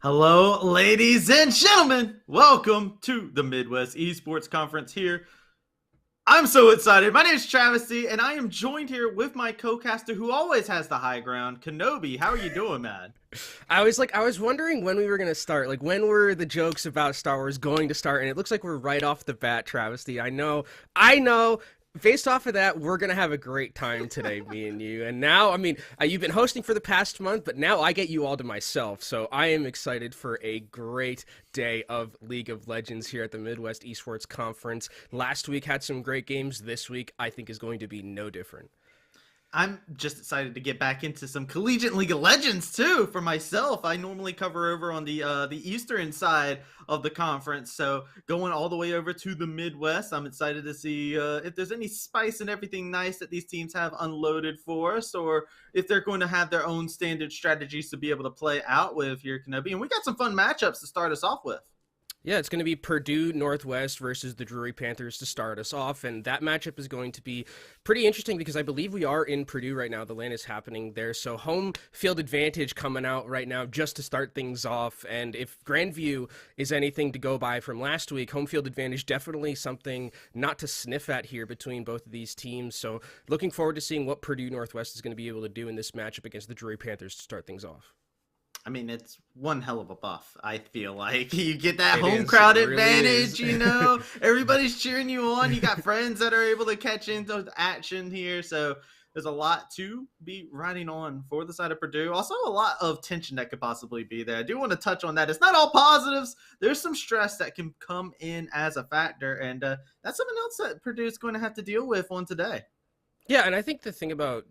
Hello, ladies and gentlemen. Welcome to the Midwest Esports Conference here. I'm so excited. My name is Travesty, and I am joined here with my co-caster who always has the high ground, Kenobi. How are you doing, man? I was wondering when we were going to start. Like, when were the jokes about Star Wars going to start? And it looks like we're right off the bat, Travesty. I know. Based off of that, we're going to have a great time today, me and you. And now, you've been hosting for the past month, but now I get you all to myself. So I am excited for a great day of League of Legends here at the Midwest Esports Conference. Last week had some great games. This week, I think, is going to be no different. I'm just excited to get back into some collegiate League of Legends too for myself. I normally cover over on the eastern side of the conference, so going all the way over to the Midwest, I'm excited to see if there's any spice and everything nice that these teams have unloaded for us, or if they're going to have their own standard strategies to be able to play out with here, Kenobi. And we got some fun matchups to start us off with. Yeah, it's going to be Purdue Northwest versus the Drury Panthers to start us off, and that matchup is going to be pretty interesting because I believe we are in Purdue right now. The LAN is happening there, so home field advantage coming out right now just to start things off, and if Grandview is anything to go by from last week, home field advantage definitely something not to sniff at here between both of these teams, so looking forward to seeing what Purdue Northwest is going to be able to do in this matchup against the Drury Panthers to start things off. I mean, it's one hell of a buff, I feel like. You get that home crowd advantage, you know? Everybody's cheering you on. You got friends that are able to catch into the action here. So there's a lot to be riding on for the side of Purdue. Also, a lot of tension that could possibly be there. I do want to touch on that. It's not all positives. There's some stress that can come in as a factor. And that's something else that Purdue is going to have to deal with on today. Yeah, and I think the thing about,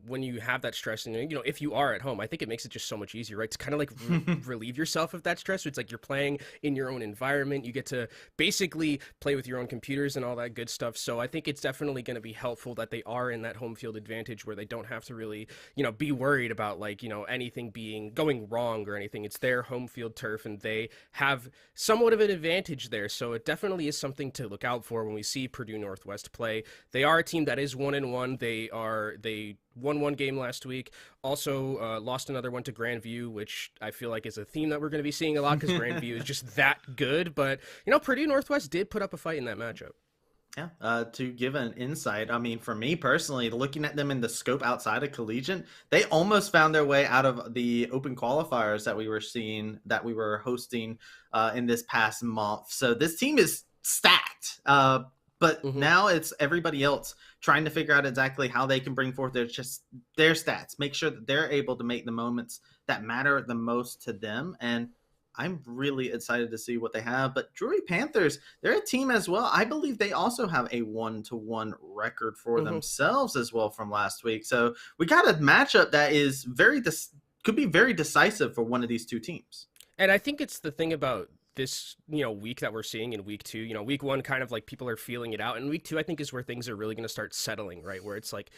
when you have that stress and, if you are at home, I think it makes it just so much easier, right? To kind of like relieve yourself of that stress. It's like you're playing in your own environment. You get to basically play with your own computers and all that good stuff. So I think it's definitely going to be helpful that they are in that home field advantage where they don't have to really, be worried about anything going wrong or anything. It's their home field turf and they have somewhat of an advantage there. So it definitely is something to look out for when we see Purdue Northwest play. They are a team that is 1-1. run. They won one game last week, also lost another one to Grandview, which I feel like is a theme that we're going to be seeing a lot because Grandview is just that good. But, Purdue Northwest did put up a fight in that matchup. Yeah, to give an insight, I mean, for me personally, looking at them in the scope outside of collegiate, they almost found their way out of the open qualifiers that we were hosting in this past month. So this team is stacked, but now it's everybody else trying to figure out exactly how they can bring forth their stats, make sure that they're able to make the moments that matter the most to them. And I'm really excited to see what they have. But Drury Panthers, they're a team as well. I believe they also have a 1-1 record for themselves as well from last week. So we got a matchup that is could be very decisive for one of these two teams. And I think it's the thing about this, week that we're seeing in week 2, week 1 kind of like people are feeling it out. And week 2, I think, is where things are really going to start settling, right? Where it's like,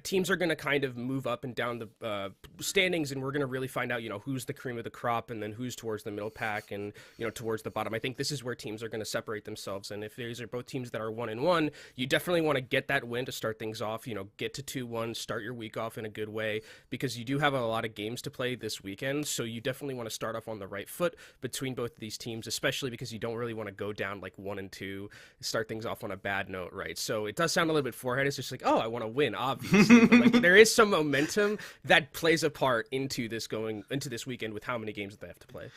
teams are going to kind of move up and down the standings, and we're going to really find out, who's the cream of the crop and then who's towards the middle pack and, towards the bottom. I think this is where teams are going to separate themselves. And if these are both teams that are 1-1, you definitely want to get that win to start things off, get to 2-1, start your week off in a good way, because you do have a lot of games to play this weekend. So you definitely want to start off on the right foot between both of these teams, especially because you don't really want to go down like 1-2, start things off on a bad note, right? So it does sound a little bit forehead. It's just like, oh, I want to win, obviously. But like, there is some momentum that plays a part into this weekend with how many games that they have to play.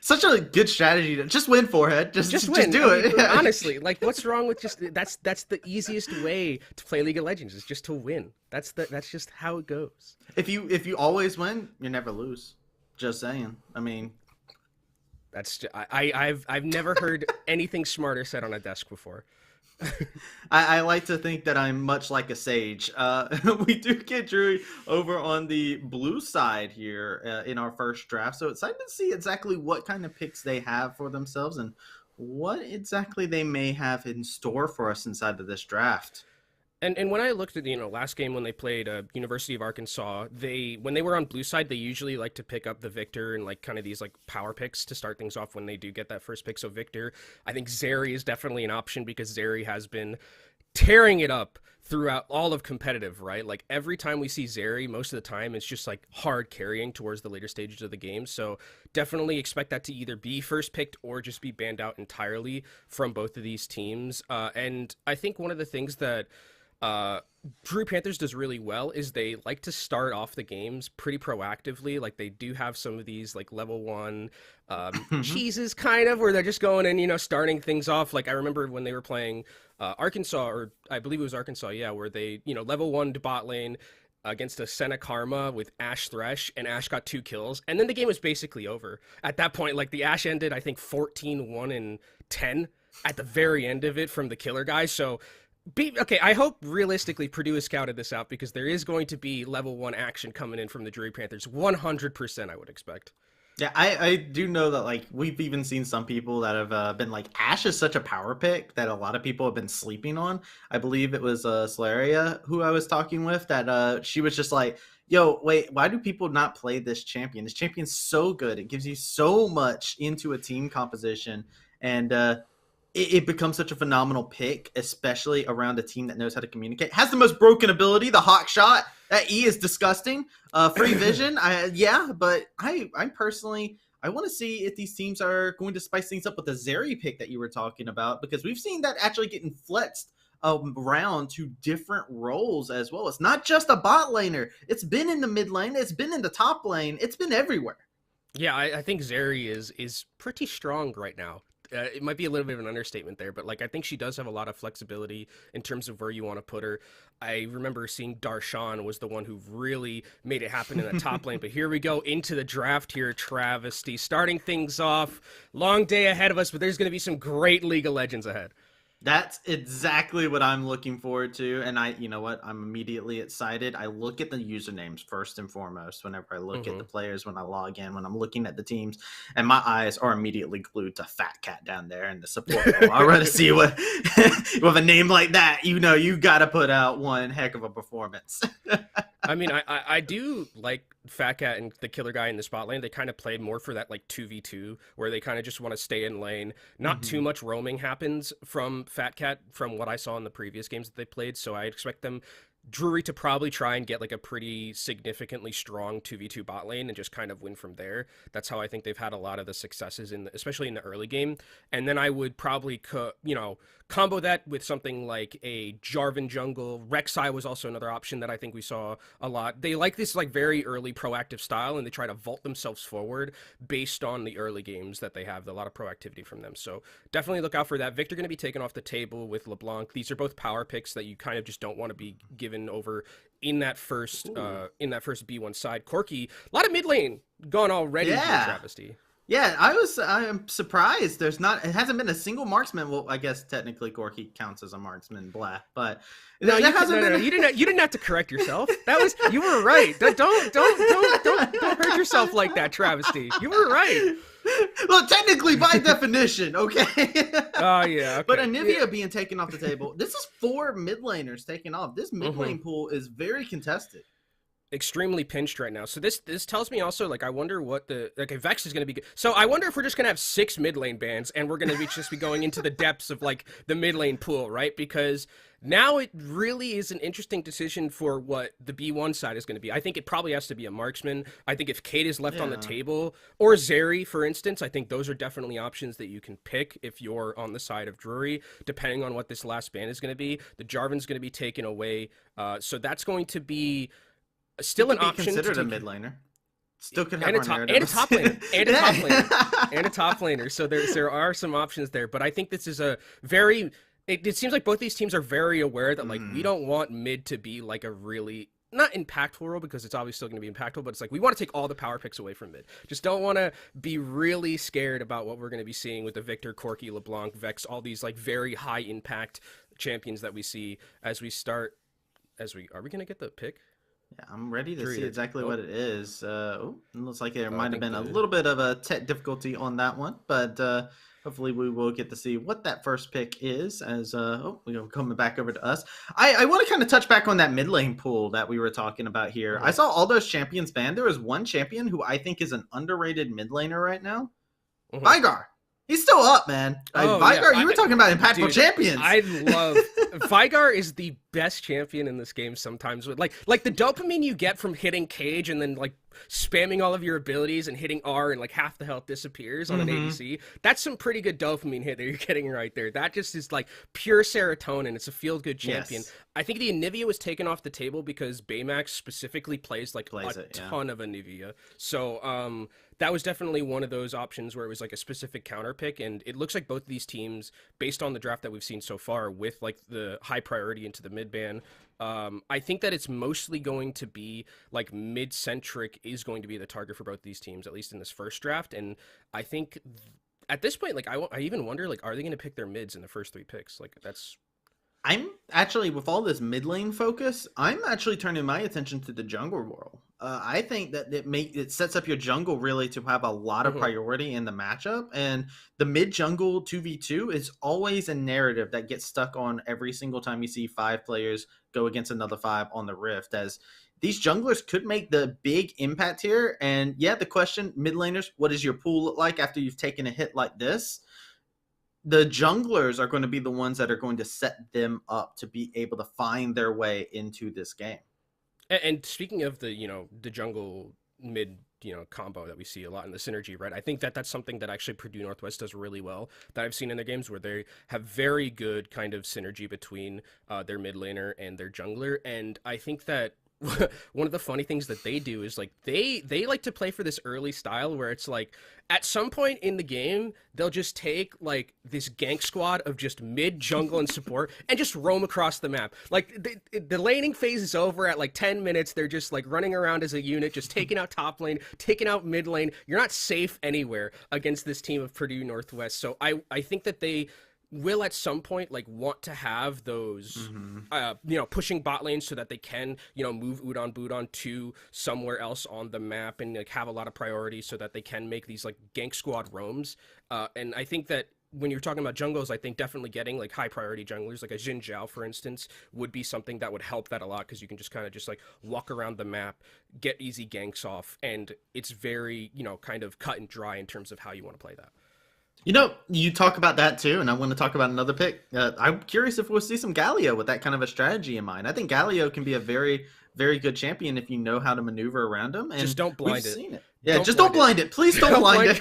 Such a good strategy to just win, forehead. Just win. Do it. Honestly, like, what's wrong with that's the easiest way to play League of Legends, is just to win. That's just how it goes. If you always win, you never lose. Just saying. I mean, I've never heard anything smarter said on a desk before. I like to think that I'm much like a sage. We do get Drury over on the blue side here in our first draft. So excited to see exactly what kind of picks they have for themselves and what exactly they may have in store for us inside of this draft. And when I looked at the last game when they played University of Arkansas, when they were on blue side, they usually like to pick up the Victor and like kind of these like power picks to start things off when they do get that first pick. So Victor, I think Zeri is definitely an option because Zeri has been tearing it up throughout all of competitive, right? Like every time we see Zeri, most of the time it's just like hard carrying towards the later stages of the game. So definitely expect that to either be first picked or just be banned out entirely from both of these teams. And I think one of the things that Drury Panthers does really well is they like to start off the games pretty proactively. Like they do have some of these like level 1 cheeses kind of where they're just going and starting things off. Like I remember when they were playing Arkansas, or I believe it was Arkansas, where they level 1 to bot lane against a Senna Karma with Ash Thresh, and Ash got 2 kills, and then the game was basically over at that point. Like the Ash ended, I think 14-1 and 10 at the very end of it from the killer guy. So I hope realistically Purdue has scouted this out, because there is going to be level 1 action coming in from the Drury Panthers 100%, I would expect. Yeah, I do know that like we've even seen some people that have been like, Ash is such a power pick that a lot of people have been sleeping on. I believe it was Solaria who I was talking with that she was just like, yo, wait, why do people not play this champion? This champion's so good. It gives you so much into a team composition, and it becomes such a phenomenal pick, especially around a team that knows how to communicate. Has the most broken ability, the hawk shot. That E is disgusting. Free vision, but I personally, I want to see if these teams are going to spice things up with the Zeri pick that you were talking about, because we've seen that actually getting flexed around to different roles as well. It's not just a bot laner. It's been in the mid lane. It's been in the top lane. It's been everywhere. Yeah, I think Zeri is pretty strong right now. It might be a little bit of an understatement there, but like I think she does have a lot of flexibility in terms of where you want to put her. I remember seeing Darshan was the one who really made it happen in the top lane. But here we go into the draft here, Travesty, starting things off. Long day ahead of us, but there's going to be some great League of Legends ahead. That's exactly what I'm looking forward to. And you know what? I'm immediately excited. I look at the usernames first and foremost whenever I look at the players, when I log in, when I'm looking at the teams, and my eyes are immediately glued to Fat Cat down there in the support role. I want to see what, with a name like that, you got to put out one heck of a performance. I mean, I do like Fat Cat and the killer guy in the spot lane, they kind of play more for that like 2v2 where they kind of just want to stay in lane. Not too much roaming happens from Fat Cat from what I saw in the previous games that they played, so I expect them Drury to probably try and get like a pretty significantly strong 2v2 bot lane and just kind of win from there. That's how I think they've had a lot of the successes especially in the early game. And then I would probably combo that with something like a Jarvan jungle. Rek'Sai was also another option that I think we saw a lot. They like this like very early proactive style, and they try to vault themselves forward based on the early games that they have. A lot of proactivity from them. So definitely look out for that. Victor going to be taken off the table with LeBlanc. These are both power picks that you kind of just don't want to be given over in that first B1 side. Corki, a lot of mid lane gone already. Yeah. Travesty. Yeah, I am surprised. It hasn't been a single marksman. Well, I guess technically Corki counts as a marksman, blah. But no, you didn't have to correct yourself. You were right. Don't hurt yourself like that, Travesty. You were right. Well, technically, by definition, okay. Oh yeah. Okay. But Anivia being taken off the table. This is 4 mid laners taken off. This mid lane pool is very contested. Extremely pinched right now. So this tells me also, like, I wonder what Vex is going to be good. So I wonder if we're just going to have 6 mid lane bans and we're going to just be going into the depths of like the mid lane pool, right? Because now it really is an interesting decision for what the B1 side is going to be. I think it probably has to be a marksman. I think if Kate is left on the table, or Zeri, for instance, I think those are definitely options that you can pick if you're on the side of Drury, depending on what this last ban is going to be. The Jarvan's going to be taken away. So that's going to be still an option. Considered a mid laner. Still could have and a top laner, and a top laner. So there are some options there, but I think this is a very. It seems like both these teams are very aware that like we don't want mid to be like a really not impactful role, because it's obviously still going to be impactful, but it's like we want to take all the power picks away from mid. Just don't want to be really scared about what we're going to be seeing with the Victor, Corki, LeBlanc, Vex, all these like very high impact champions that we see as we start. Are we going to get the pick? Yeah, I'm ready to see exactly what it is. It looks like there might have been a little bit of a tech difficulty on that one, but hopefully we will get to see what that first pick is as we're coming back over to us. I want to kind of touch back on that mid lane pool that we were talking about here. I saw all those champions banned. There was one champion who I think is an underrated mid laner right now. Vigar. He's still up, man. Vigar, you were talking about impactful champions. I love Vigar is the best champion in this game sometimes. With like the dopamine you get from hitting Cage and then like spamming all of your abilities and hitting R and like half the health disappears on an ADC. That's some pretty good dopamine hit that you're getting right there. That just is like pure serotonin. It's a feel-good champion. Yes. I think the Anivia was taken off the table because Baymax specifically plays a ton of Anivia. So that was definitely one of those options where it was like a specific counter pick, and it looks like both of these teams, based on the draft that we've seen so far with like the high priority into the mid ban, I think that it's mostly going to be like mid-centric is going to be the target for both these teams, at least in this first draft. And I think at this point, like I even wonder, like, are they going to pick their mids in the first 3 picks? Like I'm actually, with all this mid lane focus, I'm actually turning my attention to the jungle role. I think that it sets up your jungle really to have a lot of priority in the matchup. And the mid jungle 2v2 is always a narrative that gets stuck on every single time you see 5 players go against another 5 on the Rift, as these junglers could make the big impact here. And yeah, the question, mid laners, what does your pool look like after you've taken a hit like this? The junglers are going to be the ones that are going to set them up to be able to find their way into this game. And speaking of the jungle mid, combo that we see a lot in the synergy, right? I think that that's something that actually Purdue Northwest does really well that I've seen in their games, where they have very good kind of synergy between their mid laner and their jungler. And I think that one of the funny things that they do is like they like to play for this early style where it's like at some point in the game they'll just take like this gank squad of just mid, jungle, and support and just roam across the map. Like the laning phase is over at like 10 minutes. They're just like running around as a unit, just taking out top lane, taking out mid lane. You're not safe anywhere against this team of Purdue Northwest. So I think that they will at some point like want to have those pushing bot lanes so that they can move Udon to somewhere else on the map and like have a lot of priority so that they can make these like gank squad roams, and I think that when you're talking about jungles, I think definitely getting like high priority junglers, like a Xin Zhao, for instance, would be something that would help that a lot, because you can just kind of just like walk around the map, get easy ganks off, and it's very, kind of cut and dry in terms of how you want to play that. You talk about that too, and I want to talk about another pick. I'm curious if we'll see some Galio with that kind of a strategy in mind. I think Galio can be a very, very good champion if you know how to maneuver around him. And just don't blind we've it. Seen it. Yeah, don't blind it. Please don't blind it.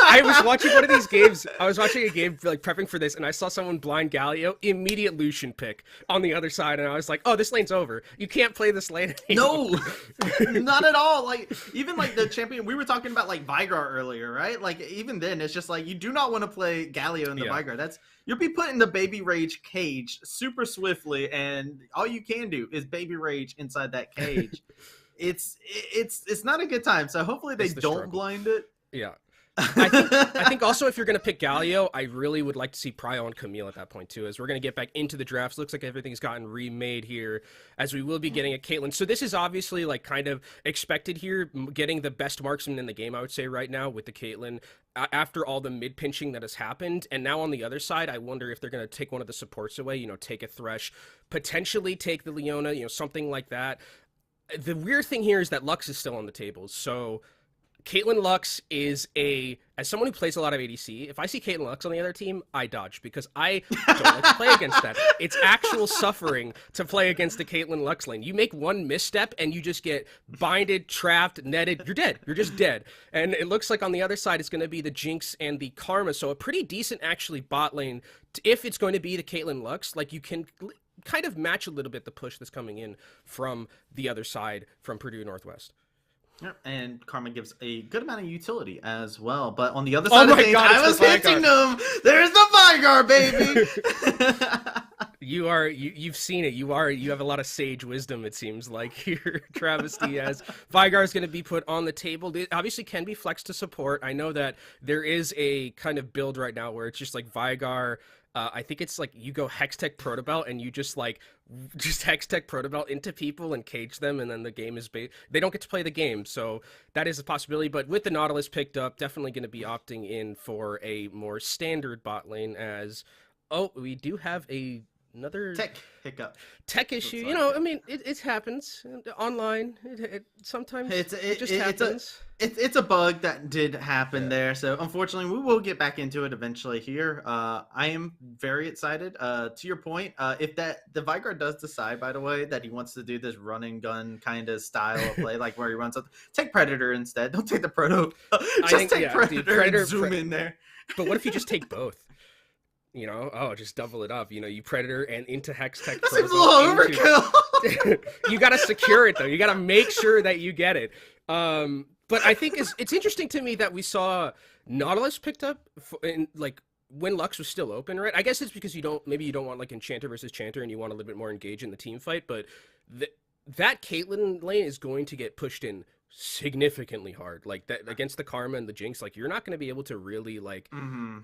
I was watching one of these games. I was watching a game like prepping for this, and I saw someone blind Galio, immediate Lucian pick on the other side, and I was like, "Oh, this lane's over. You can't play this lane anymore." No, not at all. Like even like the champion, we were talking about like Vigar earlier, right? Like even then, it's just like you do not want to play Galio in the Vigar. You'll be put in the Baby Rage cage super swiftly, and all you can do is Baby Rage inside that cage. It's not a good time. So hopefully they don't struggle. Blind it. Yeah. I think also if you're going to pick Galio, I really would like to see Pryo and Camille at that point too, as we're going to get back into the drafts. Looks like everything's gotten remade here, as we will be getting a Caitlyn. So this is obviously like kind of expected here, getting the best marksman in the game, I would say right now with the Caitlyn, after all the mid pinching that has happened. And now on the other side, I wonder if they're going to take one of the supports away, take a Thresh, potentially take the Leona, something like that. The weird thing here is that Lux is still on the table. So Caitlyn Lux is as someone who plays a lot of ADC, if I see Caitlyn Lux on the other team, I dodge, because I don't like to play against that. It's actual suffering to play against the Caitlyn Lux lane. You make one misstep and you just get binded, trapped, netted. You're dead. You're just dead. And it looks like on the other side, it's going to be the Jinx and the Karma. So a pretty decent, actually, bot lane. If it's going to be the Caitlyn Lux, like you can kind of match a little bit the push that's coming in from the other side, from Purdue Northwest. Yeah, and Karma gives a good amount of utility as well. But on the other side of things, I was hitting them. There's the Vigar, baby. You've seen it. You have a lot of sage wisdom, it seems like, here, Travis Diaz. Vigar is going to be put on the table. It obviously can be flexed to support. I know that there is a kind of build right now where it's just like Vigar. I think it's like you go Hextech Protobelt and you just Hextech Protobelt into people and cage them, and then the game is they don't get to play the game, so that is a possibility. But with the Nautilus picked up, definitely going to be opting in for a more standard bot lane, as we do have another tech issue. I mean, it happens online. It sometimes it just happens. It's a bug that did happen there. So unfortunately, we will get back into it eventually here. I am very excited. To your point, if the Vigar does decide, by the way, that he wants to do this run and gun kind of style of play, like where he runs up, take Predator instead. Don't take the Proto. Take Predator and zoom in there. But what if you just take both? Just double it up. You Predator and into Hextech. That seems a little overkill. You got to secure it, though. You got to make sure that you get it. But I think it's interesting to me that we saw Nautilus picked up when Lux was still open, right? I guess it's because you don't want like Enchanter versus Chanter, and you want a little bit more engage in the team fight. But that Caitlyn lane is going to get pushed in significantly hard, like that against the Karma and the Jinx. Like you're not going to be able to really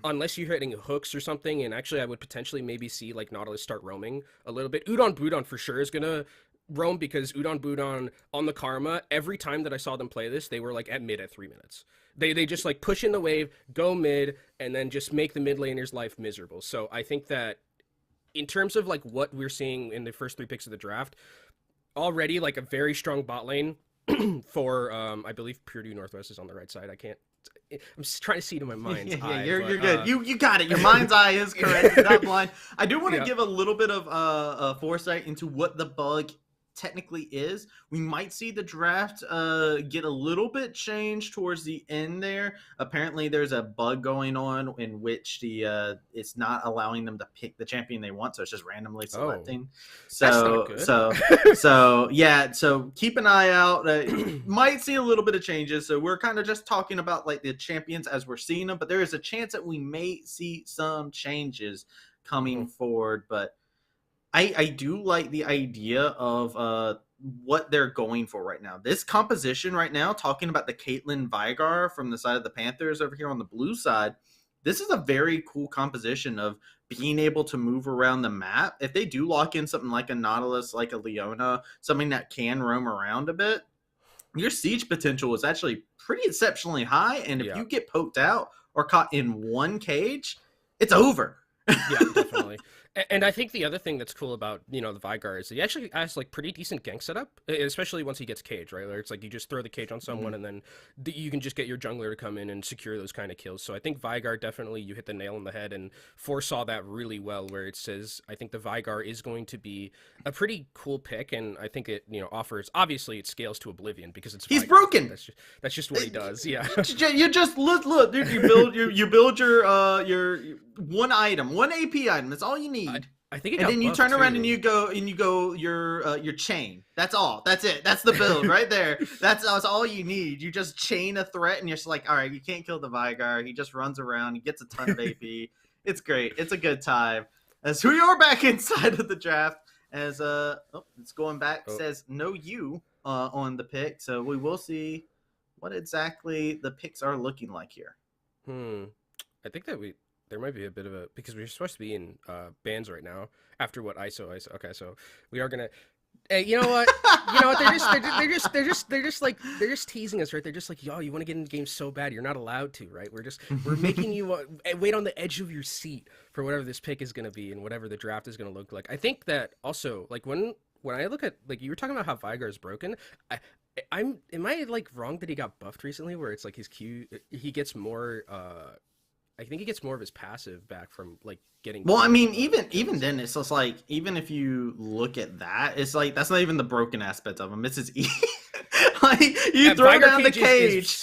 unless you're hitting hooks or something. And actually, I would potentially maybe see like Nautilus start roaming a little bit. Udon Budon for sure is gonna roam, because Udon Budon on the Karma, every time that I saw them play this, they were like at mid at 3 minutes. They just like push in the wave, go mid, and then just make the mid laner's life miserable. So I think that in terms of like what we're seeing in the first 3 picks of the draft, already like a very strong bot lane for I believe Purdue Northwest is on the right side. I'm just trying to see it in my mind's eye. You're good. You got it. Your mind's eye is correct. You're not blind. I do want to give a little bit of foresight into what the bug technically is. We might see the draft get a little bit changed towards the end there. Apparently there's a bug going on in which it's not allowing them to pick the champion they want, so it's just randomly selecting. So keep an eye out. Might see a little bit of changes. So we're kind of just talking about like the champions as we're seeing them, but there is a chance that we may see some changes coming forward. But I do like the idea of what they're going for right now. This composition right now, talking about the Caitlyn Vigar from the side of the Panthers over here on the blue side, this is a very cool composition of being able to move around the map. If they do lock in something like a Nautilus, like a Leona, something that can roam around a bit, your siege potential is actually pretty exceptionally high. And if you get poked out or caught in one cage, it's over. Yeah, definitely. And I think the other thing that's cool about, the Vygar is he actually has like pretty decent gank setup, especially once he gets cage, right? Where it's like you just throw the cage on someone and then you can just get your jungler to come in and secure those kind of kills. So I think Vygar, definitely you hit the nail on the head and foresaw that really well, where it says I think the Vygar is going to be a pretty cool pick, and I think it offers, obviously it scales to oblivion because it's he's Vygar. broken. That's just what he does. Yeah. You just look, dude. You build your one item, one AP item. That's all you need. I think and then you turn around and you go your chain. That's all. That's it. That's the build right there. That's all you need. You just chain a threat, and you're just like, all right, you can't kill the Vygar. He just runs around. He gets a ton of AP. It's great. It's a good time. As we are back inside of the draft, as it's going back. Says no you on the pick, so we will see what exactly the picks are looking like here. I think that there might be a bit of a, because we're supposed to be in bans right now after what ISO. Okay, so we are gonna. Hey, you know what? They're just teasing us, right? They're just like, yo, you want to get in the game so bad, you're not allowed to, right? We're making you wait on the edge of your seat for whatever this pick is gonna be and whatever the draft is gonna look like. I think that also, like when I look at, like, you were talking about how Vygar is broken. Am I like wrong that he got buffed recently, where it's like his Q, he gets more. I think he gets more of his passive back from like getting. Well, I mean, even then, it's just like, even if you look at that, it's like that's not even the broken aspect of him. It's his E. Like you throw down the cage,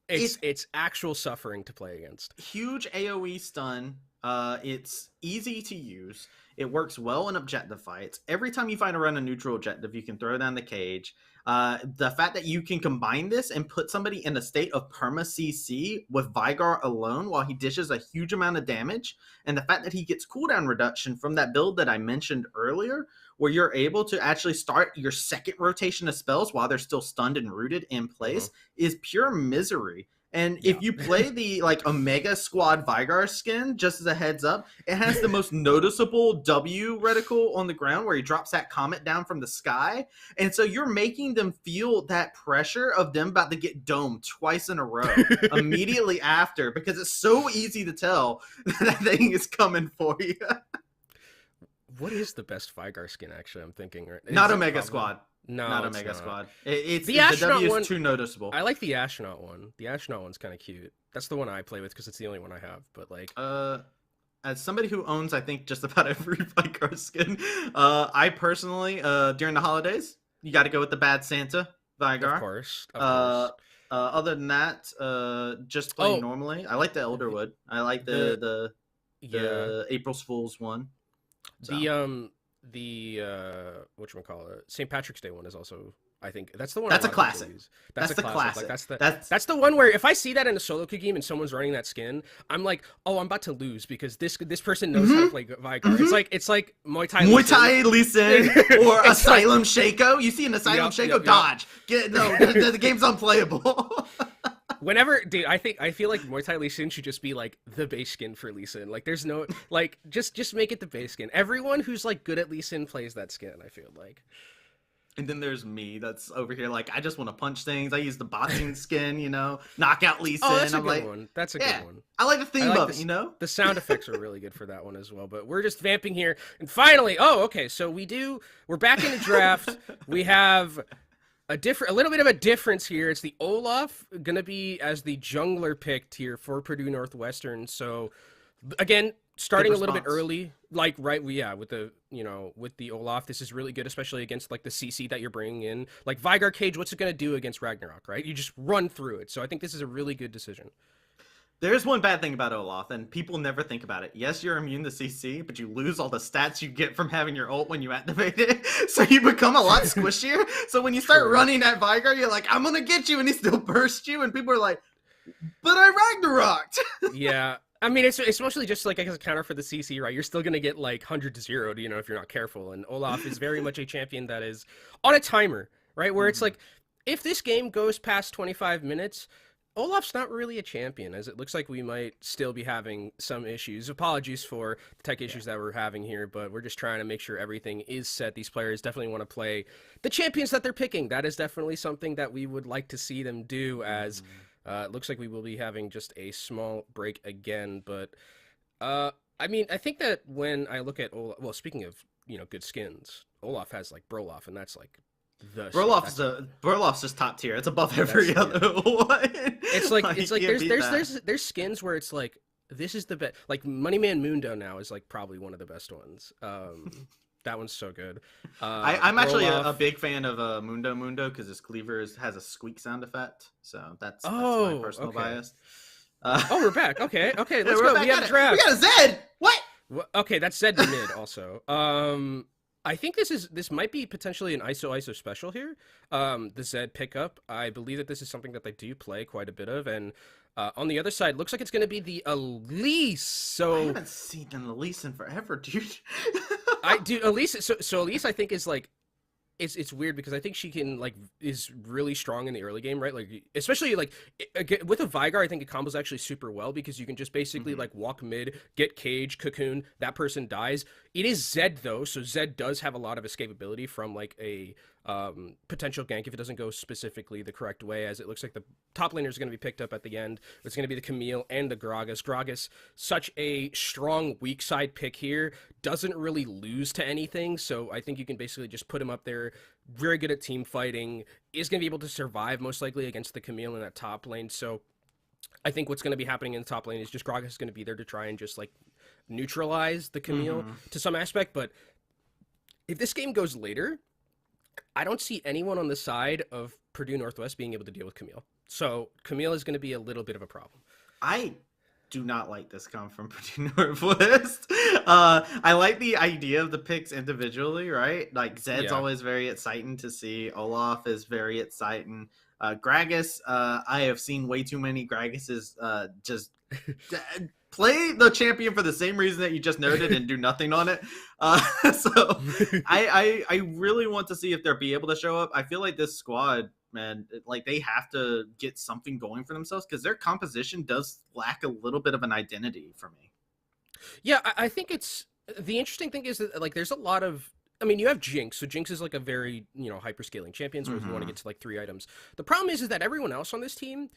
it's actual suffering to play against. Huge AOE stun. It's easy to use. It works well in objective fights. Every time you find around a neutral objective, you can throw down the cage. The fact that you can combine this and put somebody in a state of perma CC with Vygar alone while he dishes a huge amount of damage, and the fact that he gets cooldown reduction from that build that I mentioned earlier, where you're able to actually start your second rotation of spells while they're still stunned and rooted in place, is pure misery. And if you play the like Omega Squad Vygar skin, just as a heads up, it has the most noticeable W reticle on the ground where he drops that comet down from the sky. And so you're making them feel that pressure of them about to get domed twice in a row immediately after, because it's so easy to tell that thing is coming for you. What is the best Vygar skin, actually? I'm thinking. Right? Not Omega Squad. No, not Omega Squad. It's the W one, is too noticeable. I like the astronaut one. The astronaut one's kind of cute. That's the one I play with because it's the only one I have. But like, as somebody who owns, I think, just about every Vygar skin, I personally, during the holidays, you got to go with the Bad Santa Vygar. Of course. Other than that, just play normally. I like the Elderwood. I like the April's Fool's one. So. The whatchamacallit, St. Patrick's Day one is also, I think that's the one. That's a classic. That's the classic. Like that's the one where if I see that in a solo queue game and someone's running that skin, I'm like, oh, I'm about to lose because this person knows how to play Vygar. It's like Muay Thai Lee Sin or Asylum Shaco. You see an Asylum Shaco, dodge. The game's unplayable. Whenever, dude, I feel like Muay Thai Lee Sin should just be like the base skin for Lee Sin. Like, there's no, like, just make it the base skin. Everyone who's like good at Lee Sin plays that skin, I feel like. And then there's me that's over here like, I just want to punch things. I use the boxing skin, knockout Lee Sin. Oh, that's a good one. That's a good one. I like the theme of it, The sound effects are really good for that one as well. But we're just vamping here. And finally, so we're back in the draft. We have a little bit of a difference here. It's the Olaf gonna be as the jungler picked here for Purdue Northwestern. So again, starting a little bit early, like with the Olaf, this is really good, especially against like the CC that you're bringing in. Like Vygar Cage, what's it gonna do against Ragnarok, right? You just run through it. So I think this is a really good decision. There's one bad thing about Olaf, and people never think about it. Yes, you're immune to CC, but you lose all the stats you get from having your ult when you activate it. So you become a lot squishier. So when you start running at Vygar, you're like, I'm gonna get you, and he still bursts you, and people are like, but I Ragnaroked. Yeah. I mean, it's mostly just like as a counter for the CC, right? You're still going to get like 100 to 0, if you're not careful. And Olaf is very much a champion that is on a timer, right? Where it's like, if this game goes past 25 minutes, Olaf's not really a champion, as it looks like we might still be having some issues. Apologies for the tech issues that we're having here, but we're just trying to make sure everything is set. These players definitely want to play the champions that they're picking. That is definitely something that we would like to see them do, as It looks like we will be having just a small break again, but I mean, I think that when I look at Olaf, well, speaking of, good skins, Olaf has like Broloff, and that's like the Brolof's just top tier. It's above every other one. It's like there's skins where it's like this is the best. Like Moneyman Mundo now is like probably one of the best ones. That one's so good. I'm actually a big fan of Mundo because his cleaver has a squeak sound effect. So that's my personal bias. We're back. Okay, let's go. We have a draft. We got a Zed. What? Okay, that's Zed mid also. I think this might be potentially an ISO special here. The Zed pickup. I believe that this is something that they do play quite a bit of, and on the other side, looks like it's going to be the Elise. So I haven't seen an Elise in forever, dude. Elise. So Elise, I think is like. It's weird because I think she can is really strong in the early game, right? Like especially with a Vigar, I think it combos actually super well because you can just basically walk mid, get cage, cocoon, that person dies. It is Zed though, so Zed does have a lot of escapability from a potential gank if it doesn't go specifically the correct way, as it looks like the top laner is going to be picked up at the end. It's going to be the Camille and the Gragas. Gragas, such a strong weak side pick here, doesn't really lose to anything, so I think you can basically just put him up there. Very good at team fighting, is going to be able to survive most likely against the Camille in that top lane, so I think what's going to be happening in the top lane is just Gragas is going to be there to try and just neutralize the Camille to some aspect, but if this game goes later, I don't see anyone on the side of Purdue Northwest being able to deal with Camille. So Camille is going to be a little bit of a problem. I do not like this come from Purdue Northwest. I like the idea of the picks individually, right? Like Zed's always very exciting to see. Olaf is very exciting. Gragas, I have seen way too many Gragases just play the champion for the same reason that you just noted and do nothing on it. So I really want to see if they'll be able to show up. I feel like this squad, man, they have to get something going for themselves because their composition does lack a little bit of an identity for me. Yeah, I think it's the interesting thing is that there's a lot of. I mean, you have Jinx, so Jinx is a very, hyper-scaling champion, so if you want to get to 3 items. The problem is that everyone else on this team,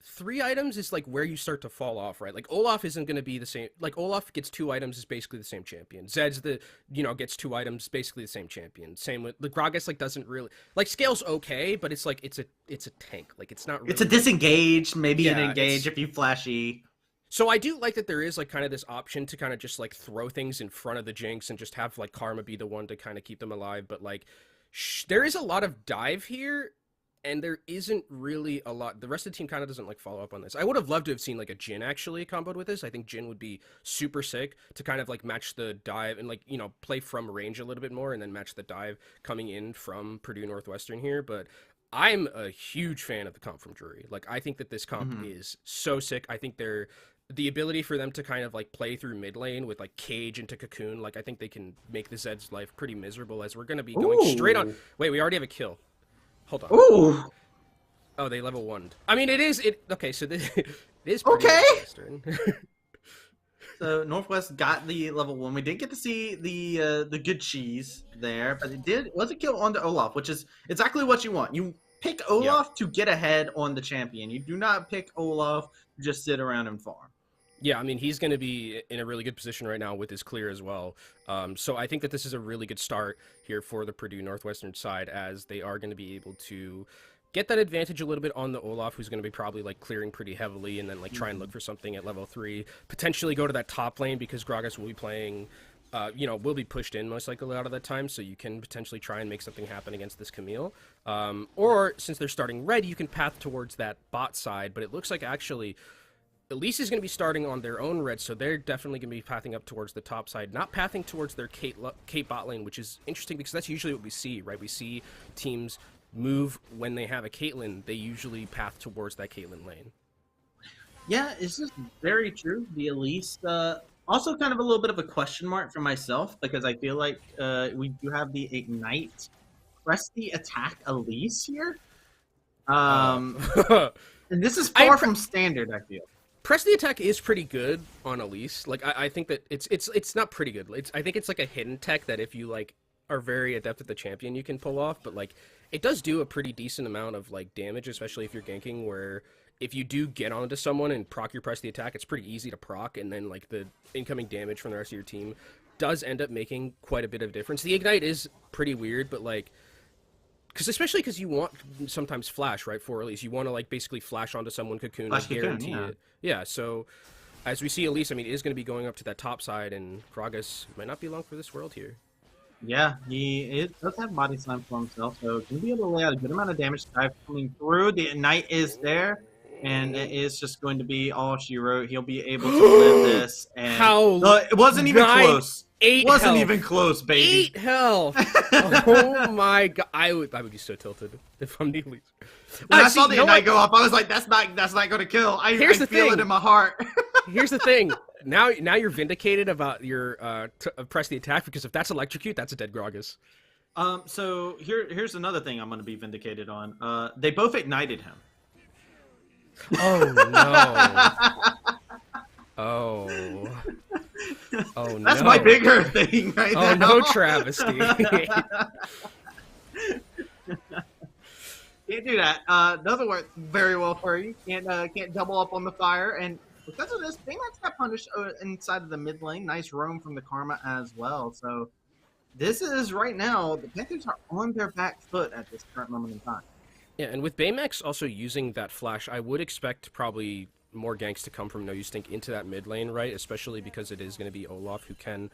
3 items is where you start to fall off, right? Olaf isn't going to be the same. Olaf gets 2 items is basically the same champion. Zed's gets 2 items, basically the same champion. Same with the Gragas, doesn't really scale's okay, but it's it's a tank. It's not really, it's a disengage, maybe an engage if you flashy. So I do like that there is kind of this option to kind of just throw things in front of the Jinx and just have Karma be the one to kind of keep them alive. But there is a lot of dive here, and there isn't really a lot. The rest of the team kind of doesn't follow up on this. I would have loved to have seen a Jhin actually comboed with this. I think Jhin would be super sick to kind of match the dive and play from range a little bit more, and then match the dive coming in from Purdue Northwestern here. But I'm a huge fan of the comp from Drury. I think that this comp is so sick. I think the ability for them to kind of play through mid lane with cage into cocoon, I think they can make the Zed's life pretty miserable, as we're going to be going straight on. Wait, we already have a kill. Hold on. Ooh. Oh, they level 1'd. I mean, okay, so it is pretty okay. So Northwest got the level 1. We didn't get to see the good cheese there, but it was a kill onto Olaf, which is exactly what you want. You pick Olaf to get ahead on the champion. You do not pick Olaf to just sit around and farm. Yeah, I mean, he's going to be in a really good position right now with his clear as well. So I think that this is a really good start here for the Purdue Northwestern side, as they are going to be able to get that advantage a little bit on the Olaf, who's going to be probably clearing pretty heavily, and then try and look for something at level 3. Potentially go to that top lane because Gragas will be playing, will be pushed in most likely a lot of the time, so you can potentially try and make something happen against this Camille. Or since they're starting red, you can path towards that bot side, but it looks like actually Elise is going to be starting on their own red, so they're definitely going to be pathing up towards the top side, not pathing towards their Kate bot lane, which is interesting because that's usually what we see, right? We see teams move when they have a Caitlyn, they usually path towards that Caitlyn lane. Yeah, it's just very true. The Elise, also kind of a little bit of a question mark for myself, because I feel like we do have the Ignite press the attack Elise here. And this is far from standard, I feel. Press the attack is pretty good on Elise. I think that it's not pretty good. I think it's a hidden tech that if you are very adept at the champion, you can pull off. But it does do a pretty decent amount of damage, especially if you're ganking, where if you do get onto someone and proc your press the attack, it's pretty easy to proc, and then like the incoming damage from the rest of your team does end up making quite a bit of difference. The ignite is pretty weird, but like, especially because you want sometimes flash, right, for Elise. You want to like basically flash onto someone, cocoon, and guarantee it. Yeah, so as we see Elise, I mean, is going to be going up to that top side, and Gragas might not be long for this world here. Yeah, he does have body slam for himself, so can be able to lay out a good amount of damage coming through. The ignite is there, and it is just going to be all she wrote. He'll be able to live this. And it wasn't even close. It wasn't even close, baby. 8 health. Oh my god, I would be so tilted if I'm the Elise. When I saw the ignite go off, I was like, that's not going to kill. I feel it in my heart. Here's the thing. Now you're vindicated about your press the attack, because if that's electrocute, that's a dead Gragas. So here's another thing I'm going to be vindicated on. They both ignited him. Oh no. Oh no. That's my bigger thing right now. Oh no, travesty. Can't do that. Doesn't work very well for you. Can't double up on the fire, and because of this, Baymax got punished inside of the mid lane. Nice roam from the Karma as well. So this is right now, the Panthers are on their back foot at this current moment in time. Yeah, and with Baymax also using that flash, I would expect probably more ganks to come from No Use Stink into that mid lane, right? Especially because it is going to be Olaf who can,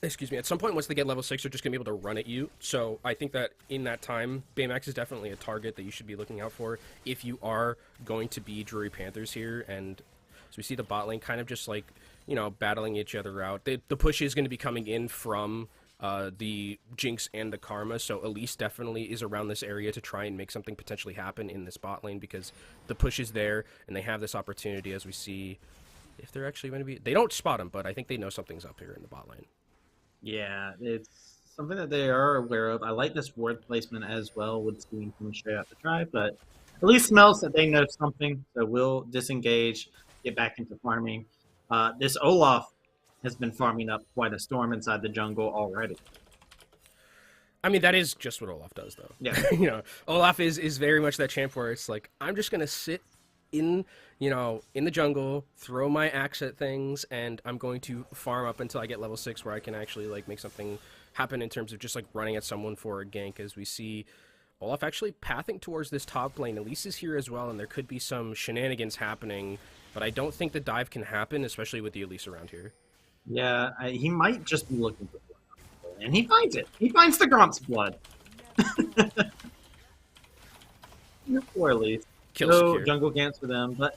excuse me, at some point once they get level 6, they're just going to be able to run at you. So I think that in that time, Baymax is definitely a target that you should be looking out for if you are going to be Drury Panthers here. And so we see the bot lane kind of just like, you know, battling each other out. The push is going to be coming in from the Jinx and the Karma, so Elise definitely is around this area to try and make something potentially happen in this bot lane, because the push is there and they have this opportunity, as we see. If they're actually going to be, they don't spot him, but I think they know something's up here in the bot lane. Yeah, it's something that they are aware of. I like this ward placement as well, with Steam coming straight out the drive, but at least smells that they know something, so we'll disengage, get back into farming. This Olaf has been farming up quite a storm inside the jungle already. I mean, that is just what Olaf does, though. Yeah. You know, Olaf is very much that champ where it's like, I'm just going to sit in, you know, in the jungle, throw my axe at things, and I'm going to farm up until I get level 6 where I can actually, like, make something happen in terms of just, like, running at someone for a gank, as we see Olaf actually pathing towards this top lane. Elise is here as well, and there could be some shenanigans happening, but I don't think the dive can happen, especially with the Elise around here. Yeah, he might just be looking for blood, and he finds it. He finds the Grump's blood. Poor Elise. No jungle camps for them, but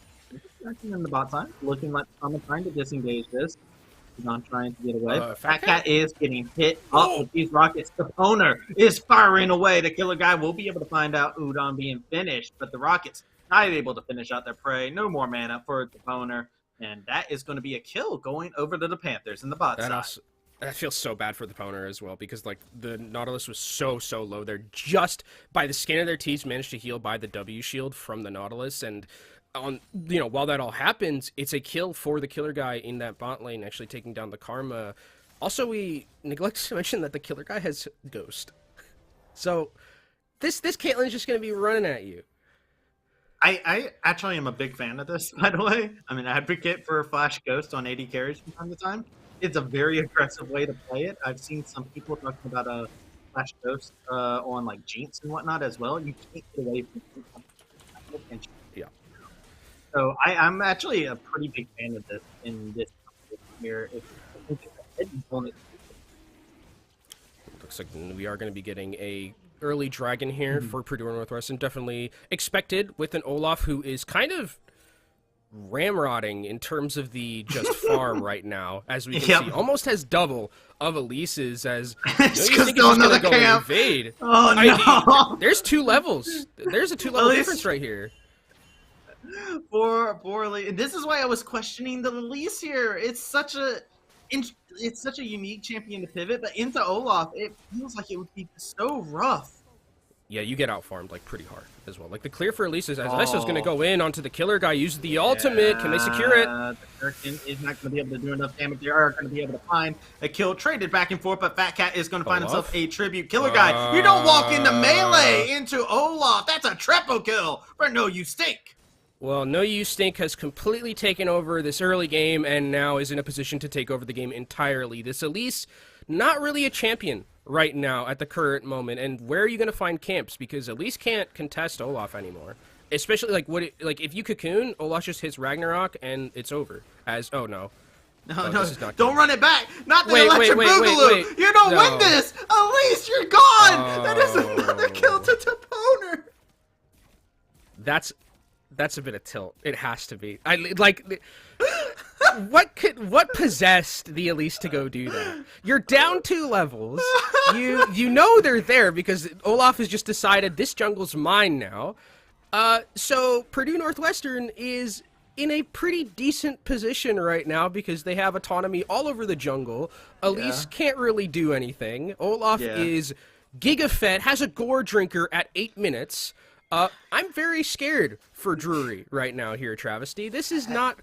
in the bot side, looking like I'm trying to disengage this. He's not trying to get away. Fat Cat is getting hit up with these rockets. The Poner is firing away. The killer guy will be able to find out Udon being finished, but the rockets not able to finish out their prey. No more mana for the Poner. And that is going to be a kill going over to the Panthers in the bot side. That feels so bad for the Poner as well, because like the Nautilus was so low. They're just by the skin of their teeth managed to heal by the W shield from the Nautilus, and on, you know, while that all happens, it's a kill for the killer guy in that bot lane, actually taking down the Karma. Also, we neglected to mention that the killer guy has Ghost, so this Caitlyn's just going to be running at you. I actually am a big fan of this, by the way. I'm an advocate for Flash Ghost on AD carries from time to time. It's a very aggressive way to play it. I've seen some people talking about a Flash Ghost on like Jinx and whatnot as well. You can't get away from it. Yeah. So I'm actually a pretty big fan of this in this here. Looks like we are going to be getting a early dragon here for Purdue Northwestern. Definitely expected with an Olaf who is kind of ramrodding in terms of the just farm right now, as we can see. Almost has double of Elise's, as it's just going to go invade. Oh no! There's 2 levels. There's a 2-level difference right here. Poor Elise. This is why I was questioning the Elise here. It's such a unique champion to pivot, but into Olaf, it feels like it would be so rough. Yeah, you get out-farmed, like, pretty hard as well. Like, the clear for Elise is, as Iso's going to go in onto the killer guy, use the ultimate. Can they secure it? The Durkin is not going to be able to do enough damage. They are going to be able to find a kill. Traded back and forth, but Fat Cat is going to find himself a tribute. Killer guy, you don't walk into melee into Olaf. That's a triple kill for No Use Stink. Well, No You Stink has completely taken over this early game and now is in a position to take over the game entirely. This Elise, not really a champion right now at the current moment. And where are you going to find camps? Because Elise can't contest Olaf anymore. Especially, like if you cocoon, Olaf just hits Ragnarok and it's over. Oh, no. No, don't run it back. Not the electric boogaloo. Wait. You don't win this. Elise, you're gone. That is another kill to Toponer. That's a bit of tilt. It has to be. What possessed the Elise to go do that? You're down 2 levels. You know they're there because Olaf has just decided this jungle's mine now. So Purdue Northwestern is in a pretty decent position right now because they have autonomy all over the jungle. Elise can't really do anything. Olaf is giga-fed, has a gore drinker at 8 minutes. I'm very scared for Drury right now here, Travesty. This is not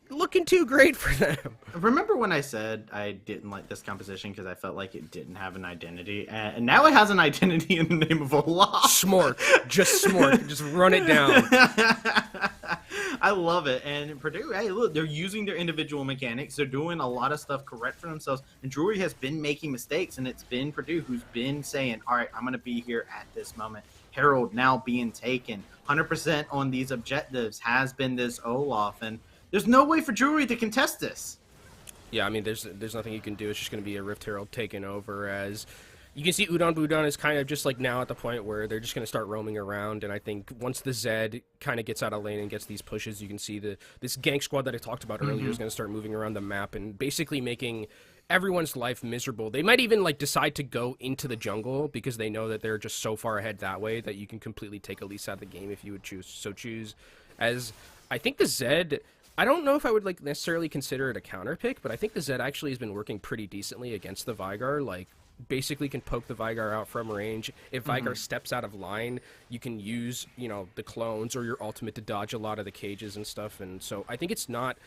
looking too great for them. Remember when I said I didn't like this composition because I felt like it didn't have an identity? And now it has an identity in the name of Olaf. Smork. Just Smork. Just run it down. I love it. And Purdue, hey, look, they're using their individual mechanics. They're doing a lot of stuff correct for themselves. And Drury has been making mistakes, and it's been Purdue who's been saying, all right, I'm going to be here at this moment. Herald now being taken. 100% on these objectives has been this Olaf, and there's no way for Drury to contest this. Yeah, I mean, there's nothing you can do. It's just going to be a Rift Herald taken over. As you can see, Udon Budon is kind of just like now at the point where they're just going to start roaming around. And I think once the Zed kind of gets out of lane and gets these pushes, you can see this gank squad that I talked about earlier is going to start moving around the map and basically making everyone's life miserable. They might even like decide to go into the jungle because they know that they're just so far ahead that way that you can completely take Elise out of the game if you would choose. As I think the Zed, I don't know if I would like necessarily consider it a counter pick, but I think the Zed actually has been working pretty decently against the Veigar. Like, basically can poke the Veigar out from range. If Veigar steps out of line, you can use, the clones or your ultimate to dodge a lot of the cages and stuff. And so I think it's not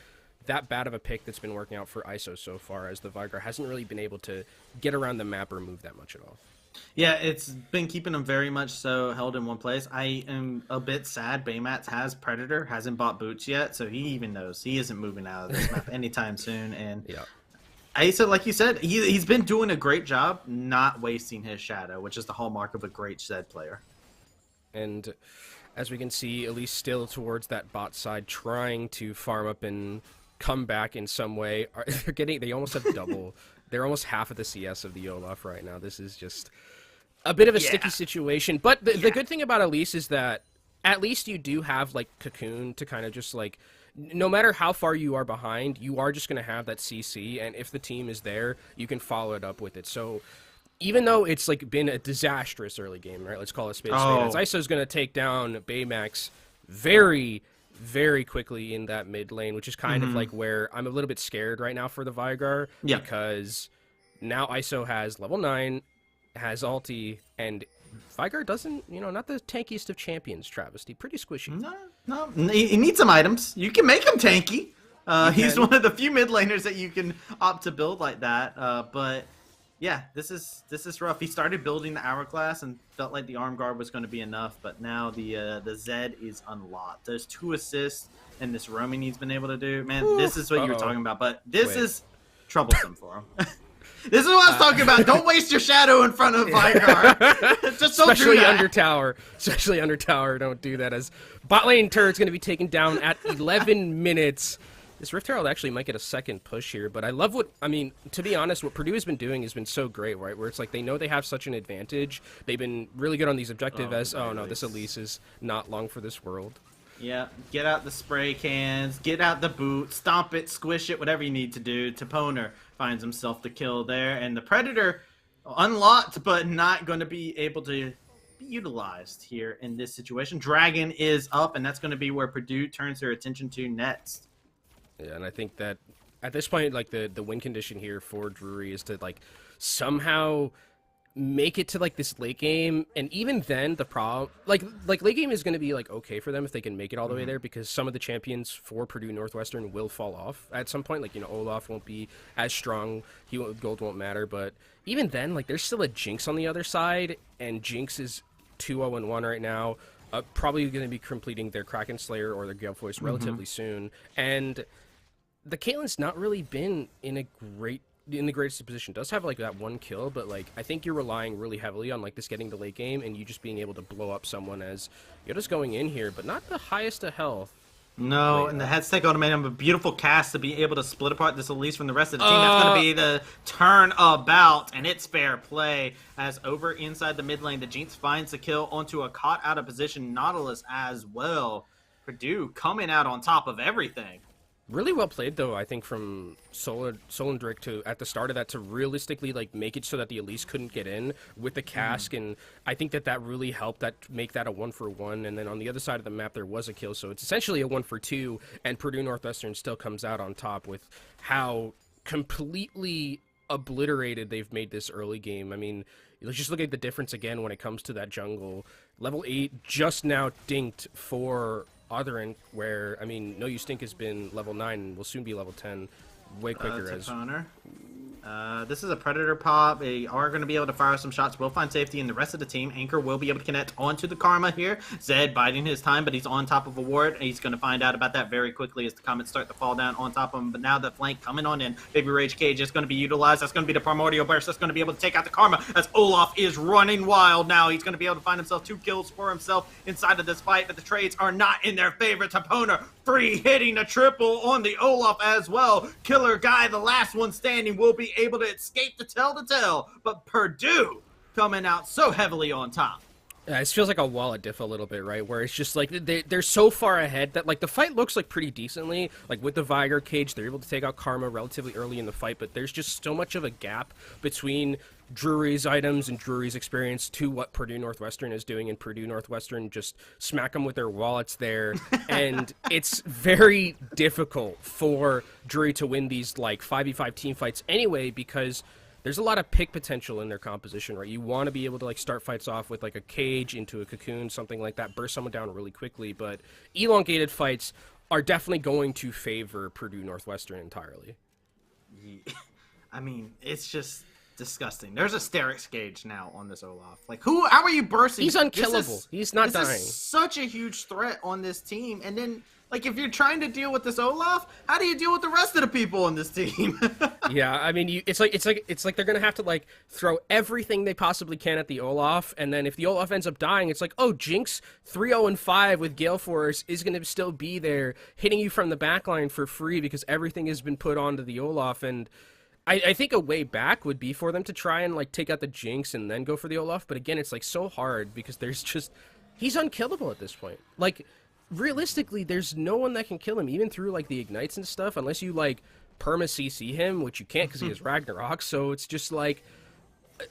that bad of a pick that's been working out for ISO so far, as the Veigar hasn't really been able to get around the map or move that much at all. Yeah, it's been keeping them very much so held in one place. I am a bit sad. Baymax has Predator, hasn't bought boots yet, so he even knows he isn't moving out of this map anytime soon. And ISO, like you said, he's been doing a great job not wasting his shadow, which is the hallmark of a great Zed player. And as we can see, at least still towards that bot side, trying to farm up and come back in some way. They almost have double. They're almost half of the CS of the Olaf right now. This is just a bit of a sticky situation. But the good thing about Elise is that at least you do have like Cocoon to kind of just like, no matter how far you are behind, you are just going to have that CC. And if the team is there, you can follow it up with it. So even though it's like been a disastrous early game, right? Let's call it spade. ISO's going to take down Baymax very, very quickly in that mid lane, which is kind of like where I'm a little bit scared right now for the Veigar, because now ISO has level 9, has ulti, and Veigar doesn't, not the tankiest of champions, Travesty. Pretty squishy. No, he needs some items. You can make him tanky. He's one of the few mid laners that you can opt to build like that. But yeah, this is rough. He started building the Hourglass and felt like the Arm Guard was going to be enough, but now the Zed is unlocked. There's 2 assists and this roaming he's been able to do. Man, this is what you were talking about, but this is troublesome for him. This is what I was talking about. Don't waste your shadow in front of Veigar. Just don't Especially do that. under tower. Especially under tower. Don't do that, as bot lane turret's going to be taken down at 11 minutes. This Rift Herald actually might get a second push here, but I love to be honest, what Purdue has been doing has been so great, right? Where it's like they know they have such an advantage. They've been really good on these objectives this Elise is not long for this world. Yeah, get out the spray cans, get out the boot, stomp it, squish it, whatever you need to do. Toponer finds himself the kill there, and the Predator unlocked, but not going to be able to be utilized here in this situation. Dragon is up, and that's going to be where Purdue turns their attention to next. Yeah, and I think that at this point, like the win condition here for Drury is to like somehow make it to like this late game, and even then the problem like late game is going to be like okay for them if they can make it all the way there, because some of the champions for Purdue Northwestern will fall off at some point. Like Olaf won't be as strong, gold won't matter, but even then like there's still a Jinx on the other side, and Jinx is 2-0-1 right now. probably going to be completing their Kraken Slayer or their Gale Voice relatively soon. And the Caitlyn's not really been in the greatest position. Does have like that one kill, but like I think you're relying really heavily on like this getting the late game and you just being able to blow up someone as you're just going in here, but not the highest of health. No, and the headstake ultimatum, a beautiful cast to be able to split apart this Elise from the rest of the team. That's going to be the turnabout, and it's fair play as over inside the mid lane, the Jinx finds the kill onto a caught out of position Nautilus as well. Purdue coming out on top of everything. Really well played, though, I think, from Sol and Drick to at the start of that to realistically like make it so that the Elise couldn't get in with the cask, and I think that really helped make that a 1-for-1. And then on the other side of the map there was a kill, so it's essentially a 1-for-2, and Purdue Northwestern still comes out on top with how completely obliterated they've made this early game. I mean, let's just look at the difference again when it comes to that jungle. Level 8 just now dinked for Othering, where, I mean, No You Stink has been level 9 and will soon be level 10 way quicker. This is a Predator pop. They are going to be able to fire some shots. Will find safety in the rest of the team. Anchor will be able to connect onto the Karma here. Zed biding his time, but he's on top of a ward. He's going to find out about that very quickly as the Comets start to fall down on top of him. But now the flank coming on in. Baby Rage Cage is going to be utilized. That's going to be the Primordial Burst. That's going to be able to take out the Karma as Olaf is running wild now. He's going to be able to find himself 2 kills for himself inside of this fight, but the trades are not in their favor. Tapona free hitting a triple on the Olaf as well. Killer Guy, the last one standing, will be able to escape to tell the tale, but Purdue coming out so heavily on top. Yeah, it feels like a wall of diff a little bit, right? Where it's just like they're so far ahead that like the fight looks like pretty decently. Like with the Viger Cage, they're able to take out Karma relatively early in the fight, but there's just so much of a gap between Drury's items and Drury's experience to what Purdue Northwestern is doing, and Purdue Northwestern just smack them with their wallets there. And it's very difficult for Drury to win these like 5v5 team fights anyway, because there's a lot of pick potential in their composition, right? You want to be able to like start fights off with like a cage into a cocoon, something like that, burst someone down really quickly, but elongated fights are definitely going to favor Purdue Northwestern entirely. I mean, it's just disgusting. There's a Sterix gauge now on this Olaf. Like, how are you bursting? He's unkillable. He's not dying. This is such a huge threat on this team, and then like, if you're trying to deal with this Olaf, how do you deal with the rest of the people on this team? Yeah, I mean, it's like they're gonna have to like throw everything they possibly can at the Olaf, and then if the Olaf ends up dying, it's like, oh, Jinx 3-0-5 with Gale Force is gonna still be there, hitting you from the backline for free because everything has been put onto the Olaf. And I think a way back would be for them to try and like take out the Jinx and then go for the Olaf, but again, it's like so hard because he's unkillable at this point. Like, realistically, there's no one that can kill him, even through like the ignites and stuff, unless you like perma CC him, which you can't because he has Ragnarok. So it's just like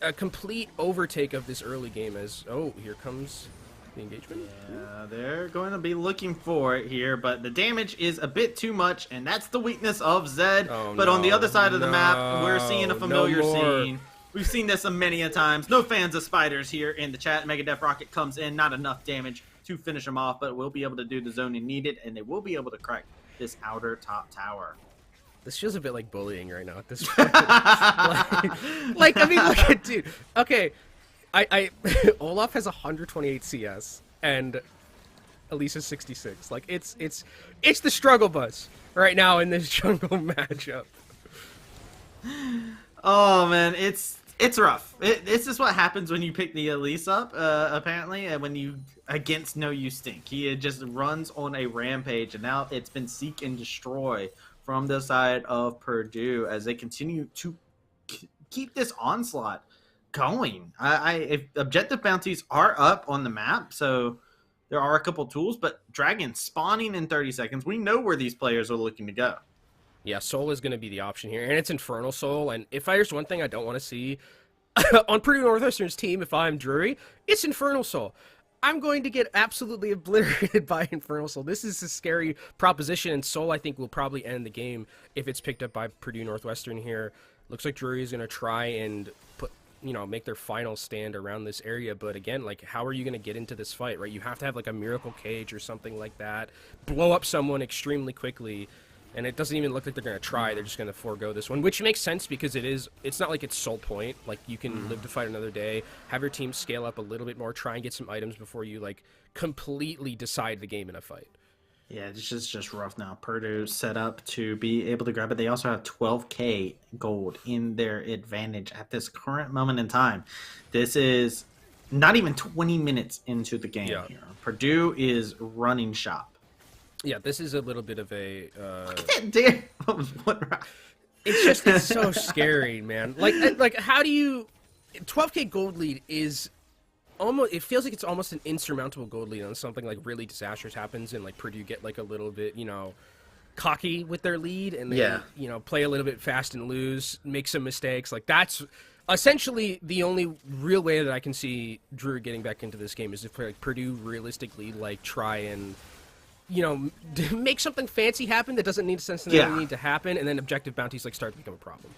a complete overtake of this early game. As here comes the engagement. Yeah, they're going to be looking for it here, but the damage is a bit too much, and that's the weakness of Zed. But on the other side of the map, we're seeing a familiar scene. We've seen this many a times. No fans of spiders here in the chat. Mega Death Rocket comes in, not enough damage to finish them off, but we'll be able to do the zoning needed, and they will be able to crack this outer top tower. This feels a bit like bullying right now at this point. like, I mean, look at, dude. Okay, I Olaf has 128 CS, and Elise is 66. Like, it's the struggle bus right now in this jungle matchup. Oh man, it's rough. This is what happens when you pick the Elise up, apparently, and when you against No You Stink. He just runs on a rampage, and now it's been seek and destroy from the side of Purdue as they continue to keep this onslaught going. If objective bounties are up on the map, so there are a couple tools, but Dragon spawning in 30 seconds. We know where these players are looking to go. Yeah, Soul is going to be the option here, and it's Infernal Soul, and if there's one thing I don't want to see on Purdue Northwestern's team, if I'm Drury, it's Infernal Soul. I'm going to get absolutely obliterated by Infernal Soul. This is a scary proposition, and Soul, I think, will probably end the game if it's picked up by Purdue Northwestern here. Looks like Drury is going to try and make their final stand around this area, but again, like, how are you going to get into this fight, right? You have to have, like, a miracle cage or something like that, blow up someone extremely quickly. And it doesn't even look like they're going to try. They're just going to forego this one, which makes sense because it's not like it's sole point. Like, you can live to fight another day, have your team scale up a little bit more, try and get some items before you, like, completely decide the game in a fight. Yeah, it's just rough now. Purdue set up to be able to grab it. They also have 12K gold in their advantage at this current moment in time. This is not even 20 minutes into the game here. Purdue is running shop. Yeah, this is a little bit of a... It's so scary, man. Like, how do you... 12K gold lead is almost... It feels like it's almost an insurmountable gold lead on something, like, really disastrous happens, and, like, Purdue get, like, a little bit, cocky with their lead, and they, play a little bit fast and loose, make some mistakes. Like, that's... Essentially, the only real way that I can see Drury getting back into this game is if, like, Purdue realistically, like, try and... make something fancy happen that doesn't necessarily need to happen, and then objective bounties start to become a problem.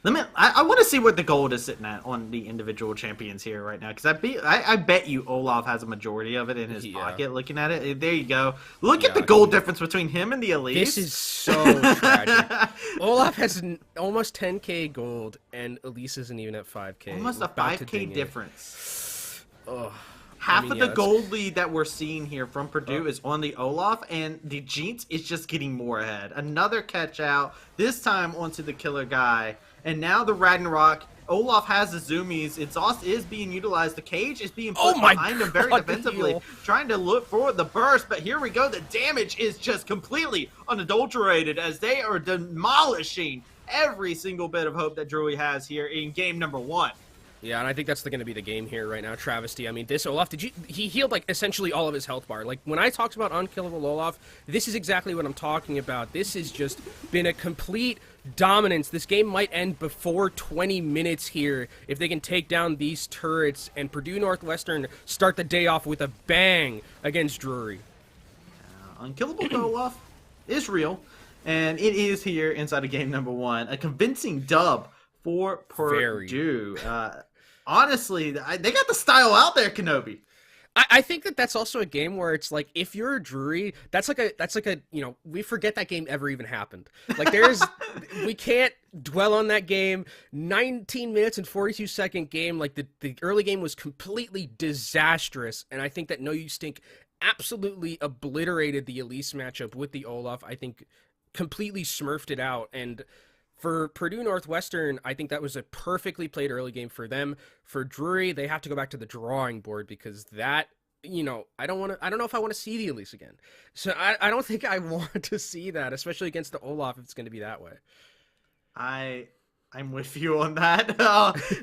I want to see what the gold is sitting at on the individual champions here right now, because I bet you Olaf has a majority of it in his pocket. Looking at it, there you go. Look at the gold difference between him and the Elise. This is so tragic. Olaf has almost 10K gold, and Elise isn't even at 5K. Almost a 5K difference. Ugh. Half of the gold lead that we're seeing here from Purdue is on the Olaf, and the Jinx is just getting more ahead. Another catch out, this time onto the killer guy. And now the Ragnarok. Olaf has the zoomies. Exhaust is being utilized. The cage is being put behind him very defensively, trying to look for the burst. But here we go. The damage is just completely unadulterated as they are demolishing every single bit of hope that Drury has here in game number 1. Yeah, and I think that's going to be the game here right now, Travesty. I mean, this Olaf, he healed, essentially all of his health bar. Like, when I talked about unkillable Olaf, this is exactly what I'm talking about. This has just been a complete dominance. This game might end before 20 minutes here if they can take down these turrets, and Purdue Northwestern start the day off with a bang against Drury. Unkillable Olaf is real, and it is here inside of game number 1. A convincing dub for Purdue. Honestly, they got the style out there, Kenobi. I think that's also a game where it's like, if you're a Drury, that's like a we forget that game ever even happened. Like, we can't dwell on that game. 19 minutes and 42-second game. Like, the early game was completely disastrous, and I think that No You Stink absolutely obliterated the Elise matchup with the Olaf. I think completely smurfed it out, and for Purdue Northwestern, I think that was a perfectly played early game for them. For Drury, they have to go back to the drawing board, because that, I don't know if I want to see the Elise again. So I don't think I want to see that, especially against the Olaf, if it's going to be that way. I'm with you on that.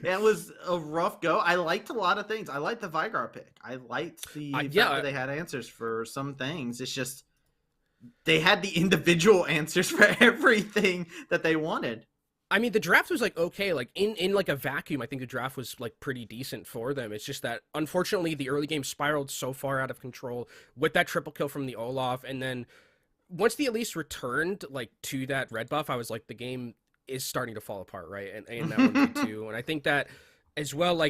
It was a rough go. I liked a lot of things. I liked the Vigar pick. I liked the fact that they had answers for some things. It's just, they had the individual answers for everything that they wanted. I mean, the draft was okay. In a vacuum, I think the draft was pretty decent for them. It's just that, unfortunately, the early game spiraled so far out of control with that triple kill from the Olaf, and then once the Elise returned to that red buff, I was like, the game is starting to fall apart, right? And that one did too. And I think that as well,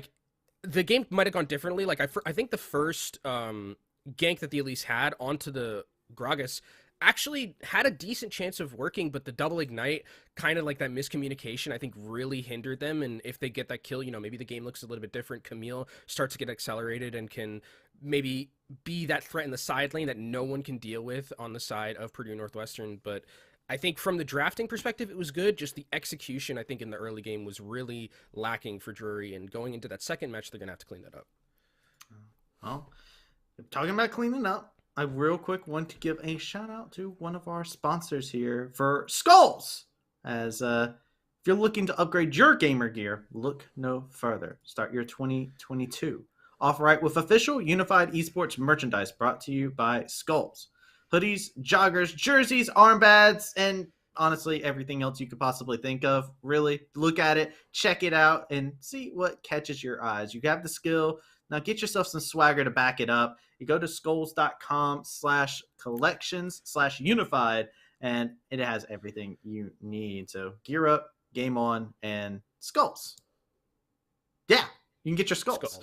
the game might have gone differently. I think the first gank that the Elise had onto the Gragas actually had a decent chance of working, but the double ignite, kind of that miscommunication, I think really hindered them. And if they get that kill, maybe the game looks a little bit different. Camille starts to get accelerated and can maybe be that threat in the side lane that no one can deal with on the side of Purdue Northwestern. But I think from the drafting perspective, it was good. Just the execution, I think, in the early game was really lacking for Drury, and going into that second match, they're going to have to clean that up. Well, talking about cleaning up, I real quick want to give a shout out to one of our sponsors here for Skulls. As if you're looking to upgrade your gamer gear, look no further. Start your 2022 off right with official unified esports merchandise brought to you by Skulls. Hoodies, joggers, jerseys, armbands, and honestly, everything else you could possibly think of. Really, look at it, check it out, and see what catches your eyes. You have the skill. Now get yourself some swagger to back it up. You go to skulls.com/collections/unified, and it has everything you need. So gear up, game on, and Skulls. Yeah, you can get your Skulls.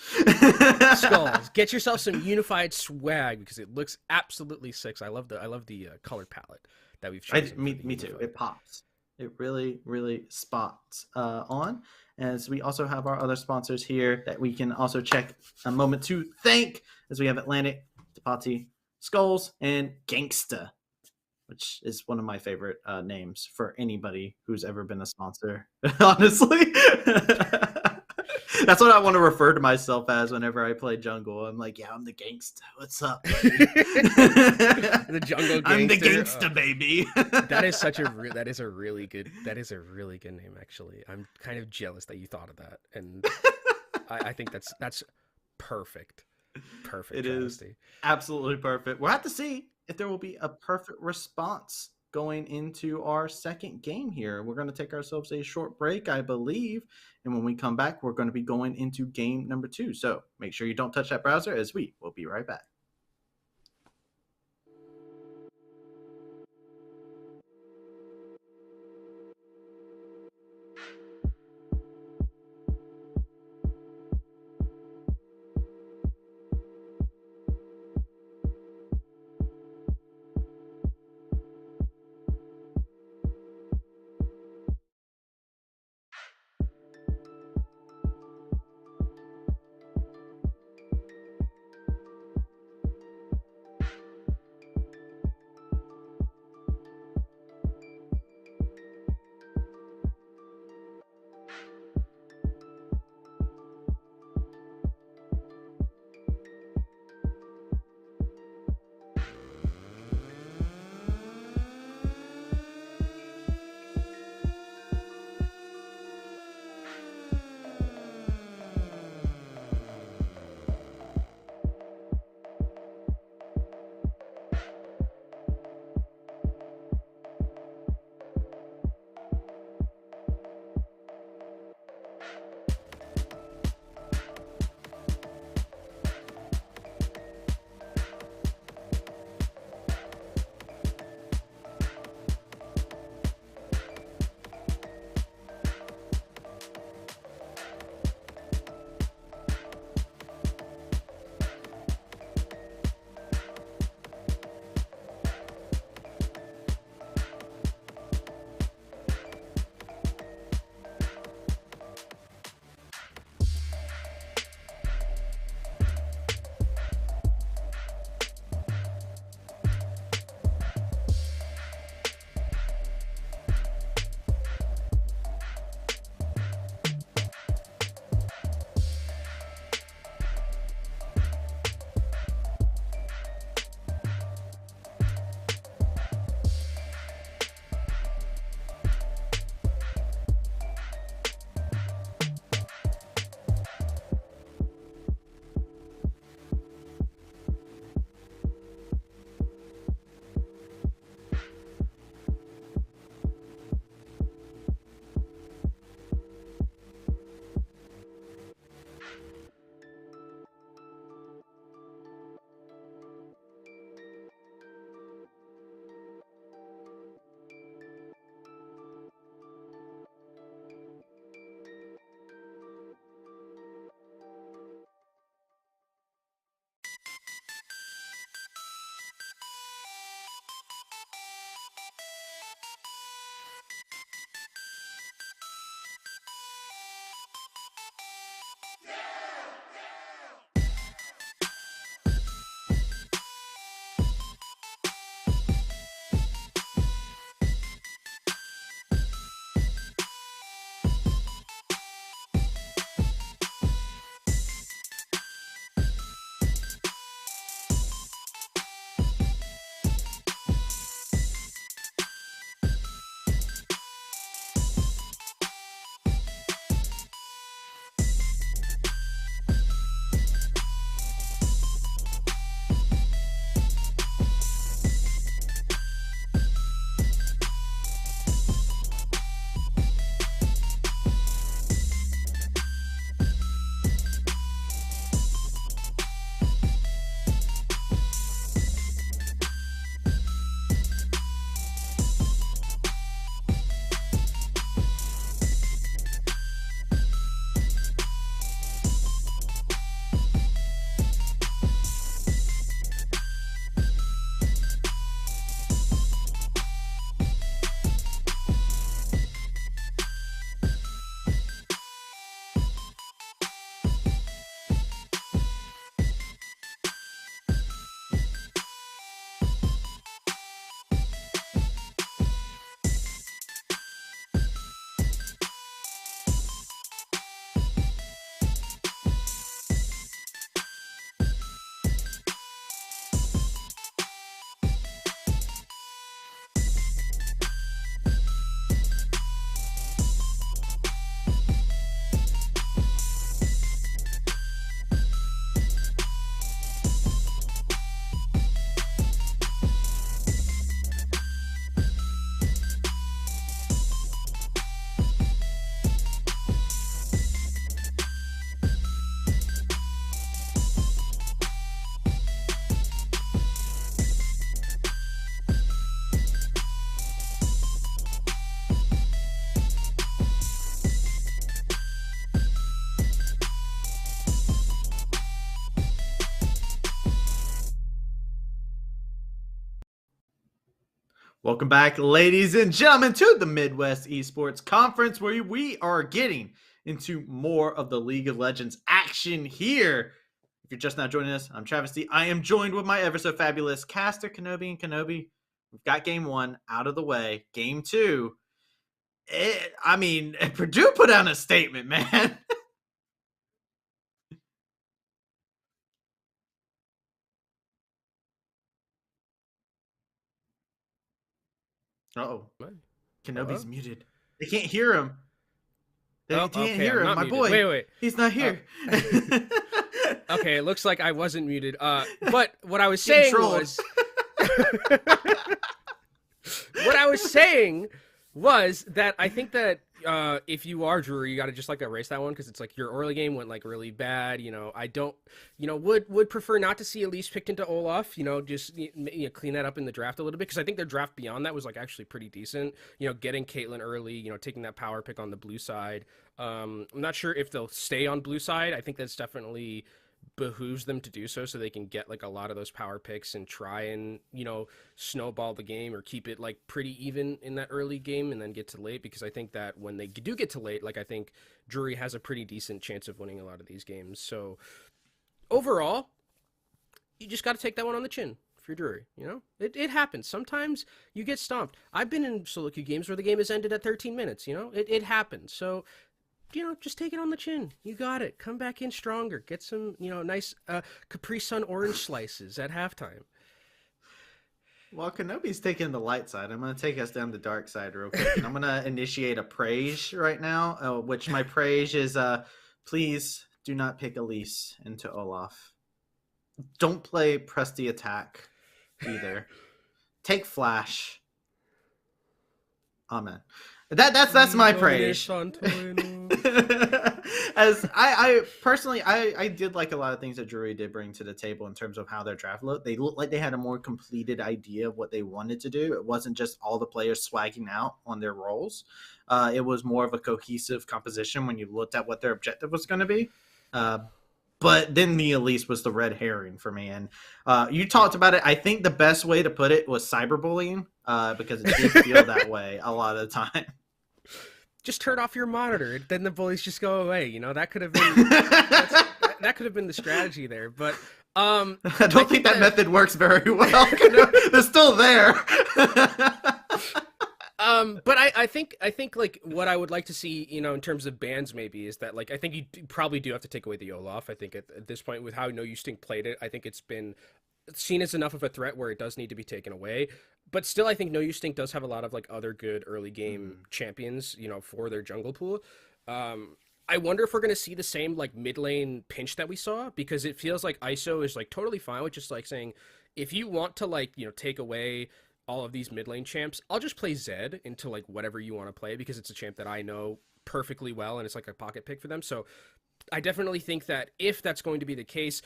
Skulls. Get yourself some unified swag, because it looks absolutely sick. I love the color palette that we've chosen. Me too. It pops. It really, really spots on. As we also have our other sponsors here that we can also check a moment to thank, as we have Atlantic, Tapati, Skulls, and Gangsta, which is one of my favorite names for anybody who's ever been a sponsor, honestly. That's what I want to refer to myself as whenever I play jungle. I'm like, yeah, I'm the gangsta. What's up, buddy? The jungle gangster. I'm the gangsta, baby. That is a really good name, actually. I'm kind of jealous that you thought of that, and I think that's perfect. Perfect. It travesty. Is absolutely perfect. We'll have to see if there will be a perfect response going into our second game here. We're going to take ourselves a short break, I believe. And when we come back, we're going to be going into game number 2. So make sure you don't touch that browser, as we will be right back. Welcome back, ladies and gentlemen, to the Midwest Esports Conference, where we are getting into more of the League of Legends action here. If you're just now joining us, I'm Travis D. I am joined with my ever so fabulous caster, Kenobi and Kenobi. We've got game one out of the way. Game two. Purdue put out a statement, man. Uh-oh. Kenobi's muted. They can't hear him. They can't hear him. My boy. Wait. He's not here. Okay, it looks like I wasn't muted. But what I was saying was... what I was saying was that I think that if you are Drury, you got to just like erase that one because it's like your early game went like really bad. I don't, would prefer not to see Elise picked into Olaf. Just clean that up in the draft a little bit because I think their draft beyond that was like actually pretty decent. Getting Caitlyn early, taking that power pick on the blue side. I'm not sure if they'll stay on blue side. I think that's definitely behooves them to do so they can get like a lot of those power picks and try and snowball the game or keep it like pretty even in that early game and then get to late, because I think that when they do get to late, like I think Drury has a pretty decent chance of winning a lot of these games. So overall, you just got to take that one on the chin for your Drury. It happens. Sometimes you get stomped. I've been in solo queue games where the game has ended at 13 minutes. It happens. So just take it on the chin. You got it. Come back in stronger. Get some, nice Capri Sun orange slices at halftime. Well, Kenobi's taking the light side. I'm going to take us down the dark side real quick. And I'm going to initiate a praise right now, which my praise is, please do not pick Elise into Olaf. Don't play press the attack either. Take Flash. Amen. That's my praise. As I personally, I did like a lot of things that Drury did bring to the table in terms of how their draft looked. They looked like they had a more completed idea of what they wanted to do. It wasn't just all the players swagging out on their roles. It was more of a cohesive composition when you looked at what their objective was going to be. But then the Elise was the red herring for me. And you talked about it. I think the best way to put it was cyberbullying, because it did feel that way a lot of the time. Just turn off your monitor, then the bullies just go away. That could have been that could have been the strategy there. But I don't think that method works very well. They're still there. But I think like what I would like to see, in terms of bans maybe is that like I think you probably do have to take away the Olaf. I think at this point with how No You Stink played it, I think it's been seen as enough of a threat where it does need to be taken away. But still, I think No You Stink does have a lot of like other good early game champions, for their jungle pool. I wonder if we're going to see the same like mid lane pinch that we saw, because it feels like ISO is like totally fine with just like saying, if you want to like, take away all of these mid lane champs, I'll just play Zed into like whatever you want to play, because it's a champ that I know perfectly well and it's like a pocket pick for them. So I definitely think that if that's going to be the case,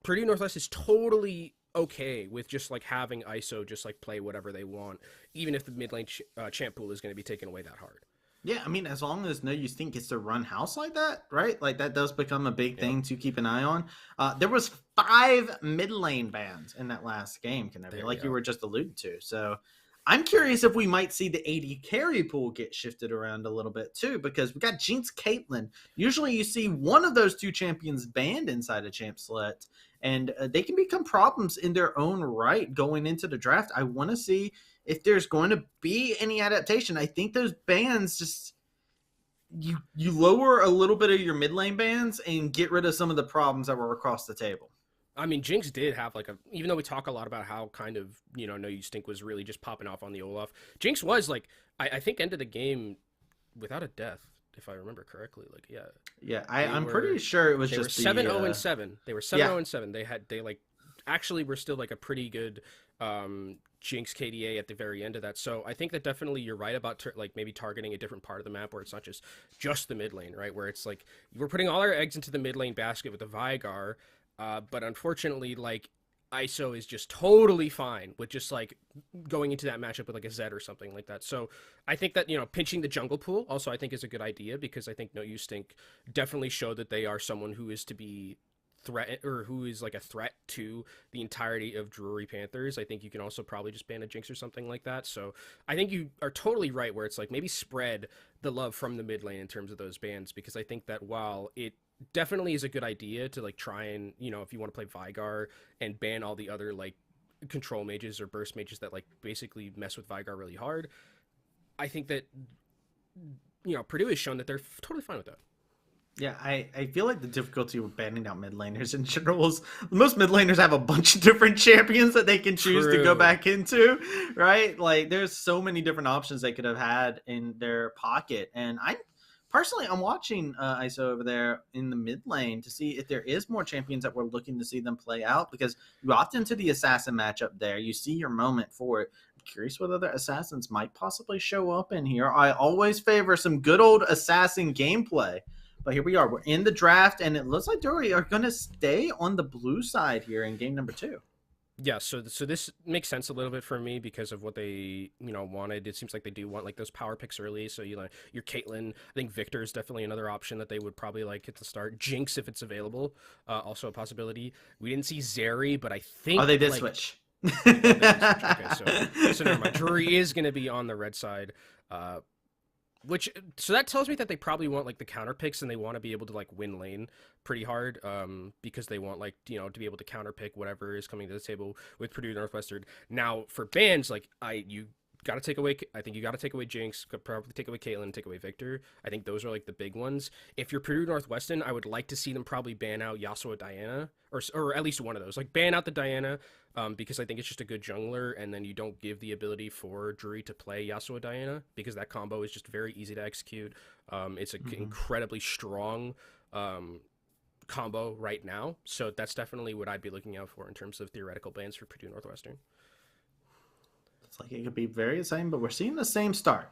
Purdue Northwest is totally okay with just like having ISO just like play whatever they want, even if the mid lane champ pool is going to be taken away that hard. Yeah, I mean, as long as No You Stink gets to run house like that, right? Like that does become a big thing to keep an eye on. There was 5 mid lane bans in that last game, you were just alluded to. So I'm curious if we might see the AD carry pool get shifted around a little bit too, because we got Jinx, Caitlyn. Usually you see one of those two champions banned inside a champ select, and they can become problems in their own right going into the draft. I want to see if there's going to be any adaptation. I think those bans just you lower a little bit of your mid lane bans and get rid of some of the problems that were across the table. I mean, Jinx did have like even though we talk a lot about how kind of, No You Stink was really just popping off on the Olaf, Jinx was like, I think ended the game without a death, if I remember correctly. Like, yeah. I'm pretty sure it was just 7-0-7. They were 7-0-7. They like actually were still like a pretty good Jinx KDA at the very end of that. So I think that definitely you're right about like maybe targeting a different part of the map where it's not just the mid lane, right? Where it's like we're putting all our eggs into the mid lane basket with the Veigar, but unfortunately, like ISO is just totally fine with just like going into that matchup with like a Zed or something like that. So I think that, pinching the jungle pool also I think is a good idea, because I think No You Stink definitely showed that they are someone who is to be threat or who is like a threat to the entirety of Drury Panthers. I think you can also probably just ban a Jinx or something like that. So I think you are totally right where it's like maybe spread the love from the mid lane in terms of those bans, because I think that while it definitely is a good idea to like try and, you know, if you want to play Vigar and ban all the other like control mages or burst mages that like basically mess with Vigar really hard, I think that, you know, Purdue has shown that they're totally fine with that. Yeah, I feel like the difficulty with banning out mid laners in general is most mid laners have a bunch of different champions that they can choose to go back into, right? Like there's so many different options they could have had in their pocket. And I'm watching ISO over there in the mid lane to see if there is more champions that we're looking to see them play out, because you opt into the assassin matchup there. You see your moment for it. I'm curious what other assassins might possibly show up in here. I always favor some good old assassin gameplay. But here we are. We're in the draft, and it looks like Drury are going to stay on the blue side here in game number 2. Yeah, so this makes sense a little bit for me because of what they, you know, wanted. It seems like they do want like those power picks early. So you know, your Caitlyn, I think Victor is definitely another option that they would probably like at the start. Jinx if it's available, also a possibility. We didn't see Zeri, but I think they did switch. Okay, so never mind. Drury is going to be on the red side. So that tells me that they probably want like the counter picks and they want to be able to like win lane pretty hard, because they want like, you know, to be able to counter pick whatever is coming to the table with Purdue Northwestern. Now for bans, like you got to take away, I think you got to take away Jinx, probably take away Caitlyn, take away Victor. I think those are like the big ones. If you're Purdue Northwestern, I would like to see them probably ban out Yasuo Diana, or at least one of those, like ban out the Diana, because I think it's just a good jungler, and then you don't give the ability for Drury to play Yasuo Diana because that combo is just very easy to execute. It's an incredibly strong combo right now, so that's definitely what I'd be looking out for in terms of theoretical bans for Purdue Northwestern. It's like it could be very the same, but we're seeing the same start.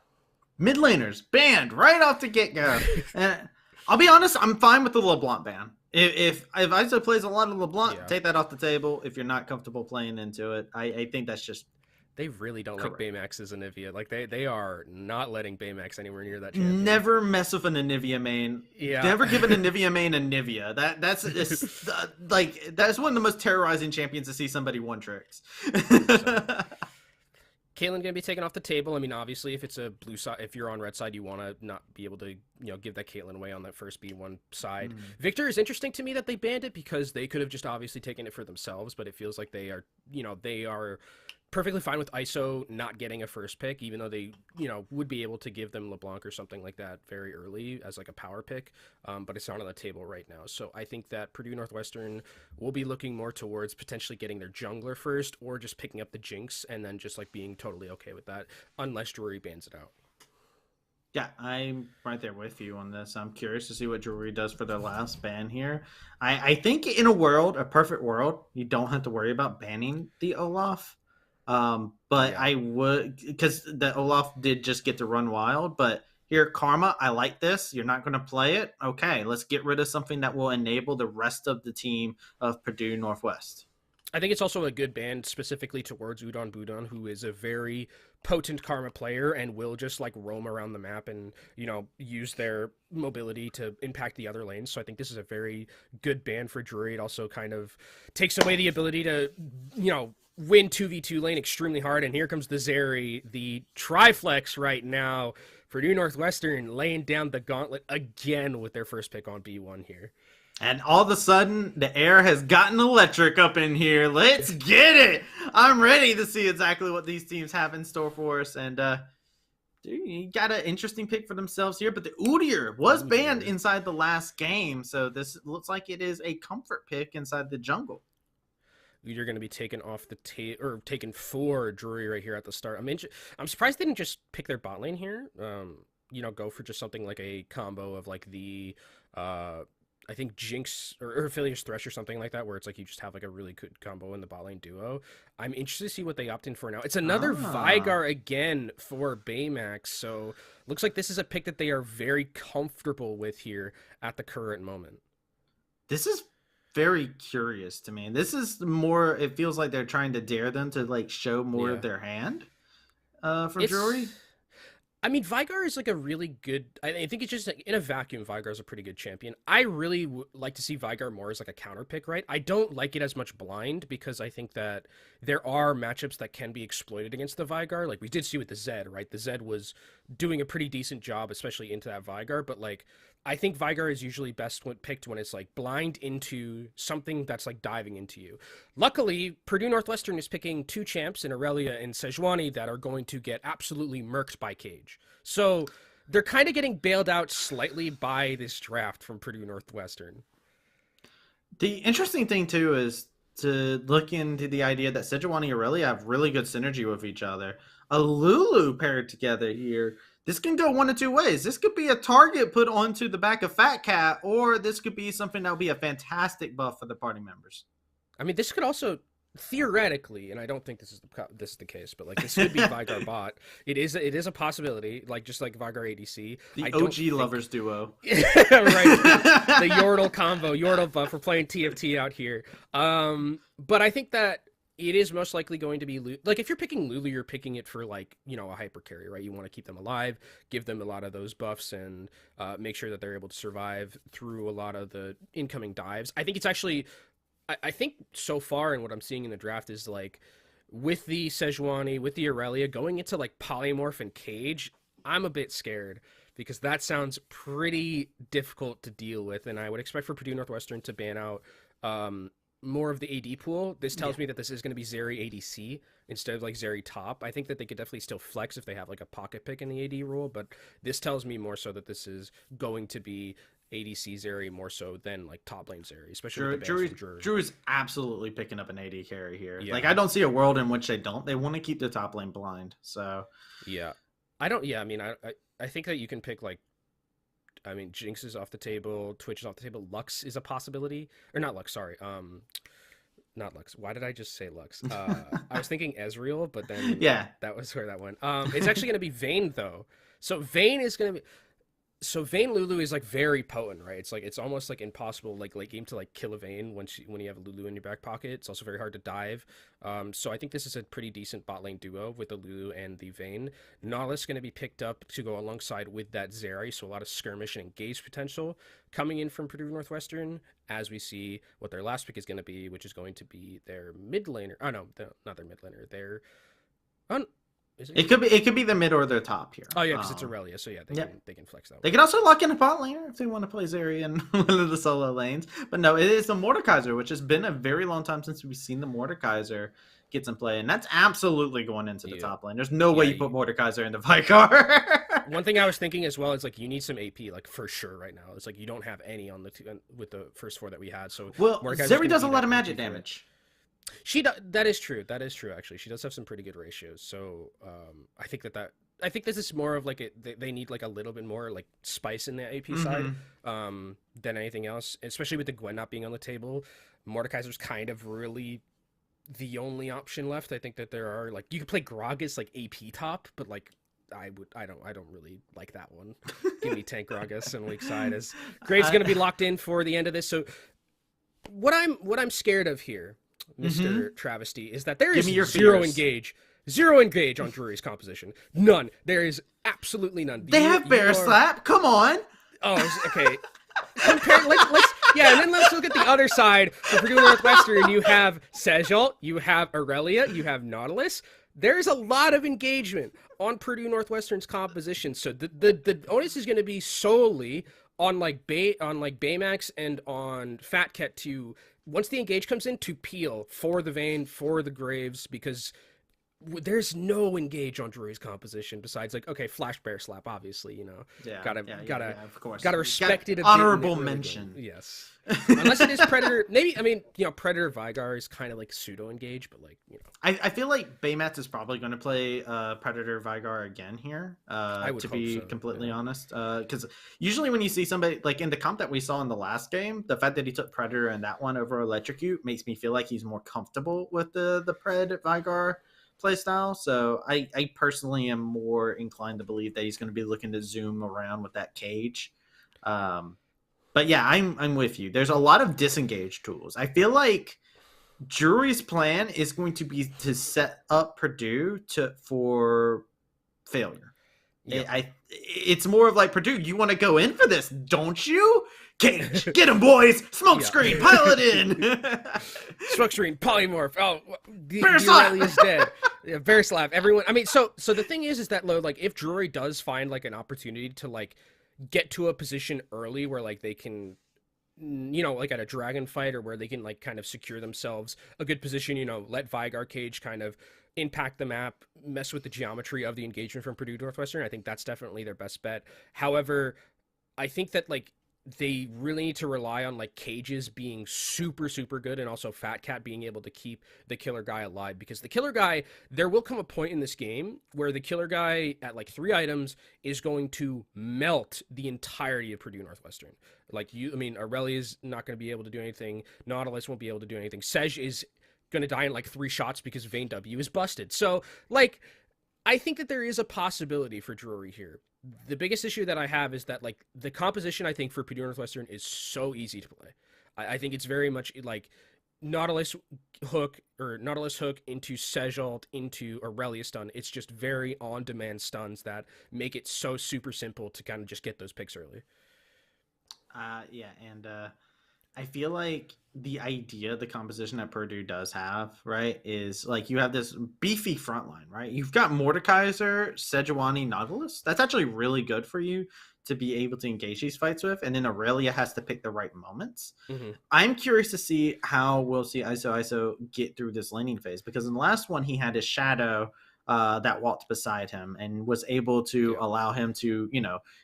Mid laners banned right off the get-go. And I'll be honest, I'm fine with the LeBlanc ban. If ISO plays a lot of LeBlanc, take that off the table if you're not comfortable playing into it. I think that's just... They really don't like Baymax as Anivia. Like they are not letting Baymax anywhere near that champion. Never mess with an Anivia main. Yeah. Never give an Anivia main Anivia. That's like that's one of the most terrorizing champions to see somebody one tricks. Caitlyn gonna be taken off the table. I mean, obviously, if it's a blue side, if you're on red side, you want to not be able to, you know, give that Caitlyn away on that first B1 side. Victor is interesting to me that they banned it because they could have just obviously taken it for themselves, but it feels like they are, you know, they are perfectly fine with ISO not getting a first pick, even though they, you know, would be able to give them LeBlanc or something like that very early as like a power pick, but it's not on the table right now. So I think that Purdue Northwestern will be looking more towards potentially getting their jungler first, or just picking up the Jinx and then just like being totally okay with that, unless Drury bans it out. Yeah, I'm right there with you on this. I'm curious to see what Drury does for their last ban here. I think in a perfect world, you don't have to worry about banning the Olaf. But yeah. I would, because the Olaf did just get to run wild, but here, Karma, I like this. You're not going to play it. Okay, let's get rid of something that will enable the rest of the team of Purdue Northwest. I think it's also a good ban specifically towards Udon Budon, who is a very potent Karma player and will just like roam around the map and, you know, use their mobility to impact the other lanes. So I think this is a very good ban for Drury. It also kind of takes away the ability to, you know, win 2v2 lane extremely hard. And here comes the Zeri, the triflex right now. Purdue Northwestern laying down the gauntlet again with their first pick on B1 here. And all of a sudden, the air has gotten electric up in here. Let's get it. I'm ready to see exactly what these teams have in store for us. And you got an interesting pick for themselves here. But the Udyr was banned inside the last game. So this looks like it is a comfort pick inside the jungle. You're going to be taken off the or taken for Drury right here at the start. I'm surprised they didn't just pick their bot lane here. You know, go for just something like a combo of like the I think Jinx or Phileas Thresh or something like that, where it's like you just have like a really good combo in the bot lane duo. I'm interested to see what they opt in for now. It's another Vigar again for Baymax, so looks like this is a pick that they are very comfortable with here at the current moment. This is very curious to me. This is more, it feels like they're trying to dare them to like show more of their hand for Drury. I mean, Vigar is like a really good. I think it's just like, in a vacuum, Vigar is a pretty good champion. I really like to see Vigar more as like a counter pick, right? I don't like it as much blind because I think that there are matchups that can be exploited against the Vigar. Like we did see with the Zed, right? The Zed was doing a pretty decent job, especially into that Vigar. But like, I think Vigar is usually best when picked when it's like blind into something that's like diving into you. Luckily, Purdue Northwestern is picking two champs in Aurelia and Sejuani that are going to get absolutely murked by Cage. So they're kind of getting bailed out slightly by this draft from Purdue Northwestern. The interesting thing, too, is to look into the idea that Sejuani and Aurelia have really good synergy with each other. A Lulu paired together here. This can go one of two ways. This could be a target put onto the back of Fat Cat, or this could be something that would be a fantastic buff for the party members. I mean, this could also theoretically, and I don't think this is the case, but like this could be Vigar bot. It is a possibility, like just like Vigar ADC. The OG lovers duo, right? The Yordle combo, Yordle buff. We're playing TFT out here. But I think that it is most likely going to be like if you're picking Lulu, you're picking it for like a hyper carry, right? You want to keep them alive, give them a lot of those buffs, and make sure that they're able to survive through a lot of the incoming dives. I think it's actually. I think so far and what I'm seeing in the draft is like with the Sejuani, with the Aurelia going into like Polymorph and Cage, I'm a bit scared because that sounds pretty difficult to deal with. And I would expect for Purdue Northwestern to ban out more of the AD pool. This tells me that this is going to be Zeri ADC instead of like Zeri top. I think that they could definitely still flex if they have like a pocket pick in the AD rule, but this tells me more so that this is going to be ADC Zeri more so than like top lane Zeri, especially Drury is absolutely picking up an AD carry here. Yeah. Like I don't see a world in which they don't. They want to keep the top lane blind. So yeah, I don't. Yeah, I mean, I think that you can pick like, I mean, Jinx is off the table, Twitch is off the table, Lux is a possibility, or not Lux. Sorry, not Lux. Why did I just say Lux? I was thinking Ezreal, but then that was where that went. It's actually going to be Vayne though. So Vayne is going to be. So Vayne Lulu is like very potent, right? It's like it's almost like impossible like late game to like kill a Vayne when you have a Lulu in your back pocket. It's also very hard to dive. So I think this is a pretty decent bot lane duo with the Lulu and the Vayne. Nautilus going to be picked up to go alongside with that Zeri, so a lot of skirmish and engage potential coming in from Purdue Northwestern as we see what their last pick is going to be, which is going to be their mid laner. Oh no, not their mid laner. Their It could be the mid or their top here. Oh yeah, because it's Aurelia, so yeah, they can flex that way. They can also lock in a bot laner if they want to play Zeri in one of the solo lanes. But no, it is the Mordekaiser, which has been a very long time since we've seen the Mordekaiser get some play, and that's absolutely going into the top lane. There's no way you put Mordekaiser into Vigar. One thing I was thinking as well is like you need some AP like for sure right now. It's like you don't have any on with the first four that we had. So Zeri does a lot of magic damage. That is true. That is true. Actually, she does have some pretty good ratios. So I think I think this is more of like they need like a little bit more like spice in the AP side than anything else. Especially with the Gwen not being on the table, Mordekaiser's kind of really the only option left. I think that there are like you could play Gragas like AP top, but like I don't really like that one. Give me tank Gragas and weak side as Graves going to be locked in for the end of this. So what I'm scared of here, Mr. Travesty, is that there is zero engage on Drury's composition. None. There is absolutely none. They have Bear Slap. Come on. Oh, okay. And then let's look at the other side. For Purdue Northwestern, you have Sejal, you have Aurelia, you have Nautilus. There's a lot of engagement on Purdue Northwestern's composition. So the onus is going to be solely on Baymax and on Fat Cat to, once the engage comes in, to peel for the Vayne, for the Graves, because there's no engage on Drury's composition besides like, okay, Flash Bear Slap, obviously, gotta of course, gotta respect it. Honorable mention, yes. Unless it is Predator, maybe. I mean, Predator Vigar is kind of like pseudo engage, but like I feel like Baymax is probably going to play Predator Vigar again here. To be completely honest, because usually when you see somebody like in the comp that we saw in the last game, the fact that he took Predator and that one over Electrocute makes me feel like he's more comfortable with the Pred Vigar playstyle. So I personally am more inclined to believe that he's going to be looking to zoom around with that Cage. But yeah, I'm with you. There's a lot of disengage tools. I feel like Drury's plan is going to be to set up Purdue for failure. Yep. It's more of like, Purdue, you want to go in for this, don't you? Cage, get him, boys! Smoke screen, pile it in! Smoke screen, polymorph. Oh, Bear slap is dead. Yeah, bear slap. Everyone. I mean, so the thing is that like if Drury does find like an opportunity to like get to a position early where like they can, like at a dragon fight, or where they can like kind of secure themselves a good position, let Vigar Cage kind of impact the map, mess with the geometry of the engagement from Purdue Northwestern. I think that's definitely their best bet. However, I think that like they really need to rely on like Cages being super, super good, and also Fat Cat being able to keep the killer guy alive, because the killer guy, there will come a point in this game where the killer guy at like 3 items is going to melt the entirety of Purdue Northwestern. Like Aurelia's not going to be able to do anything. Nautilus won't be able to do anything. Sej is going to die in like 3 shots because Vayne W is busted. So like, I think that there is a possibility for Drury here. The biggest issue that I have is that like the composition, I think, for Purdue Northwestern is so easy to play. I think it's very much like Nautilus hook into Sejalt into Aurelia stun. It's just very on-demand stuns that make it so super simple to kind of just get those picks early. I feel like the composition that Purdue does have, right, is like you have this beefy front line, right? You've got Mordekaiser, Sejuani, Nautilus. That's actually really good for you to be able to engage these fights with. And then Aurelia has to pick the right moments. Mm-hmm. I'm curious to see how we'll see ISO get through this laning phase, because in the last one, he had his shadow that walked beside him and was able to allow him to,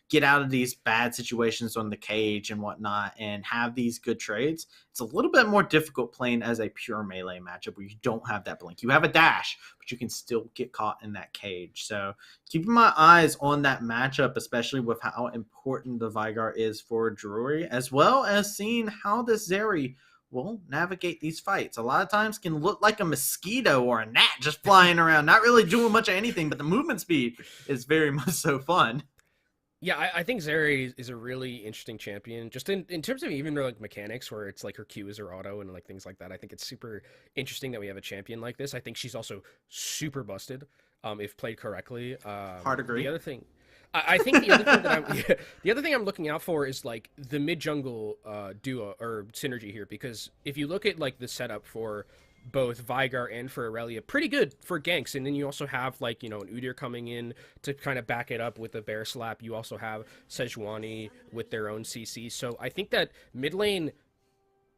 get out of these bad situations on the cage and whatnot and have these good trades. It's a little bit more difficult playing as a pure melee matchup where you don't have that blink. You have a dash, but you can still get caught in that cage. So keeping my eyes on that matchup, especially with how important the Vigar is for Drury, as well as seeing how this Zeri will navigate these fights. A lot of times can look like a mosquito or a gnat just flying around, not really doing much of anything, but the movement speed is very much so fun. Yeah, I think Zeri is a really interesting champion, just in terms of even like mechanics, where it's like her Q is her auto and like things like that. I think it's super interesting that we have a champion like this. I think she's also super busted, if played correctly. Hard agree. The other thing, I think the other thing I'm looking out for is like the mid jungle duo or synergy here, because if you look at like the setup for both Vigar and for Aurelia, pretty good for ganks. And then you also have like, an Udyr coming in to kind of back it up with a bear slap. You also have Sejuani with their own CC. So I think that mid lane,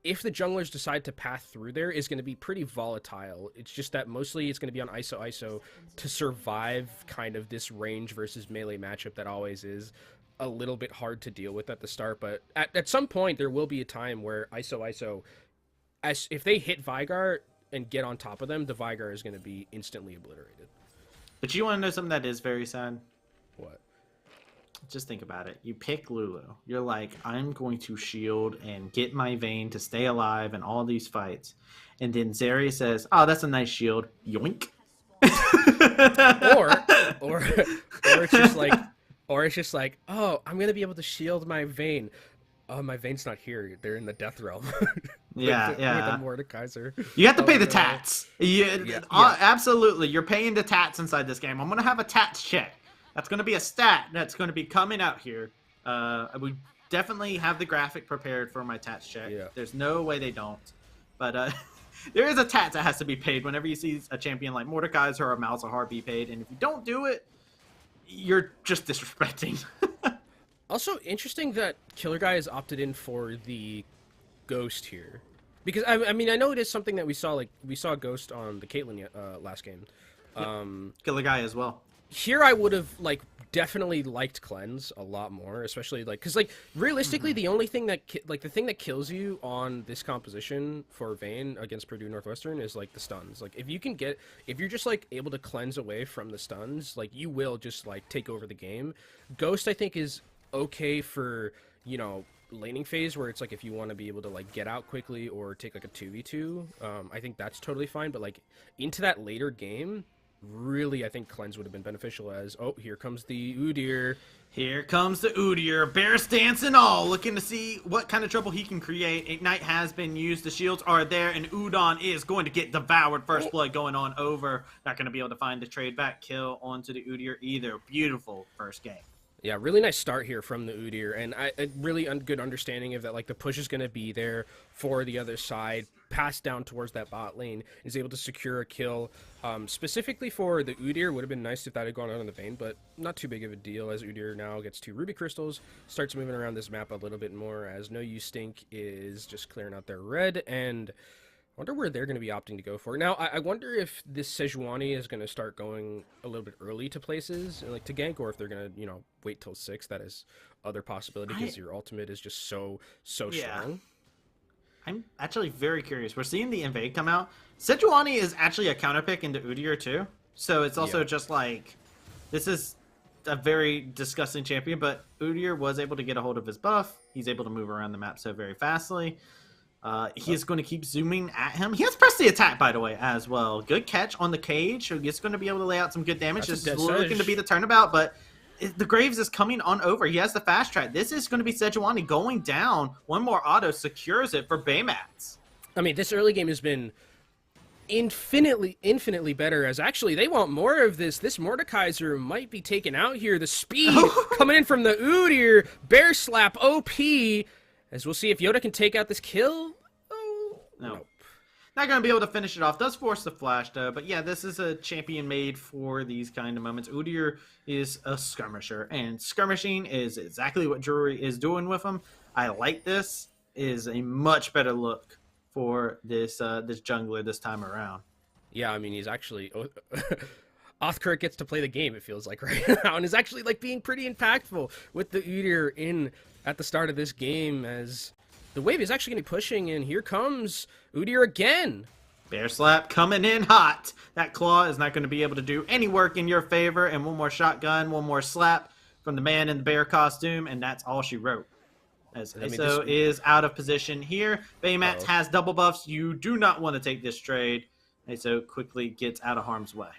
if the junglers decide to path through there, is going to be pretty volatile. It's just that mostly it's going to be on ISO to survive kind of this range versus melee matchup that always is a little bit hard to deal with at the start. But at some point, there will be a time where ISO, if they hit Vigar and get on top of them, the Vigar is going to be instantly obliterated. But you want to know something that is very sad? What? Just think about it. You pick Lulu. You're like, I'm going to shield and get my Vayne to stay alive in all these fights. And then Zeri says, oh, that's a nice shield. Yoink. or it's just like, oh, I'm going to be able to shield my Vayne. Oh, my Vayne's not here. They're in the death realm. Yeah. The Mordekaiser. You have to pay the tats. Absolutely. You're paying the tats inside this game. I'm going to have a tats check. That's going to be a stat that's going to be coming out here. We definitely have the graphic prepared for my tats check. Yeah. There's no way they don't. But there is a tat that has to be paid whenever you see a champion like Mordekaiser or Malzahar be paid. And if you don't do it, you're just disrespecting. Also, interesting that Killer Guy has opted in for the Ghost here, because I mean I know it is something that we saw Ghost on the Caitlyn last game. Killer Guy as well. Here I would have like definitely liked Cleanse a lot more, especially like because like realistically the only thing that the thing that kills you on this composition for Vayne against Purdue Northwestern is like the stuns. Like if you're just like able to cleanse away from the stuns, like you will just like take over the game. Ghost I think is okay for laning phase, where it's like if you want to be able to like get out quickly or take like a 2v2, I think that's totally fine. But like into that later game, really, I think Cleanse would have been beneficial as, oh, here comes the Udyr. Here comes the Udyr, bear stance and all, looking to see what kind of trouble he can create. Ignite has been used, the shields are there, and Udon is going to get devoured. First blood going on over. Not going to be able to find the trade back kill onto the Udyr either. Beautiful first game. Yeah, really nice start here from the Udyr, and a really good understanding of that, like, the push is going to be there for the other side, pass down towards that bot lane, is able to secure a kill. Specifically for the Udyr, would have been nice if that had gone out on the Vayne, but not too big of a deal, as Udyr now gets 2 Ruby Crystals, starts moving around this map a little bit more, as No Use Stink is just clearing out their red, and I wonder where they're going to be opting to go for. Now, I wonder if this Sejuani is going to start going a little bit early to places, like to gank, or if they're going to, wait till 6. That is other possibility, because your ultimate is just so strong. I'm actually very curious. We're seeing the invade come out. Sejuani is actually a counter pick into Udyr too. So it's also just like, this is a very disgusting champion, but Udyr was able to get a hold of his buff. He's able to move around the map so very fastly. He is going to keep zooming at him. He has pressed the attack, by the way, as well. Good catch on the cage. So he's going to be able to lay out some good damage. This is looking to be the turnabout, but the Graves is coming on over. He has the fast track. This is going to be Sejuani going down. One more auto secures it for Baymats. I mean, this early game has been infinitely better, as actually they want more of this. This Mordekaiser might be taken out here. The speed coming in from the Udyr. Bear slap OP. As we'll see if Yoda can take out this kill. Oh, no. Nope. Not going to be able to finish it off. Does force the flash, though. But yeah, this is a champion made for these kind of moments. Udyr is a skirmisher, and skirmishing is exactly what Drury is doing with him. I like this. Is a much better look for this this jungler this time around. Yeah, I mean, he's actually... Othkirk gets to play the game, it feels like, right now, and is actually, like, being pretty impactful with the Udyr in at the start of this game, as the wave is actually going to be pushing, and here comes Udyr again. Bear slap coming in hot. That claw is not going to be able to do any work in your favor, and one more shotgun, one more slap from the man in the bear costume, and that's all she wrote. As ISO is out of position here. Baymats has double buffs. You do not want to take this trade. ISO quickly gets out of harm's way.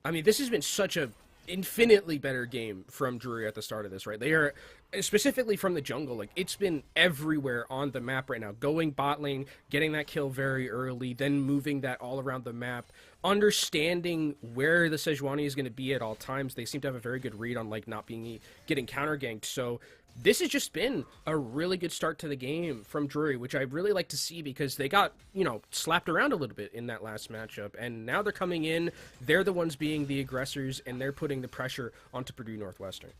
I mean, this has been such a infinitely better game from Drury at the start of this, right? They are, specifically from the jungle, like, it's been everywhere on the map right now. Going bot lane, getting that kill very early, then moving that all around the map, understanding where the Sejuani is going to be at all times. They seem to have a very good read on, like, not getting counter ganked. So this has just been a really good start to the game from Drury, which I really like to see, because they got, slapped around a little bit in that last matchup, and now they're coming in, they're the ones being the aggressors, and they're putting the pressure onto Purdue Northwestern.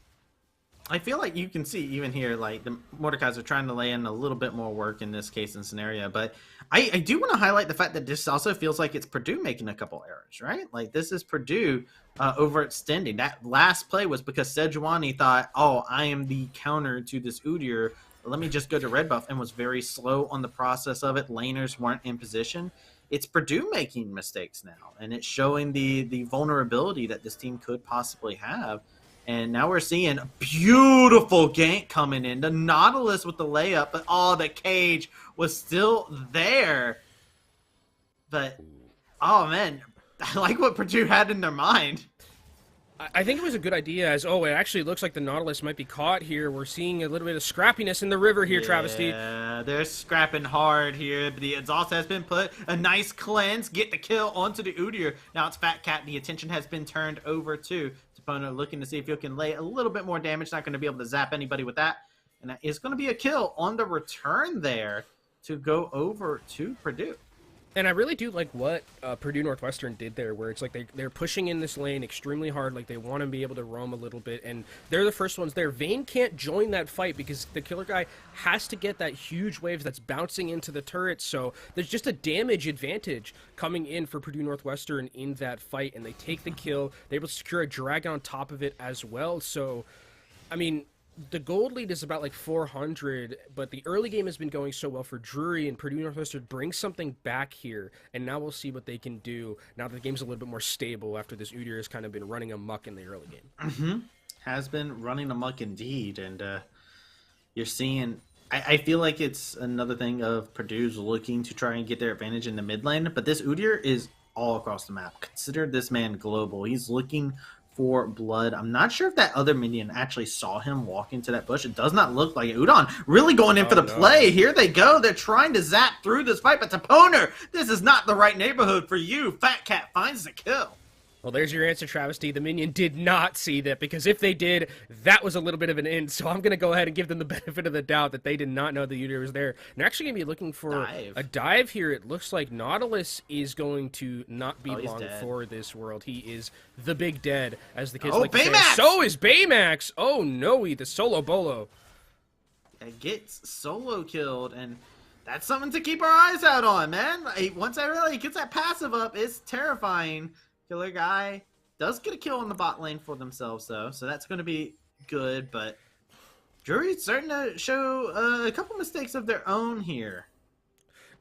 I feel like you can see even here, like, the Mordekaiser are trying to lay in a little bit more work in this case and scenario, but I do want to highlight the fact that this also feels like it's Purdue making a couple errors, right? Like, this is Purdue overextending. That last play was because Sejuani thought, oh, I am the counter to this Udyr. Let me just go to red buff, and was very slow on the process of it. Laners weren't in position. It's Purdue making mistakes now, and it's showing the vulnerability that this team could possibly have. And now we're seeing a beautiful gank coming in. The Nautilus with the layup, but the cage was still there. But, oh man, I like what Purdue had in their mind. I think it was a good idea, as, it actually looks like the Nautilus might be caught here. We're seeing a little bit of scrappiness in the river here, Travesty. Yeah, they're scrapping hard here. The exhaust has been put. A nice cleanse. Get the kill onto the Udyr. Now it's Fat Cat. The attention has been turned over to opponent, looking to see if you can lay a little bit more damage. Not going to be able to zap anybody with that. And that is going to be a kill on the return there to go over to Purdue. And I really do like what Purdue Northwestern did there, where it's like they're pushing in this lane extremely hard, like they want to be able to roam a little bit, and they're the first ones there. Vayne can't join that fight because the killer guy has to get that huge wave that's bouncing into the turret, so there's just a damage advantage coming in for Purdue Northwestern in that fight, and they take the kill. They're able to secure a dragon on top of it as well, so, I mean, the gold lead is about like 400, but the early game has been going so well for Drury, and Purdue Northwestern brings something back here, and now we'll see what they can do now that the game's a little bit more stable after this Udyr has kind of been running amok in the early game. Has been running amok indeed, and you're seeing... I feel like it's another thing of Purdue's looking to try and get their advantage in the mid lane, but this Udyr is all across the map. Consider this man global. He's looking for blood. I'm not sure if that other minion actually saw him walk into that bush. It does not look like it. Udon really going in for the play. Here they go. They're trying to zap through this fight, but Taponer, this is not the right neighborhood for you. Fat Cat finds the kill. Well, there's your answer, Travesty. The minion did not see that, because if they did, that was a little bit of an int. So I'm going to go ahead and give them the benefit of the doubt that they did not know the Udyr was there. And they're actually going to be looking for a dive here. It looks like Nautilus is going to not be long for this world. He is the big dead, as the kids like to say. So is Baymax! Oh, no, the solo bolo. It gets solo killed, and that's something to keep our eyes out on, man. Once I really gets that passive up, it's terrifying. Killer Guy does get a kill on the bot lane for themselves, though, so that's going to be good, but Drury's starting to show a couple mistakes of their own here.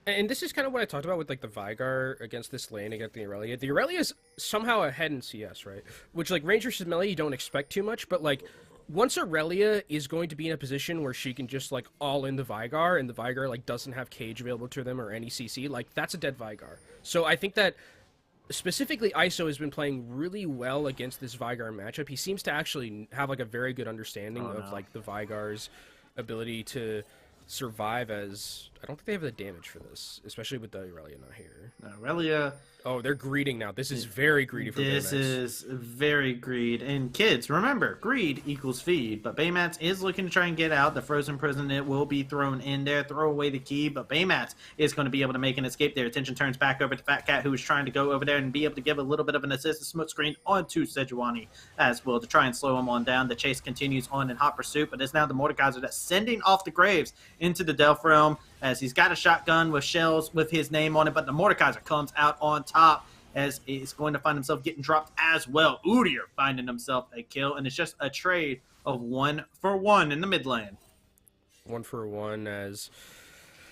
And this is kind of what I talked about with, like, the Vigar against this lane against the Aurelia. The Aurelia is somehow ahead in CS, right? Which, like, range versus melee, you don't expect too much, but, like, once Aurelia is going to be in a position where she can just, like, all in the Vigar, and the Vigar, like, doesn't have cage available to them or any CC, like, that's a dead Vigar. So I think that specifically, ISO has been playing really well against this Vigar matchup. He seems to actually have, like, a very good understanding of, like, the Vigar's ability to survive, as I don't think they have the damage for this, especially with the Aurelia not here. Aurelia. Oh, they're greeding now. This is very greedy for Baymax. This is very greed. And kids, remember, greed equals feed. But Baymax is looking to try and get out. The frozen prison, it will be thrown in there. Throw away the key. But Baymax is going to be able to make an escape. Their attention turns back over to Fat Cat, who is trying to go over there and be able to give a little bit of an assist. A smoke screen onto Sejuani as well to try and slow him on down. The chase continues on in hot pursuit. But it's now the Mordekaiser that's sending off the Graves into the Delph realm, as he's got a shotgun with shells with his name on it, but the Mordekaiser comes out on top, as he's going to find himself getting dropped as well. Udyr finding himself a kill, and it's just a trade of 1 for 1 in the mid lane. 1 for 1, as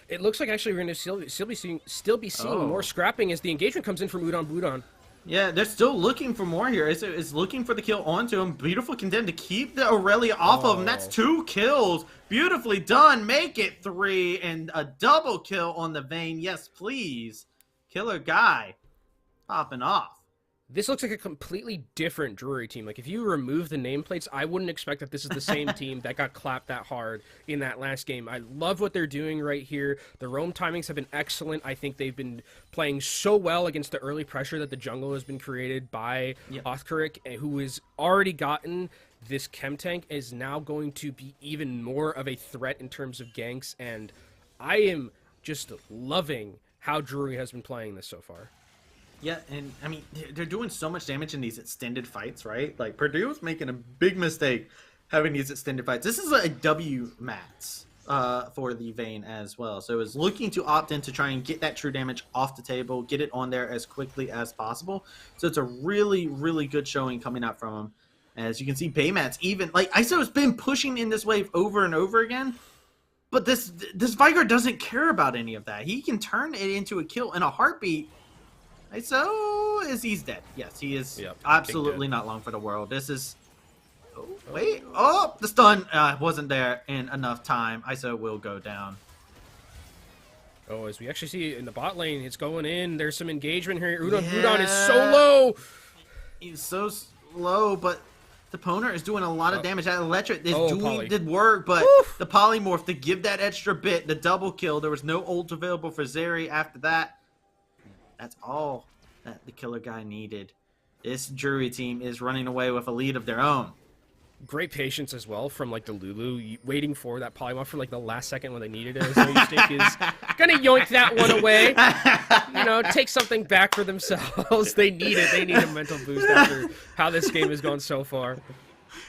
it looks like actually we're going to still be seeing more scrapping as the engagement comes in from Udon. Yeah, they're still looking for more here. It's looking for the kill onto him. Beautiful condemned to keep the Aurelia off of him. That's 2 kills. Beautifully done. Make it 3, and a double kill on the Vayne. Yes, please. Killer Guy popping off. This looks like a completely different Drury team. Like, if you remove the nameplates, I wouldn't expect that this is the same team that got clapped that hard in that last game. I love what they're doing right here. The roam timings have been excellent. I think they've been playing so well against the early pressure that the jungle has been created by Othkarik, who has already gotten this chem tank, is now going to be even more of a threat in terms of ganks, and I am just loving how Drury has been playing this so far. Yeah, and I mean, they're doing so much damage in these extended fights, right? Like, Purdue was making a big mistake having these extended fights. This is a W mats for the Vayne as well. So it's looking to opt in to try and get that true damage off the table, get it on there as quickly as possible. So it's a really, really good showing coming out from him. As you can see, Baymax even, like, ISO has been pushing in this wave over and over again. But this Vigar doesn't care about any of that. He can turn it into a kill in a heartbeat. So he's dead. Yes, he is absolutely not long for the world. This is... Oh, wait. Oh, the stun wasn't there in enough time. ISO will go down. Oh, as we actually see in the bot lane, it's going in. There's some engagement here. Udon is so low. He's so low, but the opponent is doing a lot of damage. That electric did work, but the polymorph to give that extra bit, the double kill. There was no ult available for Zeri after that. That's all that the Killer Guy needed. This Drury team is running away with a lead of their own. Great patience as well from, like, the Lulu, waiting for that polymorph for, like, the last second when they needed it. As Stick is going to yoink that one away. You know, take something back for themselves. They need it. They need a mental boost after how this game has gone so far.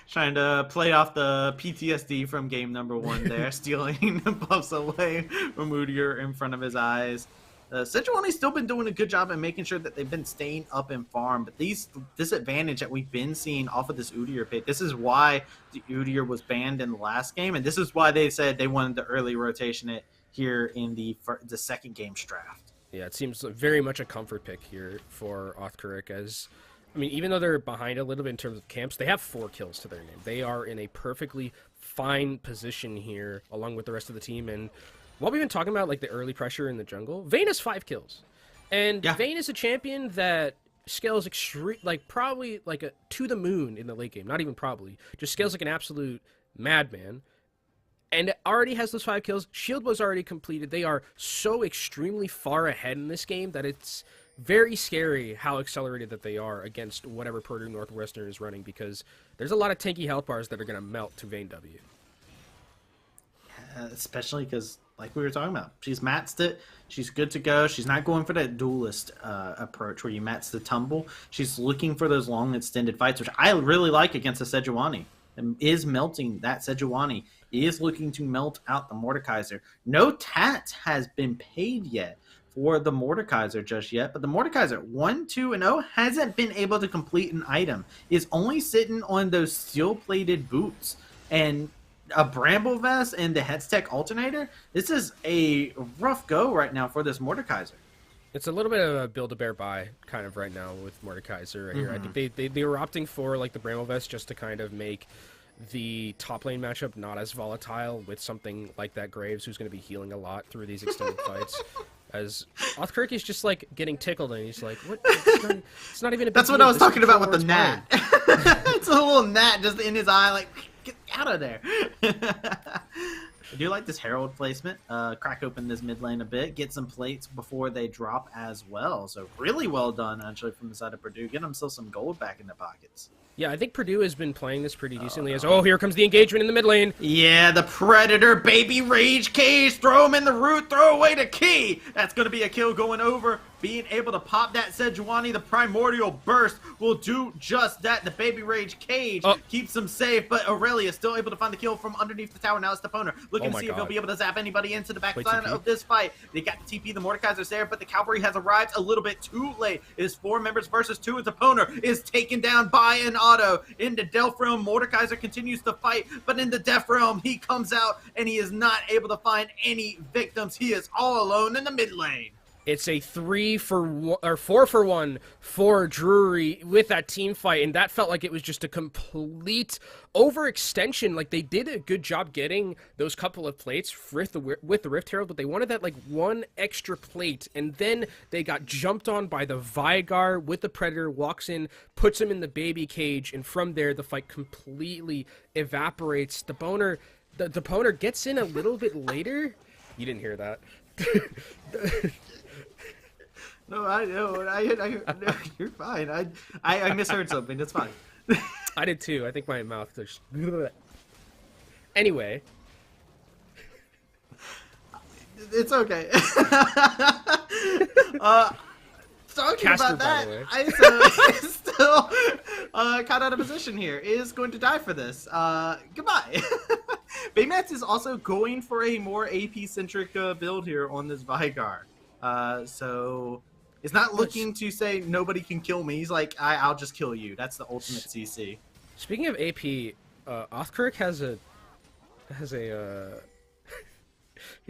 Trying to play off the PTSD from game number 1 there. Stealing buffs away from Udyr in front of his eyes. Sejuani's still been doing a good job at making sure that they've been staying up in farm, but this advantage that we've been seeing off of this Udyr pick, this is why the Udyr was banned in the last game, and this is why they said they wanted to early rotation it here in the second game's draft. Yeah, it seems very much a comfort pick here for Othkarik, as, I mean, even though they're behind a little bit in terms of camps, they have 4 kills to their name. They are in a perfectly fine position here, along with the rest of the team, and while we've been talking about, like, the early pressure in the jungle, Vayne has 5 kills. And Yeah. Vayne is a champion that scales probably to the moon in the late game. Not even probably, just scales like an absolute madman. And already has those 5 kills. Shield was already completed. They are so extremely far ahead in this game that it's very scary how accelerated that they are against whatever Purdue Northwestern is running, because there's a lot of tanky health bars that are going to melt to Vayne W. Especially because, like we were talking about, she's maxed it. She's good to go. She's not going for that duelist approach where you max the tumble. She's looking for those long extended fights, which I really like against a Sejuani. Is melting that Sejuani. Is looking to melt out the Mordekaiser. No tat has been paid yet for the Mordekaiser just yet, but the Mordekaiser 1-2-0 hasn't been able to complete an item. Is only sitting on those steel-plated boots and a bramble vest and the Headstech alternator. This is a rough go right now for this Mordekaiser. It's a little bit of a Build-A-Bear buy kind of right now with Mordekaiser right here. I think they were opting for like the bramble vest just to kind of make the top lane matchup not as volatile with something like that Graves, who's going to be healing a lot through these extended fights. As Othkirk is just like getting tickled, and he's like, "What? It's not even a." That's what I was talking about with the gnat. It's a little gnat just in his eye, like, get out of there. I do like this Herald placement. Crack open this mid lane a bit, get some plates before they drop as well. So really well done, actually, from the side of Purdue. Get themselves some gold back in their pockets. Yeah, I think Purdue has been playing this pretty decently. Here comes the engagement in the mid lane. Yeah, the Predator, baby rage cage, throw him in the root, throw away the key. That's going to be a kill going over. Being able to pop that Sejuani, the primordial burst will do just that. The baby rage cage keeps him safe, but Aurelia still able to find the kill from underneath the tower. Now it's Stepona looking to see if he'll be able to zap anybody into the backside of this fight. They got the TP, the Mordekaiser's there, but the cavalry has arrived a little bit too late. It is 4 members versus 2, and Stepona is taken down by an auto. In the Delph Realm, Mordekaiser continues to fight, but in the Death Realm, he comes out and he is not able to find any victims. He is all alone in the mid lane. It's a 4-for-1 for Drury with that team fight, and that felt like it was just a complete overextension. Like, they did a good job getting those couple of plates with the Rift Herald, but they wanted that, like, one extra plate, and then they got jumped on by the Vigar with the Predator, walks in, puts him in the baby cage, and from there, the fight completely evaporates. The Boner gets in a little bit later. You didn't hear that. No, I know. No, you're fine. I misheard something. That's fine. I did too. I think my mouth just... Anyway. It's okay. Talking Casper, about that, by the is still caught out of position here. Is going to die for this. Goodbye. Baymax is also going for a more AP-centric build here on this Vigar. So... It's not looking to say nobody can kill me. He's like, I'll just kill you. That's the ultimate CC. Speaking of AP, Othkirk has a he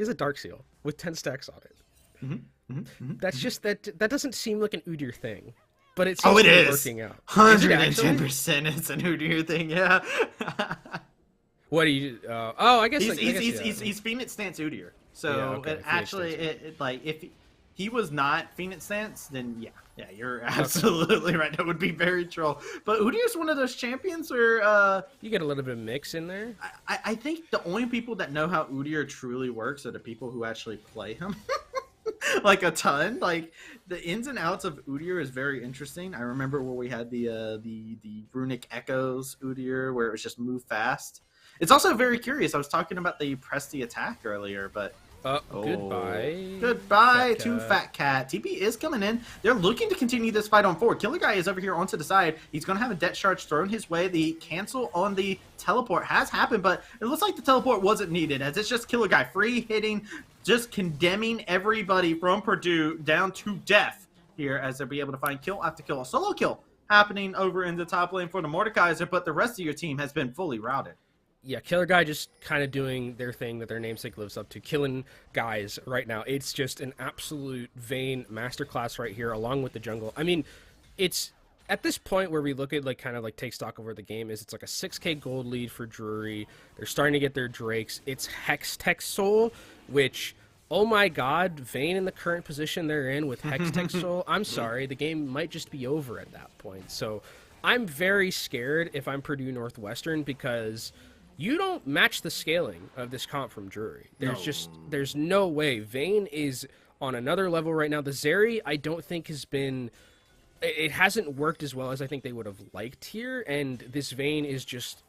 has a Dark Seal with 10 stacks on it. That's just that doesn't seem like an Udyr thing, but it seems to be working out. 110%. It's an Udyr thing. Yeah. What do you? I guess he's Phoenix Stance Udyr. So yeah, okay. Like if he was not Phoenix Stance, then yeah, you're absolutely right. That would be very troll. But Udyr's one of those champions where you get a little bit of mix in there. I think the only people that know how Udyr truly works are the people who actually play him. Like a ton. Like the ins and outs of Udyr is very interesting. I remember where we had the Runic Echoes Udyr, where it was just move fast. It's also very curious. I was talking about the press the attack earlier, but goodbye to Fat Cat. TP is coming in. They're looking to continue this fight on forward. Killer Guy is over here onto the side. He's going to have a death charge thrown his way. The cancel on the teleport has happened, but it looks like the teleport wasn't needed, as it's just Killer Guy free hitting, just condemning everybody from Purdue down to death here, as they'll be able to find kill after kill. A solo kill happening over in the top lane for the Mordekaiser, but the rest of your team has been fully routed. Yeah, Killer Guy just kind of doing their thing that their namesake lives up to, killing guys right now. It's just an absolute Vayne masterclass right here, along with the jungle. I mean, it's at this point where we look at take stock over the game, it's like a 6k gold lead for Drury. They're starting to get their Drakes. It's Hextech Soul, which oh my god, Vayne in the current position they're in with Hex Texel, I'm sorry, the game might just be over at that point. So I'm very scared if I'm Purdue Northwestern, because you don't match the scaling of this comp from Drury. There's no way. Vayne is on another level right now. The Zeri, I don't think it hasn't worked as well as I think they would have liked here, and this Vayne is just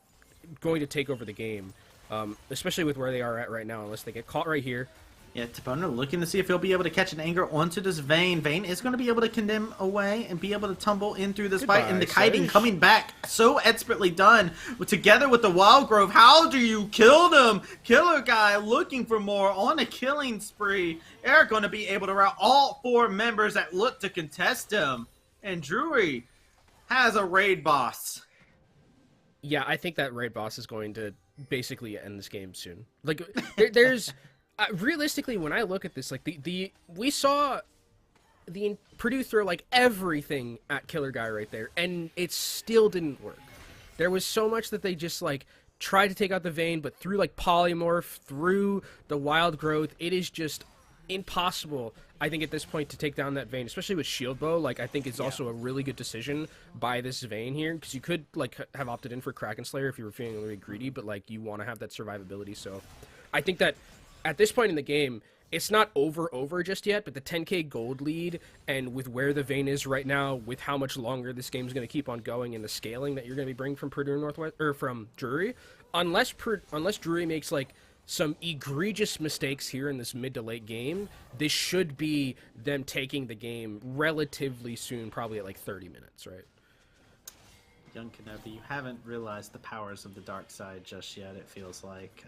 going to take over the game, especially with where they are at right now, unless they get caught right here. Yeah, Tabono looking to see if he'll be able to catch an angle onto this Vayne. Vayne is going to be able to condemn away and be able to tumble in through this fight. And the kiting coming back so expertly done. Together with the Wild Grove, how do you kill them? Killer Guy looking for more on a killing spree. They're going to be able to rout all 4 members that look to contest him. And Drury has a raid boss. Yeah, I think that raid boss is going to basically end this game soon. Like, there's... realistically, when I look at this, like we saw the Purdue throw like everything at Killer Guy right there, and it still didn't work. There was so much that they just like tried to take out the Vayne, but through like polymorph, through the wild growth, it is just impossible. I think at this point to take down that Vayne, especially with shield bow, like I think it's also a really good decision by this Vayne here, because you could like have opted in for Kraken Slayer if you were feeling really greedy, but like you want to have that survivability. So I think that at this point in the game, it's not over just yet, but the 10k gold lead, and with where the Vayne is right now, with how much longer this game is going to keep on going, and the scaling that you're going to be bringing from Purdue Northwest or from Drury, unless Drury makes like some egregious mistakes here in this mid to late game, this should be them taking the game relatively soon, probably at like 30 minutes, right? Young Kenobi, you haven't realized the powers of the dark side just yet. It feels like.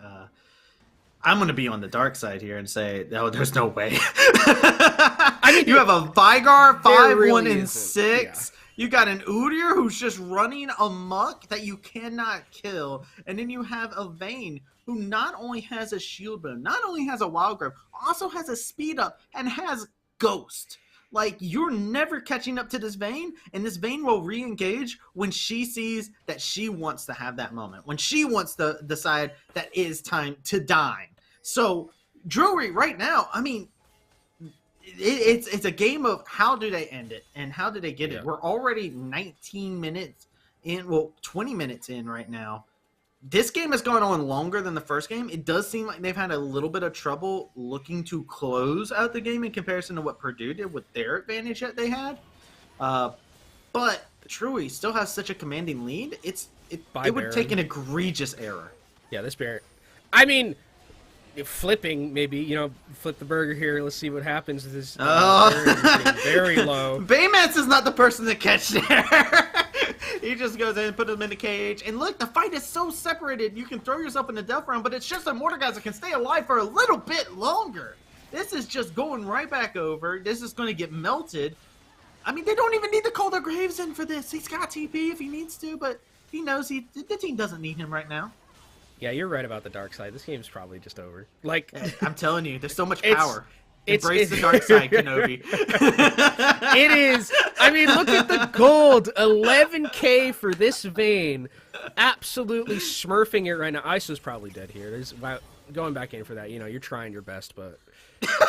I'm going to be on the dark side here and say, no, there's no way. I mean, you have a Vigar, 5, really 1, and 6. Yeah. You got an Udyr who's just running amok that you cannot kill. And then you have a Vayne who not only has a shield bow, not only has a wild growth, also has a speed up and has Ghost. Like, you're never catching up to this Vayne, and this Vayne will re-engage when she sees that she wants to have that moment, when she wants to decide that it is time to dine. So, Drury, right now, I mean, it's a game of how do they end it, and how do they get it. We're already 19 minutes in, well, 20 minutes in right now. This game has gone on longer than the first game. It does seem like they've had a little bit of trouble looking to close out the game in comparison to what Purdue did with their advantage that they had. But Drury still has such a commanding lead. It would take an egregious error. Yeah, this Baron. I mean, flipping maybe, flip the burger here. Let's see what happens. This very low. Baymax is not the person to catch there. He just goes in and put him in the cage. And look, the fight is so separated. You can throw yourself in the death round, but it's just that Mordekaiser can stay alive for a little bit longer. This is just going right back over. This is going to get melted. I mean, they don't even need to call their Graves in for this. He's got TP if he needs to, but he knows the team doesn't need him right now. Yeah, you're right about the dark side. This game's probably just over. Like, I'm telling you, there's so much power. Embrace the dark side, Kenobi. It is. I mean, look at the gold. 11k for this Vayne. Absolutely smurfing it right now. ISO's probably dead here. There's going back in for that. You're trying your best, but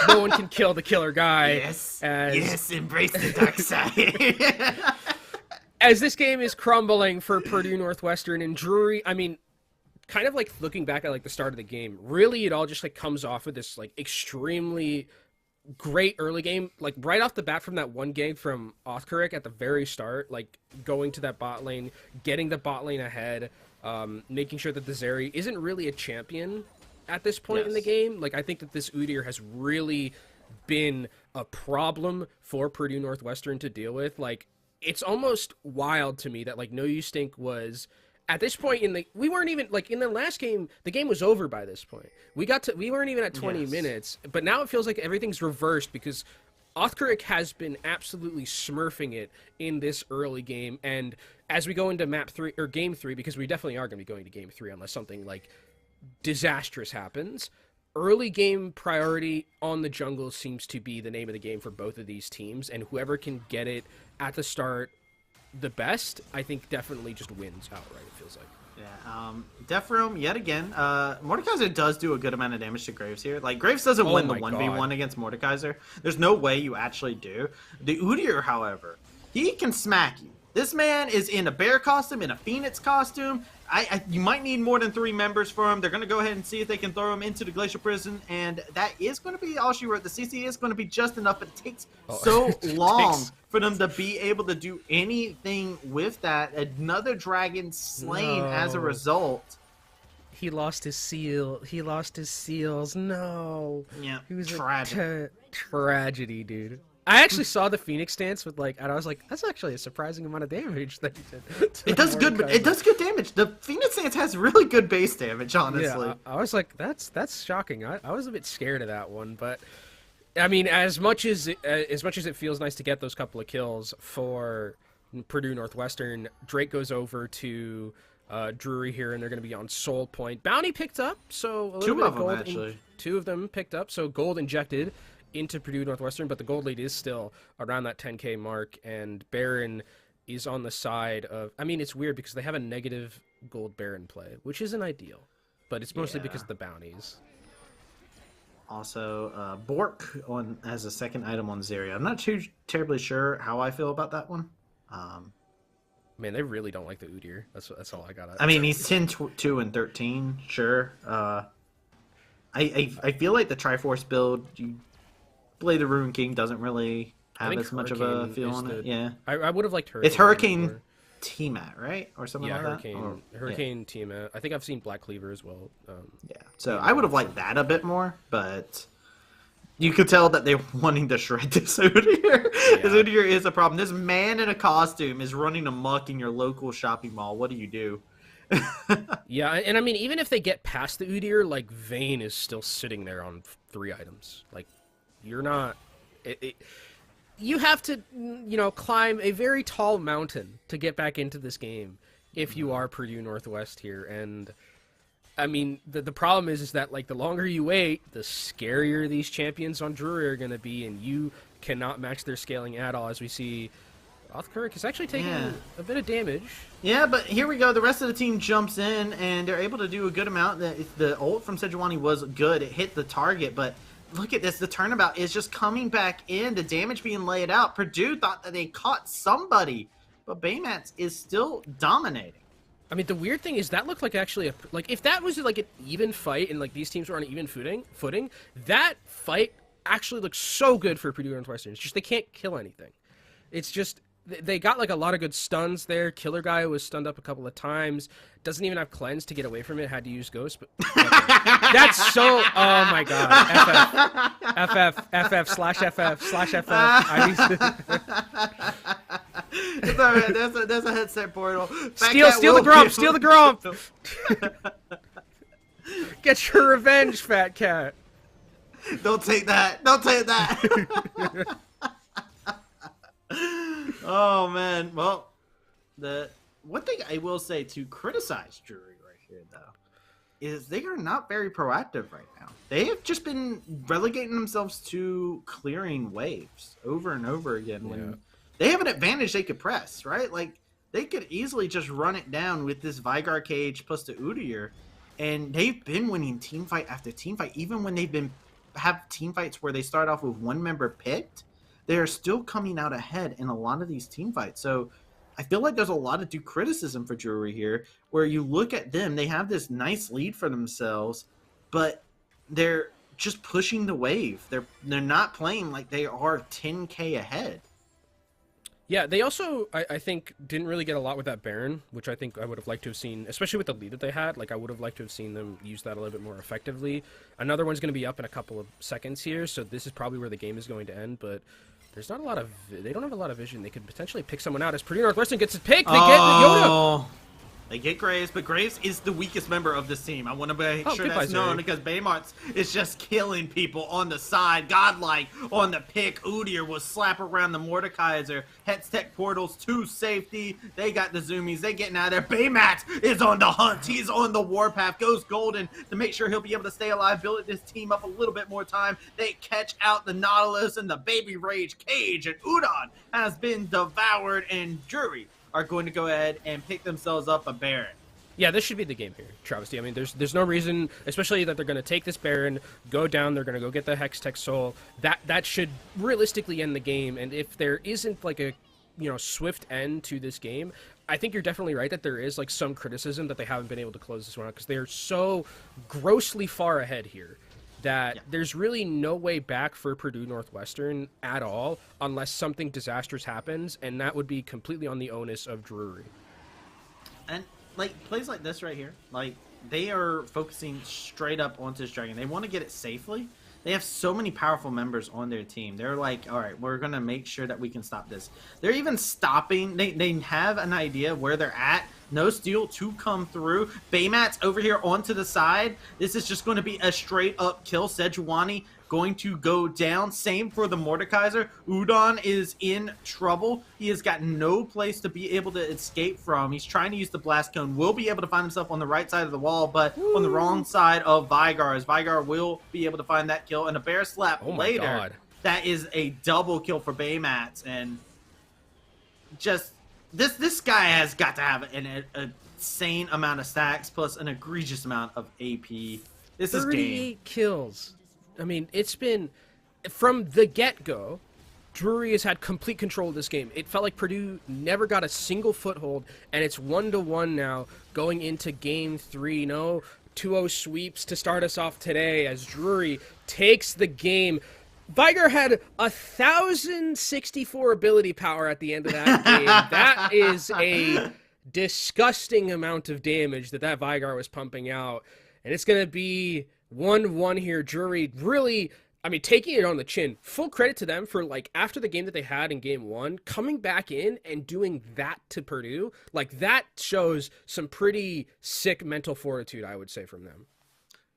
no one can kill the Killer Guy. Yes, embrace the dark side. As this game is crumbling for Purdue Northwestern and Drury, I mean, kind of like looking back at like the start of the game, really it all just like comes off of this like extremely great early game, like right off the bat from that one game from Othkirk at the very start, like going to that bot lane, getting the bot lane ahead, making sure that the Zeri isn't really a champion at this point in the game. Like, I think that this Udyr has really been a problem for Purdue Northwestern to deal with. Like, it's almost wild to me that like No You Stink was at this point we weren't even like in the last game, the game was over by this point. We weren't even at 20 minutes, but now it feels like everything's reversed because Othkirk has been absolutely smurfing it in this early game. And as we go into game 3, because we definitely are going to be going to game 3 unless something like disastrous happens, early game priority on the jungle seems to be the name of the game for both of these teams, and whoever can get it at the start the best, I think definitely just wins outright, it feels like. Yeah, Death Room, yet again. Mordekaiser does do a good amount of damage to Graves here. Like, Graves doesn't win the 1v1 against Mordekaiser. There's no way you actually do. The Udyr, however, he can smack you. This man is in a bear costume, in a phoenix costume. You might need more than 3 members for him. They're going to go ahead and see if they can throw him into the Glacial Prison, and that is going to be all she wrote. The CC is going to be just enough, but it takes so long for them to be able to do anything with that. Another dragon slain as a result. He lost his seal. He lost his seals. No. Yeah, he was tragic. Tragedy, dude. I actually saw the Phoenix dance with and I was like, that's actually a surprising amount of damage that he did. It does good, but it does good damage. The Phoenix dance has really good base damage, honestly. Yeah, I was like, that's shocking. I was a bit scared of that one, but I mean, as much as it feels nice to get those couple of kills for Purdue Northwestern, Drake goes over to Drury here, and they're going to be on Soul Point. Bounty picked up, so a little bit of gold. Actually. 2 of them picked up, so gold injected into Purdue Northwestern, but the gold lead is still around that 10K mark, and Baron is on the side of... I mean, it's weird because they have a negative gold Baron play, which isn't ideal, but it's mostly because of the bounties. Also, Bork as a second item on Zarya. I'm not too terribly sure how I feel about that one. Man, they really don't like the Udyr. That's all I got. I mean, he's 10, 2, and 13, sure. I feel like the Triforce build... Play the Rune King doesn't really have as much of a feel on it. Yeah, I would have liked Hurricane. It's Hurricane Tiamat, right, or something like Hurricane, that. Hurricane Tiamat. I think I've seen Black Cleaver as well. Yeah, so I would have liked that a bit more, but you could tell that they're wanting to shred this Udyr. This Udyr is a problem. This man in a costume is running amok in your local shopping mall. What do you do? Yeah, and I mean, even if they get past the Udyr, like Vayne is still sitting there on 3 items, like. You're not... you have to, climb a very tall mountain to get back into this game if you are Purdue Northwest here. And, I mean, the problem is that, like, the longer you wait, the scarier these champions on Drury are going to be, and you cannot match their scaling at all, as we see Othkirk is actually taking a bit of damage. Yeah, but here we go. The rest of the team jumps in, and they're able to do a good amount. The ult from Sejuani was good. It hit the target, but... Look at this. The turnabout is just coming back in. The damage being laid out. Purdue thought that they caught somebody, but Baymax is still dominating. I mean, the weird thing is that looked like actually if that was like an even fight and like these teams were on an even footing, that fight actually looks so good for Purdue Northwestern. It's just they can't kill anything. It's just they got like a lot of good stuns there. Killer Guy was stunned up a couple of times. Doesn't even have cleanse to get away from it. Had to use Ghost, but that's so. Oh my god! FF/FF/FF. It's alright. There's a headset portal. Steal the Grump. Steal the Grump. Get your revenge, Fat Cat. Don't take that. Don't take that. Oh man. Well, the one thing I will say to criticize Drury right here, though, is they are not very proactive right now. They have just been relegating themselves to clearing waves over and over again. When they have an advantage, they could press, right? Like, they could easily just run it down with this Vygar Cage plus the Udyr, and they've been winning team fight after team fight. Even when they've have team fights where they start off with 1 member picked, they are still coming out ahead in a lot of these team fights. So I feel like there's a lot of due criticism for Drury here, where you look at them, they have this nice lead for themselves, but they're just pushing the wave. They're not playing like they are 10K ahead. Yeah, they also, I think, didn't really get a lot with that Baron, which I think I would have liked to have seen, especially with the lead that they had. Like, I would have liked to have seen them use that a little bit more effectively. Another one's going to be up in a couple of seconds here, so this is probably where the game is going to end, but there's not a lot of... They don't have a lot of vision. They could potentially pick someone out. As Purdue Northwestern gets his pick, they get Yoda! They get Graves, but Graves is the weakest member of this team. I want to make sure that's known, because Baymartz is just killing people on the side. Godlike on the pick. Udyr will slap around the Mordekaiser. Hextech portals to safety. They got the zoomies. They getting out of there. Baymax is on the hunt. He's on the warpath. Goes golden to make sure he'll be able to stay alive. Build this team up a little bit more time. They catch out the Nautilus and the Baby Rage Cage, and Udon has been devoured, and Drury are going to go ahead and pick themselves up a Baron. Yeah, this should be the game here, Travesty. I mean, there's no reason, especially that they're going to take this Baron, go down, they're going to go get the Hextech Soul. That should realistically end the game, and if there isn't like a swift end to this game, I think you're definitely right that there is like some criticism that they haven't been able to close this one out because they're so grossly far ahead here that there's really no way back for Purdue Northwestern at all unless something disastrous happens, and that would be completely on the onus of Drury. And like plays like this right here, like they are focusing straight up onto this dragon. They want to get it safely. They have so many powerful members on their team. They're like, all right, we're going to make sure that we can stop this. They're even stopping. They have an idea where they're at. No steal to come through. Baymat's over here onto the side. This is just going to be a straight up kill. Sejuani going to go down. Same for the Mordekaiser. Udon is in trouble. He has got no place to be able to escape from. He's trying to use the blast cone. Will be able to find himself on the right side of the wall, but on the wrong side of Vigar. As Vigar will be able to find that kill. And a bear slap later. God. That is a double kill for Baymat. And just this guy has got to have an insane amount of stacks plus an egregious amount of AP. This is 38 kills. I mean, it's been, from the get-go, Drury has had complete control of this game. It felt like Purdue never got a single foothold, and it's 1-1 now going into Game 3. No 2-0 sweeps to start us off today as Drury takes the game. Vigar had 1,064 ability power at the end of that game. That is a disgusting amount of damage that Vigar was pumping out, and it's going to be 1-1 here. Drury really, I mean, taking it on the chin. Full credit to them for, like, after the game that they had in Game 1, coming back in and doing that to Purdue. Like, that shows some pretty sick mental fortitude, I would say, from them.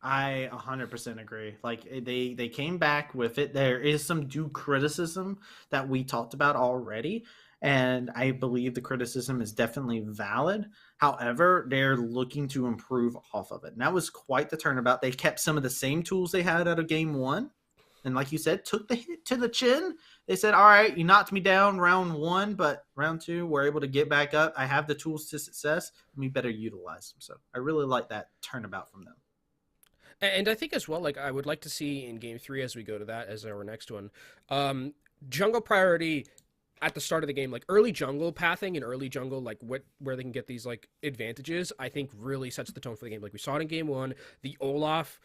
I 100% agree. Like, they came back with it. There is some due criticism that we talked about already, and I believe the criticism is definitely valid. However, they're looking to improve off of it. And that was quite the turnabout. They kept some of the same tools they had out of Game 1. And like you said, took the hit to the chin. They said, all right, you knocked me down round 1, but round 2, we're able to get back up. I have the tools to success, and we better utilize them. So I really like that turnabout from them. And I think as well, like, I would like to see in Game 3, as we go to that, as our next one, jungle priority at the start of the game, like early jungle pathing and early jungle, like where they can get these like advantages, I think really sets the tone for the game. Like we saw it in Game 1, the Olaf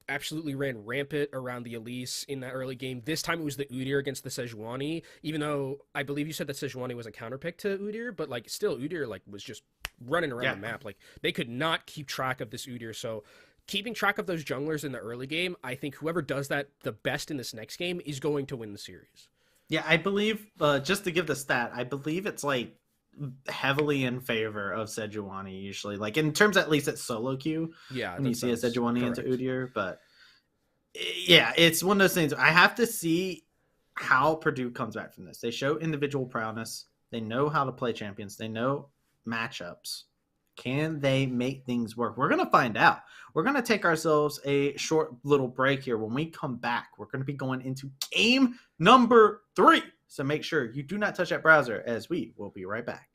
absolutely ran rampant around the Elise in that early game. This time it was the Udyr against the Sejuani, even though I believe you said that Sejuani was a counterpick to Udyr, but like still Udyr like was just running around the map. Like they could not keep track of this Udyr. So keeping track of those junglers in the early game, I think whoever does that the best in this next game is going to win the series. Yeah, I believe, just to give the stat, I believe it's like heavily in favor of Sejuani usually. Like in terms at least at solo queue. Yeah. When you see a Sejuani into Udyr. But yeah, it's one of those things. I have to see how Purdue comes back from this. They show individual prowess. They know how to play champions. They know matchups. Can they make things work? We're going to find out. We're going to take ourselves a short little break here. When we come back, we're going to be going into game number 3. So make sure you do not touch that browser as we will be right back.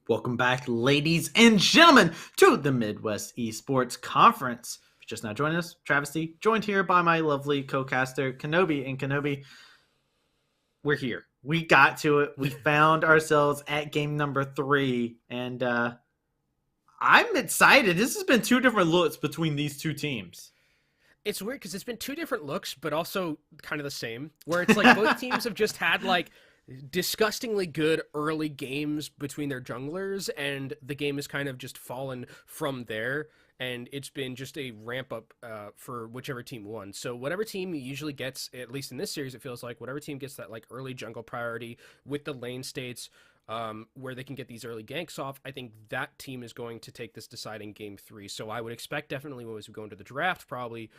Welcome back, ladies and gentlemen, to the Midwest Esports Conference. If you're just now joining us, Travesty, joined here by my lovely co-caster, Kenobi. And Kenobi, we're here. We got to it. We found ourselves at game number 3. And I'm excited. This has been 2 different looks between these 2 teams. It's weird because it's been 2 different looks, but also kind of the same. Where it's like both teams have just had like disgustingly good early games between their junglers, and the game has kind of just fallen from there, and it's been just a ramp up for whichever team won. So whatever team usually gets, at least in this series, it feels like whatever team gets that like early jungle priority with the lane states, where they can get these early ganks off, I think that team is going to take this deciding game 3. So I would expect definitely as we go into the draft, probably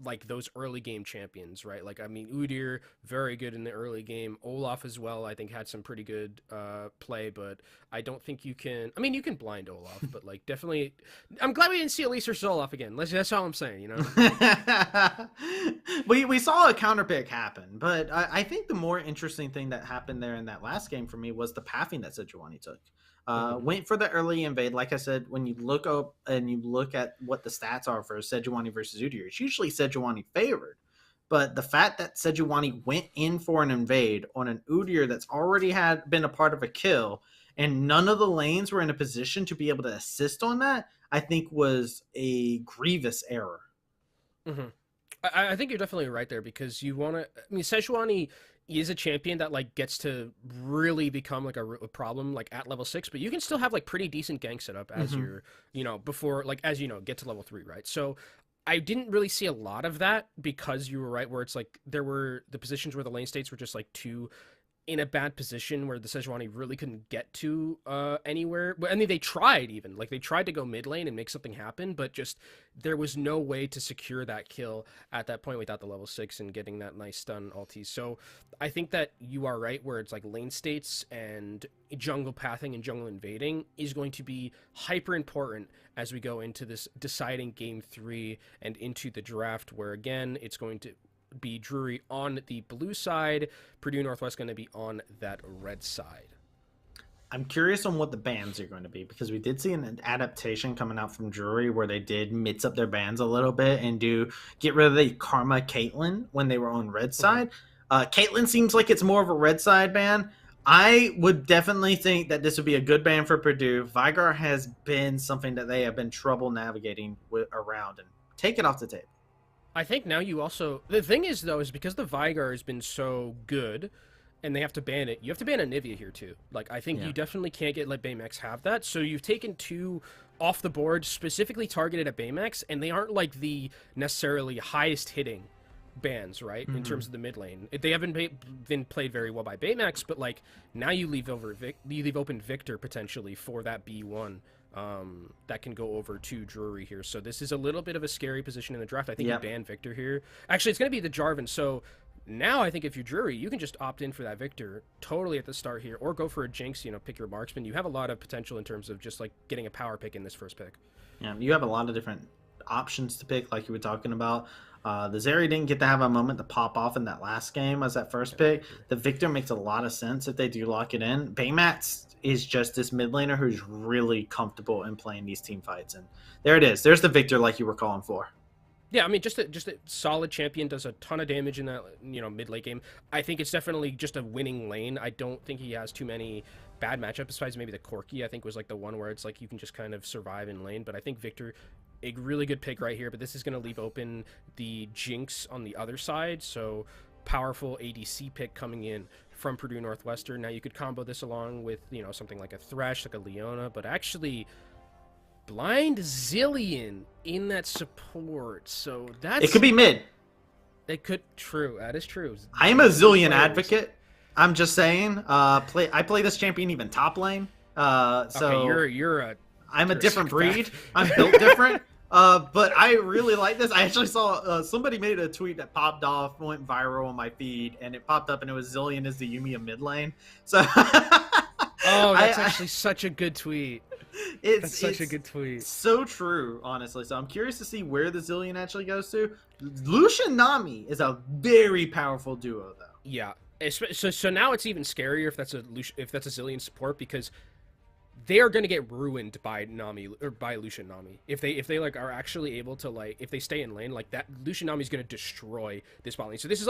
like those early game champions, right? Like, I mean, Udyr, very good in the early game. Olaf as well, I think had some pretty good play, but I don't think you can, I mean, you can blind Olaf, but like definitely, I'm glad we didn't see Elise or Zoloff again. That's all I'm saying, you know? we saw a counter pick happen, but I think the more interesting thing that happened there in that last game for me was the pathing that Sejuani took. Went for the early invade. Like I said, when you look up and you look at what the stats are for Sejuani versus Udyr, it's usually Sejuani favored. But the fact that Sejuani went in for an invade on an Udyr that's already had been a part of a kill, and none of the lanes were in a position to be able to assist on that, I think was a grievous error. Mm-hmm. I think you're definitely right there, because you want to, I mean, Sejuani is a champion that like gets to really become like a problem like at level 6, but you can still have like pretty decent gank setup as you're, you know, before, like, as you know, get to level 3, right? So I didn't really see a lot of that, because you were right, where it's like there were the positions where the lane states were just like too in a bad position where the Sejuani really couldn't get to anywhere. I mean, they tried even. Like, they tried to go mid lane and make something happen, but just there was no way to secure that kill at that point without the level 6 and getting that nice stun ulti. So I think that you are right, where it's like lane states and jungle pathing and jungle invading is going to be hyper important as we go into this deciding game 3 and into the draft, where again, it's going to be Drury on the blue side, Purdue Northwest going to be on that red side. I'm curious on what the bans are going to be, because we did see an adaptation coming out from Drury where they did mix up their bans a little bit and get rid of the Karma Caitlyn when they were on red side. Caitlyn seems like it's more of a red side ban. I would definitely think that this would be a good ban for Purdue. Vigar has been something that they have been trouble navigating around, and take it off the table. I think now you also, the thing is though, is because the Vigar has been so good and they have to ban it, you have to ban Anivia here too. Like, I think you definitely can't let Baymax have that. So you've taken 2 off the board specifically targeted at Baymax, and they aren't like the necessarily highest hitting bans, right? In terms of the mid lane. They haven't been played very well by Baymax, but like now you leave open Victor potentially for that B1. That can go over to Drury here. So this is a little bit of a scary position in the draft. I think you ban Victor here. Actually, it's going to be the Jarvan. So now I think if you're Drury, you can just opt in for that Victor totally at the start here, or go for a Jinx, you know, pick your marksman. You have a lot of potential in terms of just like getting a power pick in this first pick. Yeah, you have a lot of different options to pick, like you were talking about. The Zeri didn't get to have a moment to pop off in that last game as that first pick. The Victor makes a lot of sense if they do lock it in. Baymax is just this mid laner who's really comfortable in playing these team fights, and there it is. There's the Victor like you were calling for. Yeah, I mean, just a solid champion, does a ton of damage in that, you know, mid late game. I think it's definitely just a winning lane. I don't think he has too many bad matchups, besides maybe the Corki, I think was like the one where it's like you can just kind of survive in lane. But I think Victor, a really good pick right here, but this is going to leave open the Jinx on the other side. So powerful ADC pick coming in from Purdue Northwestern. Now you could combo this along with, you know, something like a Thresh, like a Leona, but actually blind Zilean in that support. So that's, it could be mid. It could, true. That is true. I am a Zilean advocate. I'm just saying. I play this champion even top lane. So okay, I'm a different breed. I'm built different. But I really like this. I actually saw somebody made a tweet that popped off, went viral on my feed, and it popped up, and it was Zilean is the Yuumi of mid lane. So oh, that's actually such a good tweet. That's such a good tweet. So true, honestly. So I'm curious to see where the Zilean actually goes to. Lucian Nami is a very powerful duo, though. Yeah. So now it's even scarier if that's a Zilean support, because they are going to get ruined by Nami or by Lucian Nami if they like are actually able to like if they stay in lane like that. Lucian Nami is going to destroy this bot lane. So this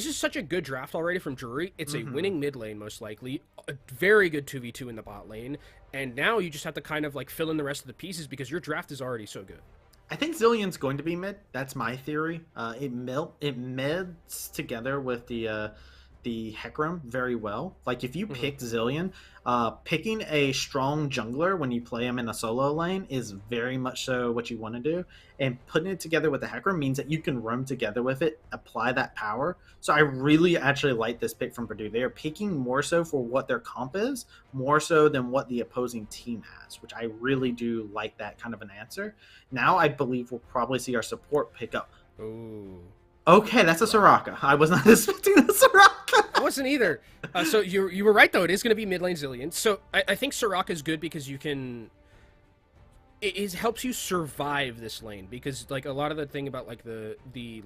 is such a good draft already from Drury. It's a winning mid lane most likely, a very good 2v2 in the bot lane, and now you just have to kind of like fill in the rest of the pieces because your draft is already so good. I think Zillion's going to be mid. That's my theory. It meds together with the Hecarim very well. Like if you pick Zillion, picking a strong jungler when you play him in a solo lane is very much so what you want to do. And putting it together with the Hecarim means that you can roam together with it, apply that power. So I really actually like this pick from Purdue. They are picking more so for what their comp is, more so than what the opposing team has, which I really do like that kind of an answer. Now I believe we'll probably see our support pick up. Ooh. Okay, that's a Soraka. I was not expecting a Soraka. I wasn't either. So you were right though. It is going to be mid lane Zillion. So I think Soraka is good because you can. It helps you survive this lane because like a lot of the thing about like the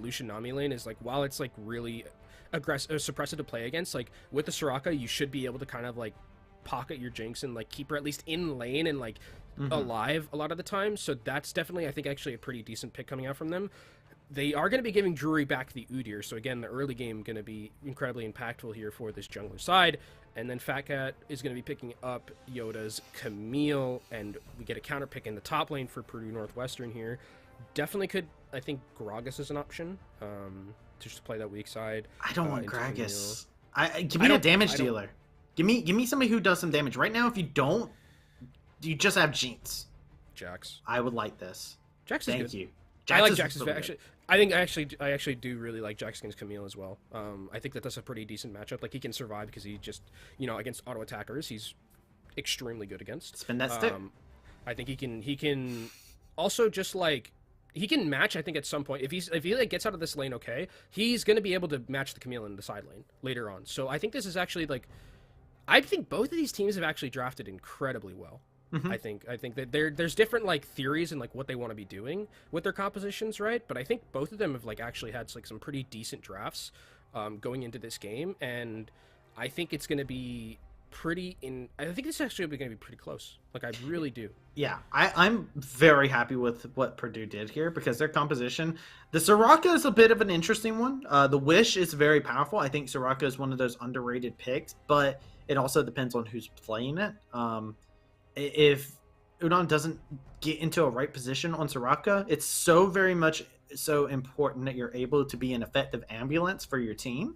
Lucian Nami lane is like while it's like really aggressive suppressive to play against, like with the Soraka you should be able to kind of like pocket your Jinx and like keep her at least in lane and like alive a lot of the time. So that's definitely I think actually a pretty decent pick coming out from them. They are going to be giving Drury back the Udyr, so again, the early game going to be incredibly impactful here for this jungler side. And then Fat Cat is going to be picking up Yoda's Camille, and we get a counter pick in the top lane for Purdue Northwestern here. Definitely could, I think, Gragas is an option, just to play that weak side. I don't want Gragas. Give me a damage dealer. Give me somebody who does some damage. Right now, if you don't, you just have Jinx. Jax. I would like this. Jax is good. Thank you. I like Jax's actually. I actually do really like Jax against Camille as well. I think that's a pretty decent matchup. Like he can survive because he just against auto attackers he's extremely good against. Spin that stick. I think he can also just like he can match. I think at some point if he like gets out of this lane okay, he's gonna be able to match the Camille in the side lane later on. So I think this is actually like I think both of these teams have actually drafted incredibly well. I think that there's different like theories and like what they want to be doing with their compositions, right? But I think both of them have like actually had like some pretty decent drafts going into this game, and I think it's going to be I think it's actually going to be pretty close. Like I really do. Yeah, I'm very happy with what Purdue did here because their composition, the Soraka is a bit of an interesting one. The Wish is very powerful. I think Soraka is one of those underrated picks, but it also depends on who's playing it. If Udon doesn't get into a right position on Soraka, it's so very much so important that you're able to be an effective ambulance for your team.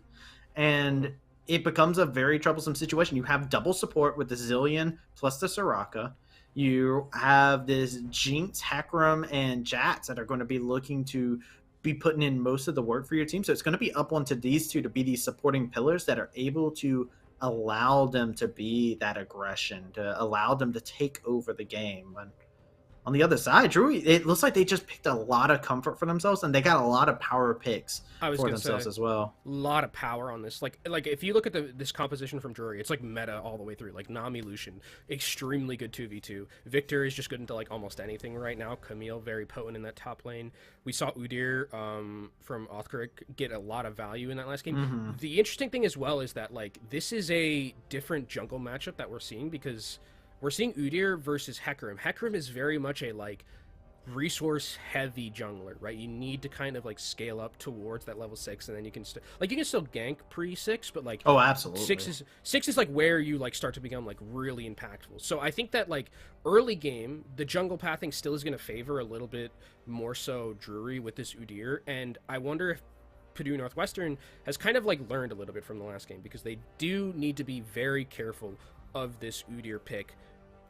And it becomes a very troublesome situation. You have double support with the Zillion plus the Soraka. You have this Jinx, Hecarim, and Jax that are going to be looking to be putting in most of the work for your team. So it's going to be up onto these two to be these supporting pillars that are able to allow them to be that aggression, to allow them to take over the game. And on the other side, Drury, it looks like they just picked a lot of comfort for themselves, and they got a lot of power picks for themselves as well. A lot of power on this. Like if you look at this composition from Drury, it's like meta all the way through. Like Nami, Lucian, extremely good 2v2. Victor is just good into like almost anything right now. Camille, very potent in that top lane. We saw Udyr from Othkirk get a lot of value in that last game. The interesting thing as well is that like this is a different jungle matchup that we're seeing because we're seeing Udyr versus Hecarim. Hecarim is very much a like resource heavy jungler, right? You need to kind of like scale up towards that level 6 and then you can still gank pre 6, but like absolutely 6 is like where you like start to become like really impactful. So I think that like early game the jungle pathing still is going to favor a little bit more so Drury with this Udyr, and I wonder if Purdue Northwestern has kind of like learned a little bit from the last game because they do need to be very careful of this Udyr pick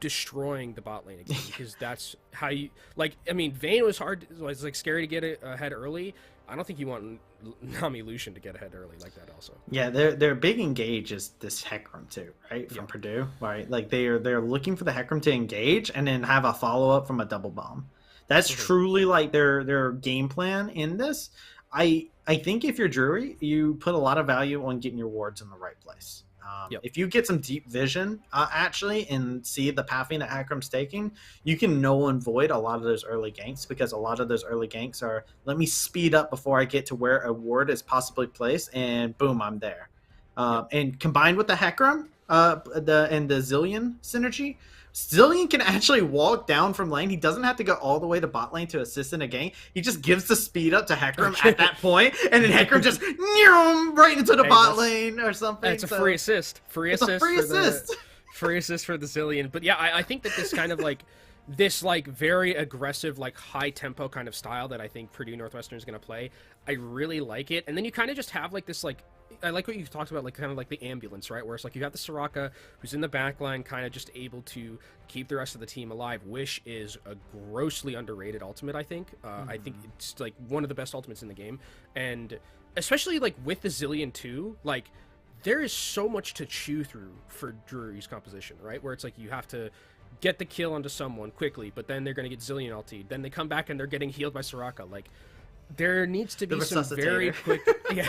destroying the bot lane again because that's how you like. I mean, Vayne was like scary to get ahead early. I don't think you want Nami Lucian to get ahead early like that also. Yeah, their big engage is this Hecarim too, right? From Purdue, right? Like they're looking for the Hecarim to engage and then have a follow up from a double bomb. That's truly like their game plan in this. I think if you're Drury, you put a lot of value on getting your wards in the right place. If you get some deep vision, actually, and see the pathing that Hecarim's taking, you can null and void a lot of those early ganks because a lot of those early ganks are, let me speed up before I get to where a ward is possibly placed, and boom, I'm there. And combined with the Hecarim and the Zillion synergy, Zillion can actually walk down from lane. He doesn't have to go all the way to bot lane to assist in a gank. He just gives the speed up to Hecarim at that point, and then Hecarim just right into the bot lane or something. It's a free assist. Free assist for the Zillion. But yeah, I think that this very aggressive, like high tempo kind of style that I think Purdue Northwestern is going to play, I really like it. And then you kind of just have like this, like, I like what you've talked about, like kind of like the ambulance, right? Where it's like you got the Soraka who's in the back line, kind of just able to keep the rest of the team alive. Wish is a grossly underrated ultimate, I think. I think it's like one of the best ultimates in the game. And especially like with the Zillion too, like there is so much to chew through for Drury's composition, right? Where it's like you have to get the kill onto someone quickly, but then they're going to get Zillion ulti. Then they come back and they're getting healed by Soraka. Like, there needs to be some very quick... Yeah,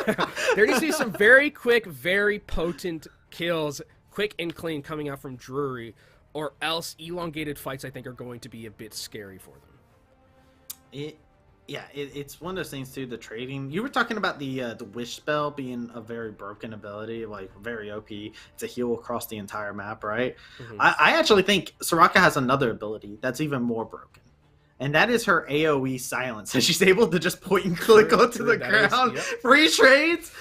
there needs to be some very quick, very potent kills, quick and clean coming out from Drury, or else elongated fights, I think, are going to be a bit scary for them. It's one of those things too. The trading. You were talking about the wish spell being a very broken ability, like very OP. It's a heal across the entire map, right? Mm-hmm. I actually think Soraka has another ability that's even more broken, and that is her AoE silence. So she's able to just point and click onto the ground. Free trades.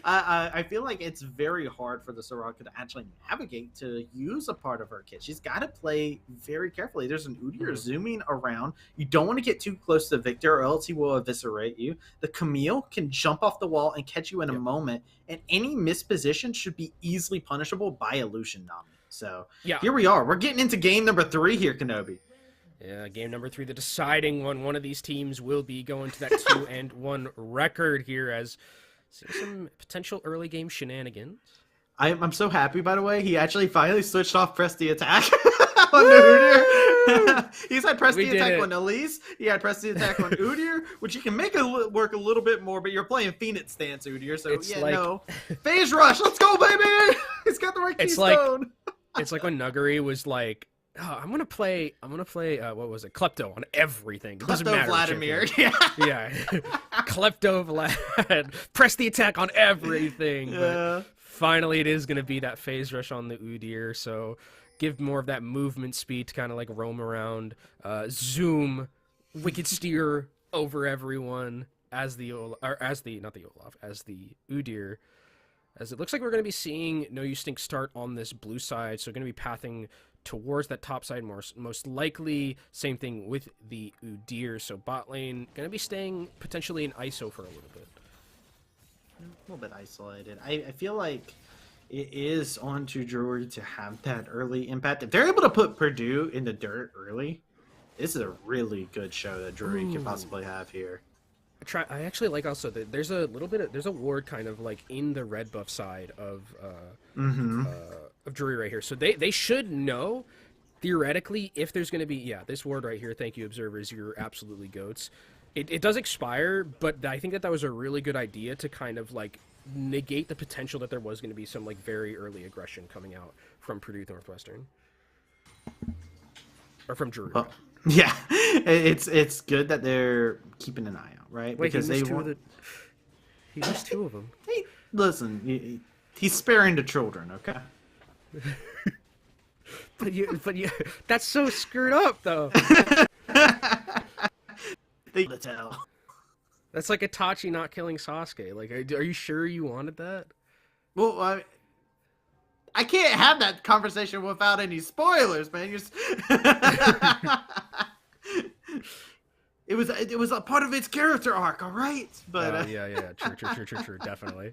I feel like it's very hard for the Soraka to actually navigate to use a part of her kit. She's got to play very carefully. There's an Udyr zooming around. You don't want to get too close to Victor, or else he will eviscerate you. The Camille can jump off the wall and catch you in a moment, and any misposition should be easily punishable by Illusion Nami. So here we are. We're getting into game number 3 here, Kenobi. Yeah, game number 3, the deciding one. One of these teams will be going to that 2-1 record here, as seeing some potential early game shenanigans. I'm so happy, by the way. He actually finally switched off press the attack on Udyr. He's had press the attack on Elise. He had press the attack on Udyr, which you can make it work a little bit more, but you're playing Phoenix stance Udyr, so Phase rush, let's go, baby! He's got the right keystone. It's like when Nuggery was like, oh, I'm gonna play. What was it? Klepto on everything. It doesn't matter. Vladimir. Yeah. Klepto Vlad. Press the attack on everything. Yeah. But finally, it is gonna be that phase rush on the Udyr. So give more of that movement speed to kind of like roam around, zoom, wicked steer over everyone as the Udyr. As it looks like we're gonna be seeing No You Stink start on this blue side. So gonna be pathing towards that top side most likely. Same thing with the Udyr. So bot lane gonna be staying potentially in ISO for a little bit. A little bit isolated. I feel like it is on to Drury to have that early impact. If they're able to put Purdue in the dirt early, this is a really good show that Drury could possibly have here. I actually like also that there's a little bit there's a ward kind of like in the red buff side of Drury right here. So they should know theoretically if there's going to be this ward right here. Thank you, observers. You're absolutely goats. It does expire, but I think that was a really good idea to kind of like negate the potential that there was going to be some like very early aggression coming out from Purdue Northwestern or from Drury. Well, yeah, it's good that they're keeping an eye out, right? Wait, because he missed 2 of them. Hey, listen, he's sparing the children, okay? but you, that's so screwed up, though. They tell. That's like Itachi not killing Sasuke. Like, are you sure you wanted that? Well, I can't have that conversation without any spoilers, man. It was a part of its character arc, all right? But true, definitely.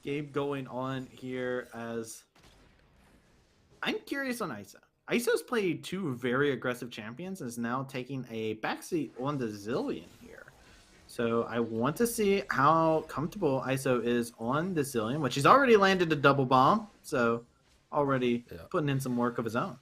Game going on here as I'm curious on ISO. ISO's played 2 very aggressive champions and is now taking a backseat on the Zillion here. So I want to see how comfortable ISO is on the Zillion, which he's already landed a double bomb. So already putting in some work of his own.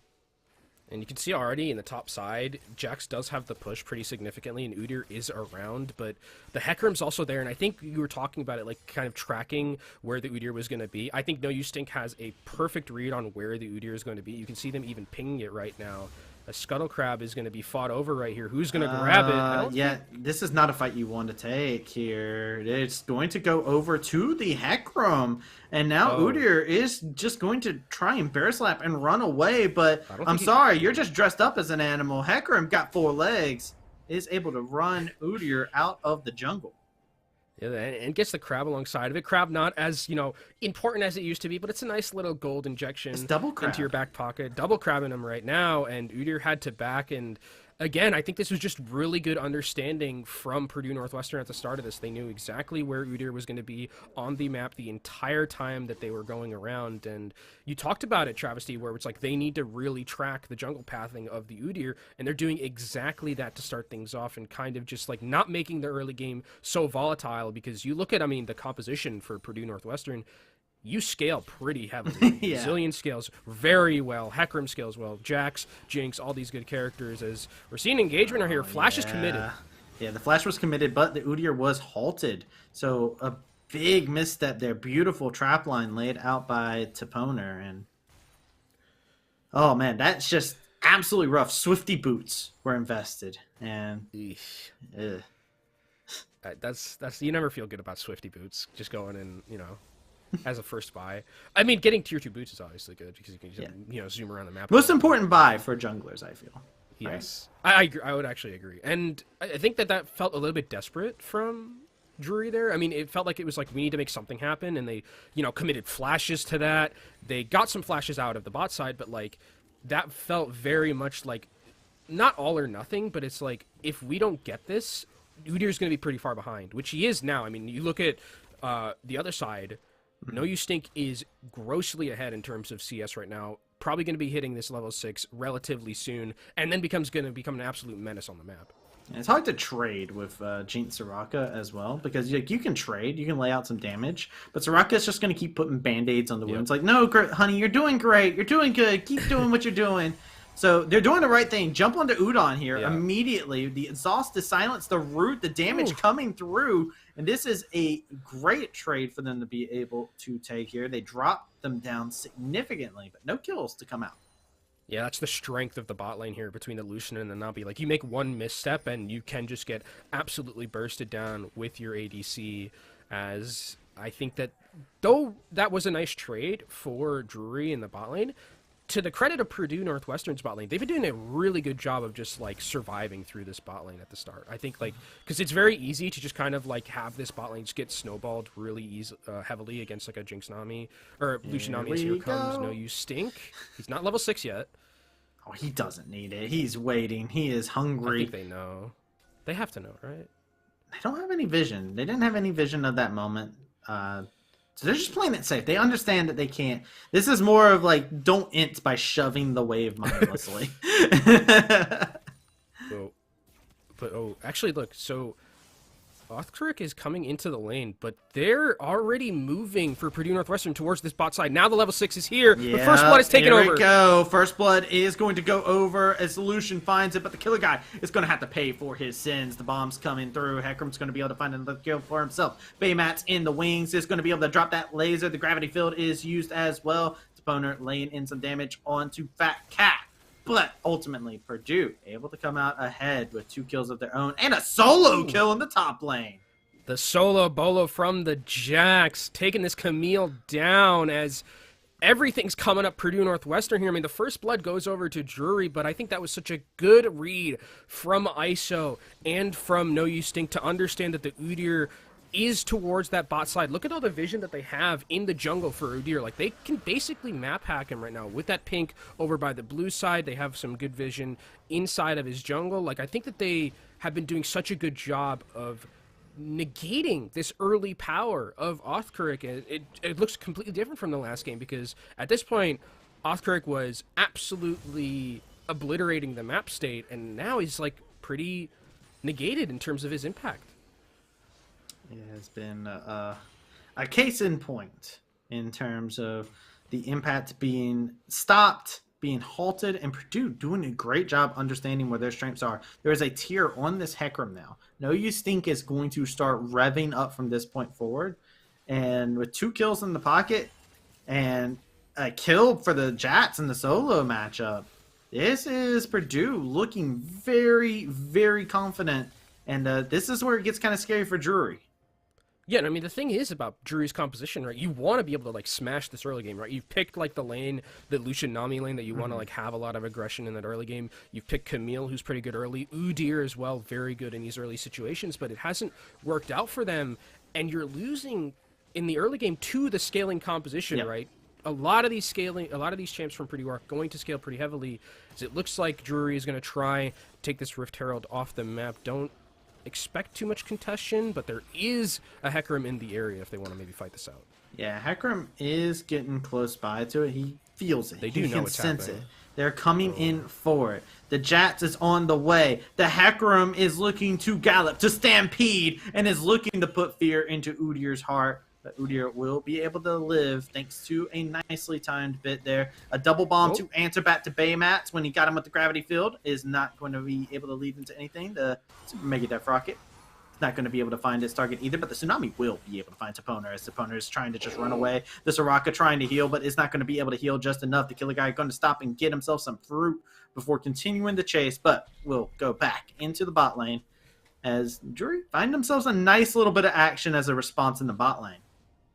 And you can see already in the top side, Jax does have the push pretty significantly, and Udyr is around, but the Hecarim's also there, and I think you were talking about it, like, kind of tracking where the Udyr was going to be. I think No You Stink has a perfect read on where the Udyr is going to be. You can see them even pinging it right now A Scuttle Crab is going to be fought over right here. Who's going to grab it? Yeah, this is not a fight you want to take here. It's going to go over to the Hecarim. And now Udyr is just going to try and bear slap and run away. But I'm sorry, you're just dressed up as an animal. Hecarim got 4 legs. Is able to run Udyr out of the jungle. Yeah, and gets the crab alongside of it. Crab not as, important as it used to be, but it's a nice little gold injection into your back pocket. Double crabbing him right now, and Udyr had to back. And again, I think this was just really good understanding from Purdue Northwestern at the start of this. They knew exactly where Udyr was going to be on the map the entire time that they were going around. And you talked about it, Travesty, where it's like they need to really track the jungle pathing of the Udyr, and they're doing exactly that to start things off and kind of just like not making the early game so volatile, because you look at, the composition for Purdue Northwestern, you scale pretty heavily. Yeah. Zillion scales very well. Hecarim scales well. Jax, Jinx, all these good characters. As we're seeing engagement right here. Flash is committed. Yeah, the Flash was committed, but the Udyr was halted. So a big misstep there. Beautiful trap line laid out by Toponer. And oh, man, that's just absolutely rough. Swifty boots were invested. And that's you never feel good about Swifty boots. Just going in, as a first buy. Getting tier 2 boots is obviously good because you can zoom around the map. Most important buy for junglers, I feel. Yes, right? I would actually agree, and I think that felt a little bit desperate from Drury there. It felt like it was like we need to make something happen, and they committed flashes to that. They got some flashes out of the bot side, but like that felt very much like not all or nothing. But it's like if we don't get this, Udyr's going to be pretty far behind, which he is now. You look at the other side. No You Stink is grossly ahead in terms of CS right now. Probably going to be hitting this level 6 relatively soon, and then going to become an absolute menace on the map. It's hard to trade with Jinx Soraka as well, because you can trade, you can lay out some damage, but Soraka's just going to keep putting band-aids on the wounds. Like, no, honey, you're doing great. You're doing good. Keep doing what you're doing. So they're doing the right thing. Jump onto Udon here immediately. The exhaust to silence the root, the damage coming through. And this is a great trade for them to be able to take here. They drop them down significantly, but no kills to come out. Yeah, that's the strength of the bot lane here between the Lucian and the Nabi. Like, you make one misstep and you can just get absolutely bursted down with your ADC. As I think that, though that was a nice trade for Drury in the bot lane, to the credit of Purdue Northwestern's bot lane, they've been doing a really good job of just like surviving through this bot lane at the start. I think because it's very easy to just kind of like have this bot lane just get snowballed really heavily against like a Jinx Nami or Lucian Nami. As here comes No You Stink. He's not level 6 yet. Oh, he doesn't need it. He's waiting. He is hungry. I think they know. They have to know, right? They don't have any vision. They didn't have any vision of that moment. So they're just playing it safe. They understand that they can't. This is more of like, don't int by shoving the wave mindlessly. Actually, look, so Othkirk is coming into the lane, but they're already moving for Purdue Northwestern towards this bot side. Now the level 6 is here. Yeah, the First Blood is taken over. Here we go. First Blood is going to go over as Solution finds it, but the killer guy is going to have to pay for his sins. The bomb's coming through. Hecarim's going to be able to find another kill for himself. Baymat's in the wings is going to be able to drop that laser. The gravity field is used as well. Opponent laying in some damage onto Fat Cat. But ultimately, Purdue able to come out ahead with 2 kills of their own and a solo kill in the top lane. The solo bolo from the Jax, taking this Camille down as everything's coming up Purdue Northwestern here. The First Blood goes over to Drury, but I think that was such a good read from ISO and from No You Stink to understand that the Udyr is towards that bot side. Look at all the vision that they have in the jungle for Udyr. Like, they can basically map hack him right now with that pink over by the blue side. They have some good vision inside of his jungle. Like, I think that they have been doing such a good job of negating this early power of Othkirk. It looks completely different from the last game, because at this point Othkirk was absolutely obliterating the map state, and now he's like pretty negated in terms of his impact. It has been a case in point in terms of the impact being stopped, being halted, and Purdue doing a great job understanding where their strengths are. There is a tier on this Hecarim now. No You Stink is going to start revving up from this point forward. And with 2 kills in the pocket and a kill for the Jats in the solo matchup, This is Purdue looking very, very confident. And this is where it gets kind of scary for Drury. Yeah, and I mean, the thing is about Drury's composition, right? You want to be able to, like, smash this early game, right? You've picked, like, the lane, the Lucian Nami lane that you want to, like, have a lot of aggression in that early game. You've picked Camille, who's pretty good early. Udyr as well, very good in these early situations, but it hasn't worked out for them, and you're losing in the early game to the scaling composition, right? A lot of these champs from Purdue are going to scale pretty heavily, as it looks like Drury is going to try take this Rift Herald off the map. Don't expect too much contention, but there is a Hecarim in the area if they want to maybe fight this out. Yeah, Hecarim is getting close by to it. He feels it. They do know it's happening. They're coming in for it. The Jats is on the way. The Hecarim is looking to gallop, to stampede, and is looking to put fear into Udyr's heart. But Udyr will be able to live thanks to a nicely timed bit there. A double bomb to answer back to Baymats when he got him with the gravity field is not going to be able to lead into anything. The Super Mega Death Rocket is not going to be able to find its target either, but the Tsunami will be able to find Sapona as Sapona is trying to just run away. The Soraka trying to heal, but is not going to be able to heal just enough. The Killer Guy going to stop and get himself some fruit before continuing the chase, but will go back into the bot lane as Drury find themselves a nice little bit of action as a response in the bot lane.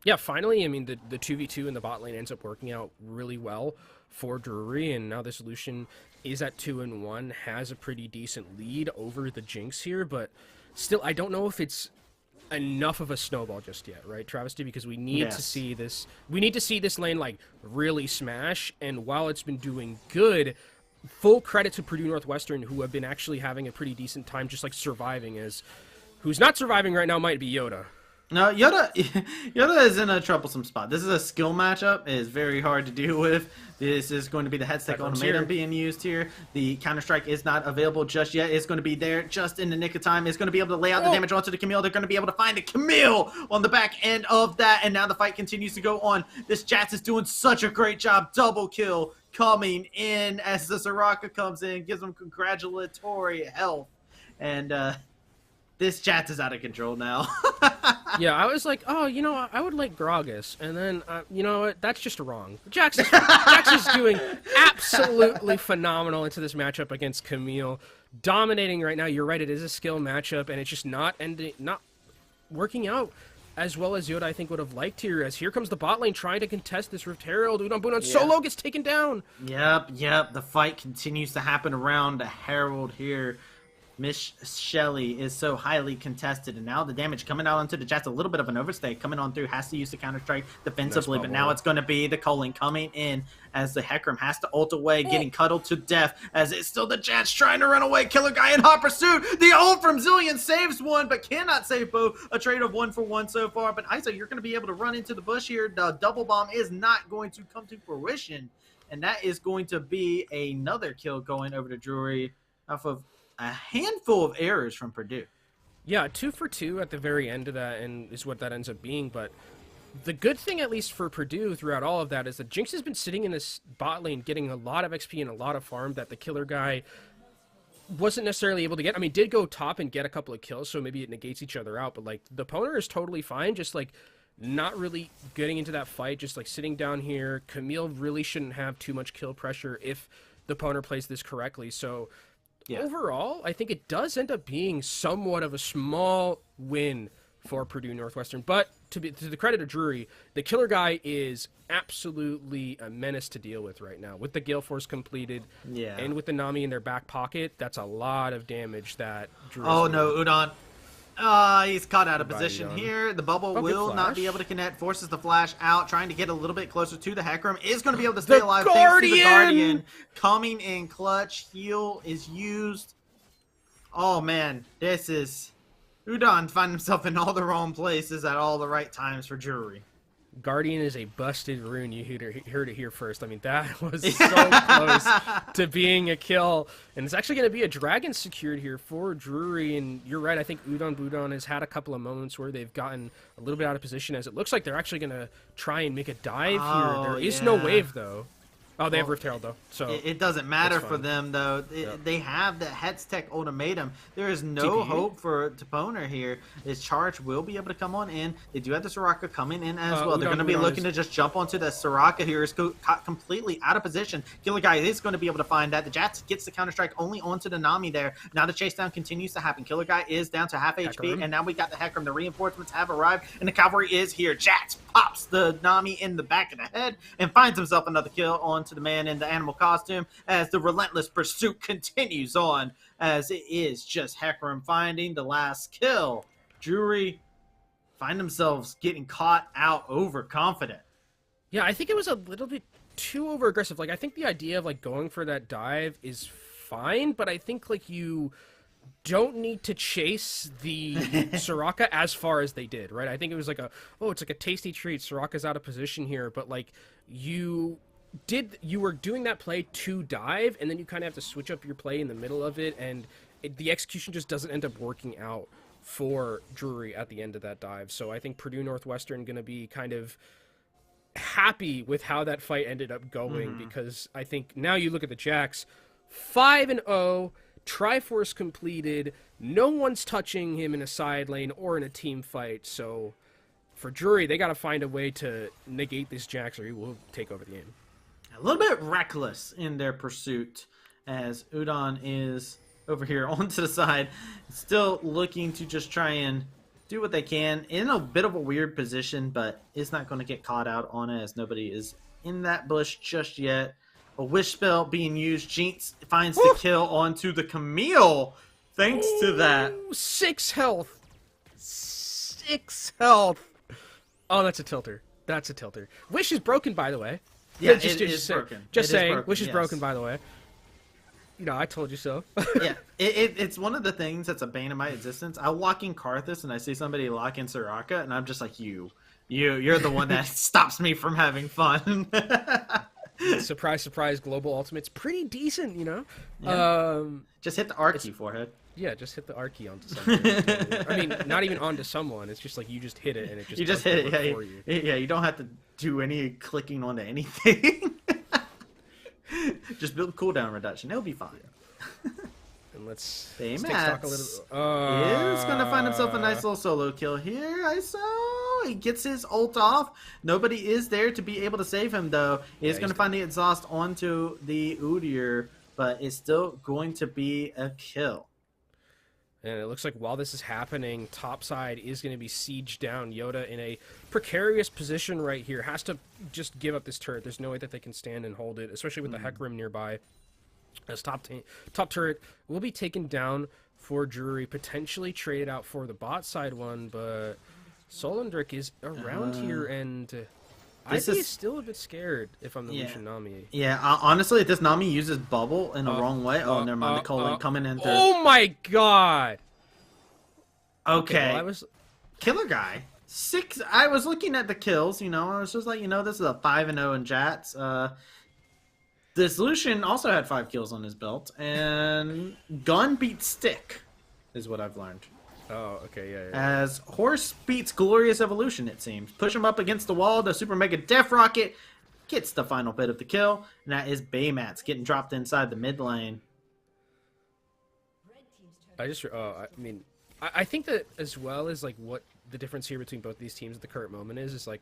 Yeah, finally, I mean, the 2v2 in the bot lane ends up working out really well for Drury, and now this Lucian is at 2-1, has a pretty decent lead over the Jinx here, but still, I don't know if it's enough of a snowball just yet, right, Travesty? Because we need to see this. We need to see this lane, like, really smash, and while it's been doing good, full credit to Purdue Northwestern, who have been actually having a pretty decent time just, like, surviving, as who's not surviving right now might be Yoda. No, Yoda is in a troublesome spot. This is a skill matchup. It is very hard to deal with. This is going to be the headset ultimatum being used here. The Counter-Strike is not available just yet. It's going to be there just in the nick of time. It's going to be able to lay out the damage onto the Camille. They're going to be able to find the Camille on the back end of that, and now the fight continues to go on. This Jats is doing such a great job. Double kill coming in as the Soraka comes in, gives them congratulatory health, and this Jats is out of control now. Yeah, I was like, oh, you know, I would like Gragas, and then, you know what, that's just wrong. Jax is doing absolutely phenomenal into this matchup against Camille, dominating right now. You're right, it is a skill matchup, and it's just not working out as well as Yoda, I think, would have liked here, as here comes the bot lane trying to contest this Rift Herald. Udon Bunon solo gets taken down. Yep, the fight continues to happen around the Herald here. Miss Shelley is so highly contested, and now the damage coming out onto the Jets, a little bit of an overstay coming on through, has to use the Counter-Strike defensively, but now it's going to be the Culling coming in as the Hecarim has to ult away, getting cuddled to death, as it's still the Jets trying to run away. Killer Guy in hot pursuit. The ult from Zillion saves one, but cannot save both. A trade of 1-for-1 so far, but Isa, you're going to be able to run into the bush here. The double bomb is not going to come to fruition, and that is going to be another kill going over to Drury off of a handful of errors from Purdue. Yeah, 2 for 2 at the very end of that, and is what that ends up being. But the good thing, at least for Purdue, throughout all of that, is that Jinx has been sitting in this bot lane getting a lot of XP and a lot of farm that the Killer Guy wasn't necessarily able to get. I mean, did go top and get a couple of kills, so maybe it negates each other out. But, like, the opponent is totally fine, just, like, not really getting into that fight, just, like, sitting down here. Camille really shouldn't have too much kill pressure if the opponent plays this correctly. So overall, I think it does end up being somewhat of a small win for Purdue Northwestern. But to the credit of Drury, the Killer Guy is absolutely a menace to deal with right now. With the Gale Force completed and with the Nami in their back pocket, that's a lot of damage that Drury... Oh, no, Udon. He's caught out of position here. The bubble will not be able to connect. Forces the flash out, trying to get a little bit closer to the Hecarim. Is going to be able to stay alive thanks to the Guardian. Coming in clutch. Heal is used. Oh, man. This is... Udon find himself in all the wrong places at all the right times for Drury. Guardian is a busted rune. You heard it here first. I mean, that was so close to being a kill. And it's actually going to be a dragon secured here for Drury. And you're right. I think Udon Budon has had a couple of moments where they've gotten a little bit out of position, as it looks like they're actually going to try and make a dive here. There is no wave, though. Oh, they have Rift Herald, though. So it doesn't matter for them, though. They have the Hex Tech ultimatum. There is no hope for Toponer here. His charge will be able to come on in. They do have the Soraka coming in as well. They're going to be looking to just jump onto the Soraka here. Is caught completely out of position. Killer Guy is going to be able to find that. The Jats gets the Counter-Strike only onto the Nami there. Now the chase down continues to happen. Killer Guy is down to half HP, and now we got the Hecarim. The reinforcements have arrived, and the Cavalry is here. Jats pops the Nami in the back of the head and finds himself another kill onto the man in the animal costume as the relentless pursuit continues on, as it is just Hecarim finding the last kill. Drury find themselves getting caught out overconfident. Yeah, I think it was a little bit too over aggressive. Like, I think the idea of like going for that dive is fine, but I think like you don't need to chase the Soraka as far as they did, right? I think it was like it's like a tasty treat. Soraka's out of position here, but like you were doing that play to dive, and then you kind of have to switch up your play in the middle of it, and the execution just doesn't end up working out for Drury at the end of that dive. So I think Purdue Northwestern going to be kind of happy with how that fight ended up going, because I think now you look at the Jacks, 5-0, Triforce completed, no one's touching him in a side lane or in a team fight, so for Drury, they got to find a way to negate this Jax or he will take over the game. A little bit reckless in their pursuit, as Udon is over here onto the side, still looking to just try and do what they can in a bit of a weird position, but is not going to get caught out on it as nobody is in that bush just yet. A wish spell being used. Jinx finds the kill onto the Camille. Thanks to that. 6 health. 6 health. Oh, that's a tilter. That's a tilter. Wish is broken, by the way. Yeah, it is broken. Just saying, Wish is broken, by the way. You know, I told you so. Yeah, it's one of the things that's a bane of my existence. I walk in Karthus and I see somebody lock in Soraka, and I'm just like, you're the one that stops me from having fun. Surprise, surprise, global ultimate's pretty decent, you know? Yeah. Just hit the R key, forehead. Yeah, just hit the R key onto someone. I mean, not even onto someone. It's just like you just hit it and it just you just hit it. For you. Yeah, you don't have to do any clicking onto anything. Just build cooldown reduction. It'll be fine. And let's talk a little. Is gonna find himself a nice little solo kill here. I saw he gets his ult off. Nobody is there to be able to save him though. He is gonna find the exhaust onto the Udyr, but it's still going to be a kill. And it looks like while this is happening, topside is going to be sieged down. Yoda in a precarious position right here. Has to just give up this turret. There's no way that they can stand and hold it, especially with the Hecarim nearby. As top turret will be taken down for Drury, potentially traded out for the bot side one, but Solendrick is around here, and I'd be still a bit scared if I'm the Lucian Nami. Yeah, honestly, if this Nami uses bubble in the wrong way, never mind, the Colin coming in. Oh my god! Okay, well, Killer Guy 6. I was looking at the kills. You know, I was just like, this is a 5-0 in Jats. This Lucian also had 5 kills on his belt, and gun beats stick, is what I've learned. Oh, okay, yeah. As Horse beats Glorious Evolution, it seems. Push him up against the wall. The Super Mega Death Rocket gets the final bit of the kill, and that is Baymats getting dropped inside the mid lane. I think that as well as like what the difference here between both these teams at the current moment is like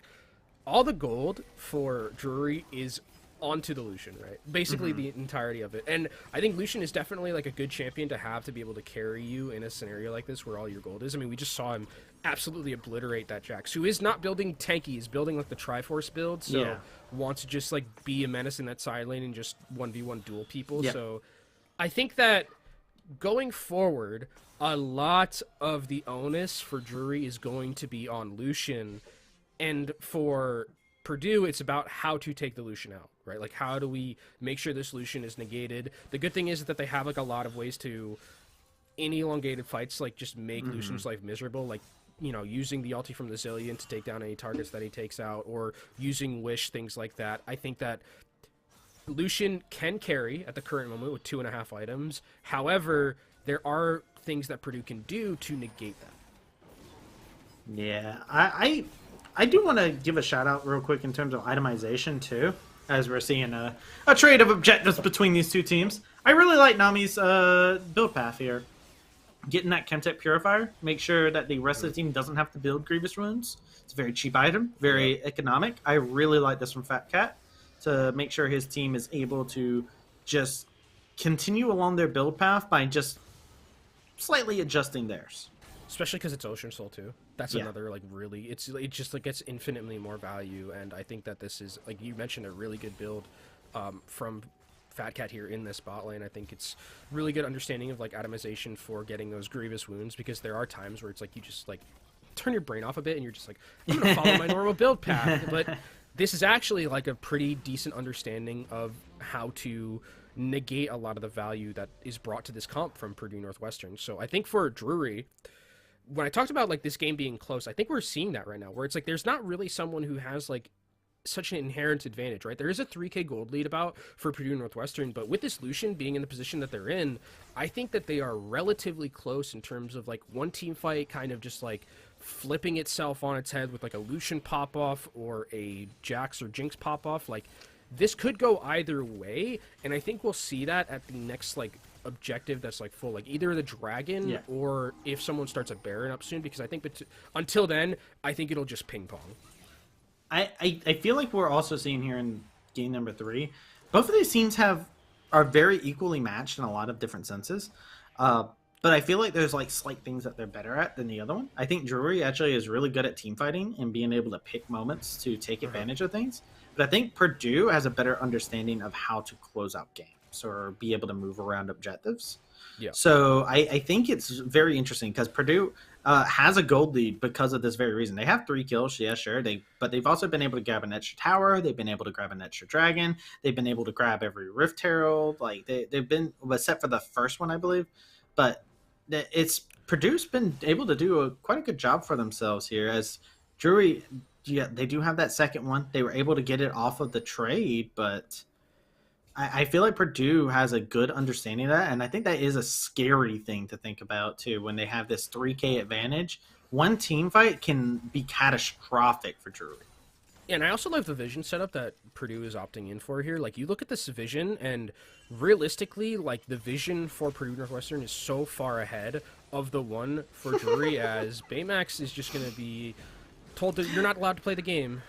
all the gold for Drury is onto the Lucian, right? Basically the entirety of it. And I think Lucian is definitely like a good champion to have to be able to carry you in a scenario like this where all your gold is. I mean, we just saw him absolutely obliterate that Jax, who is not building tanky, he's building like the Triforce build, so wants to just like be a menace in that side lane and just 1v1 duel people. So I think that going forward, a lot of the onus for Drury is going to be on Lucian, and for Purdue, it's about how to take the Lucian out, right? Like, how do we make sure this Lucian is negated? The good thing is that they have, like, a lot of ways to, in elongated fights, like, just make Lucian's life miserable, like, you know, using the ulti from the Zillion to take down any targets that he takes out, or using Wish, things like that. I think that Lucian can carry at the current moment with 2.5 items. However, there are things that Purdue can do to negate that. Yeah, I do want to give a shout out real quick in terms of itemization too, as we're seeing a trade of objectives between these two teams. I really like Nami's build path here. Getting that Chemtech Purifier, make sure that the rest of the team doesn't have to build Grievous Wounds. It's a very cheap item, very economic. I really like this from Fat Cat to make sure his team is able to just continue along their build path by just slightly adjusting theirs. Especially because it's Ocean Soul too. That's another like really it just like gets infinitely more value, and I think that this is, like you mentioned, a really good build from Fat Cat here in this bot lane. I think it's really good understanding of like atomization for getting those Grievous Wounds, because there are times where it's like you just like turn your brain off a bit and you're just like, I'm gonna follow my normal build path. But this is actually like a pretty decent understanding of how to negate a lot of the value that is brought to this comp from Purdue Northwestern. So I think for Drury, when I talked about like this game being close, I think we're seeing that right now, where it's like there's not really someone who has like such an inherent advantage, right? There is a 3k gold lead about for Purdue Northwestern, but with this Lucian being in the position that they're in, I think that they are relatively close in terms of like one team fight kind of just like flipping itself on its head with like a Lucian pop-off or a Jax or Jinx pop-off. Like, this could go either way, and I think we'll see that at the next like objective that's like full, like either the dragon or if someone starts a Baron up soon, because I think until then, I think it'll just ping pong. I feel like we're also seeing here in game number 3, both of these teams are very equally matched in a lot of different senses. But I feel like there's like slight things that they're better at than the other one. I think Drury actually is really good at team fighting and being able to pick moments to take advantage of things. But I think Purdue has a better understanding of how to close out games or be able to move around objectives. Yeah. So I think it's very interesting because Purdue has a gold lead because of this very reason. They have 3 kills, yeah, sure. But they've also been able to grab an extra tower. They've been able to grab an extra dragon. They've been able to grab every Rift Herald. Like they've been, except for the first one, I believe. But Purdue's been able to do quite a good job for themselves here. As Drury, yeah, they do have that second one. They were able to get it off of the trade, but I feel like Purdue has a good understanding of that, and I think that is a scary thing to think about too. When they have this 3k advantage, one team fight can be catastrophic for Drury. Yeah, and I also love the vision setup that Purdue is opting in for here. Like, you look at this vision, and realistically, like, the vision for Purdue Northwestern is so far ahead of the one for Drury as Baymax is just going to be told that you're not allowed to play the game.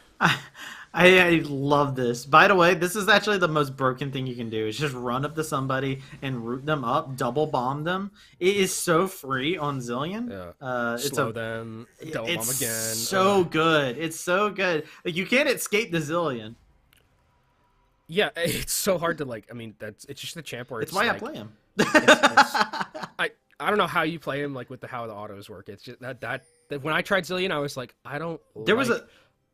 I love this. By the way, this is actually the most broken thing you can do. Is just run up to somebody and root them up, double bomb them. It is so free on Zillion. Yeah. Slow them, double bomb again. So good. It's so good. Like, you can't escape the Zillion. Yeah, it's so hard to like. I mean, it's just the champ where it's why like, I play him. I don't know how you play him, like with how the autos work. It's just that when I tried Zillion, I was like, I don't. Was a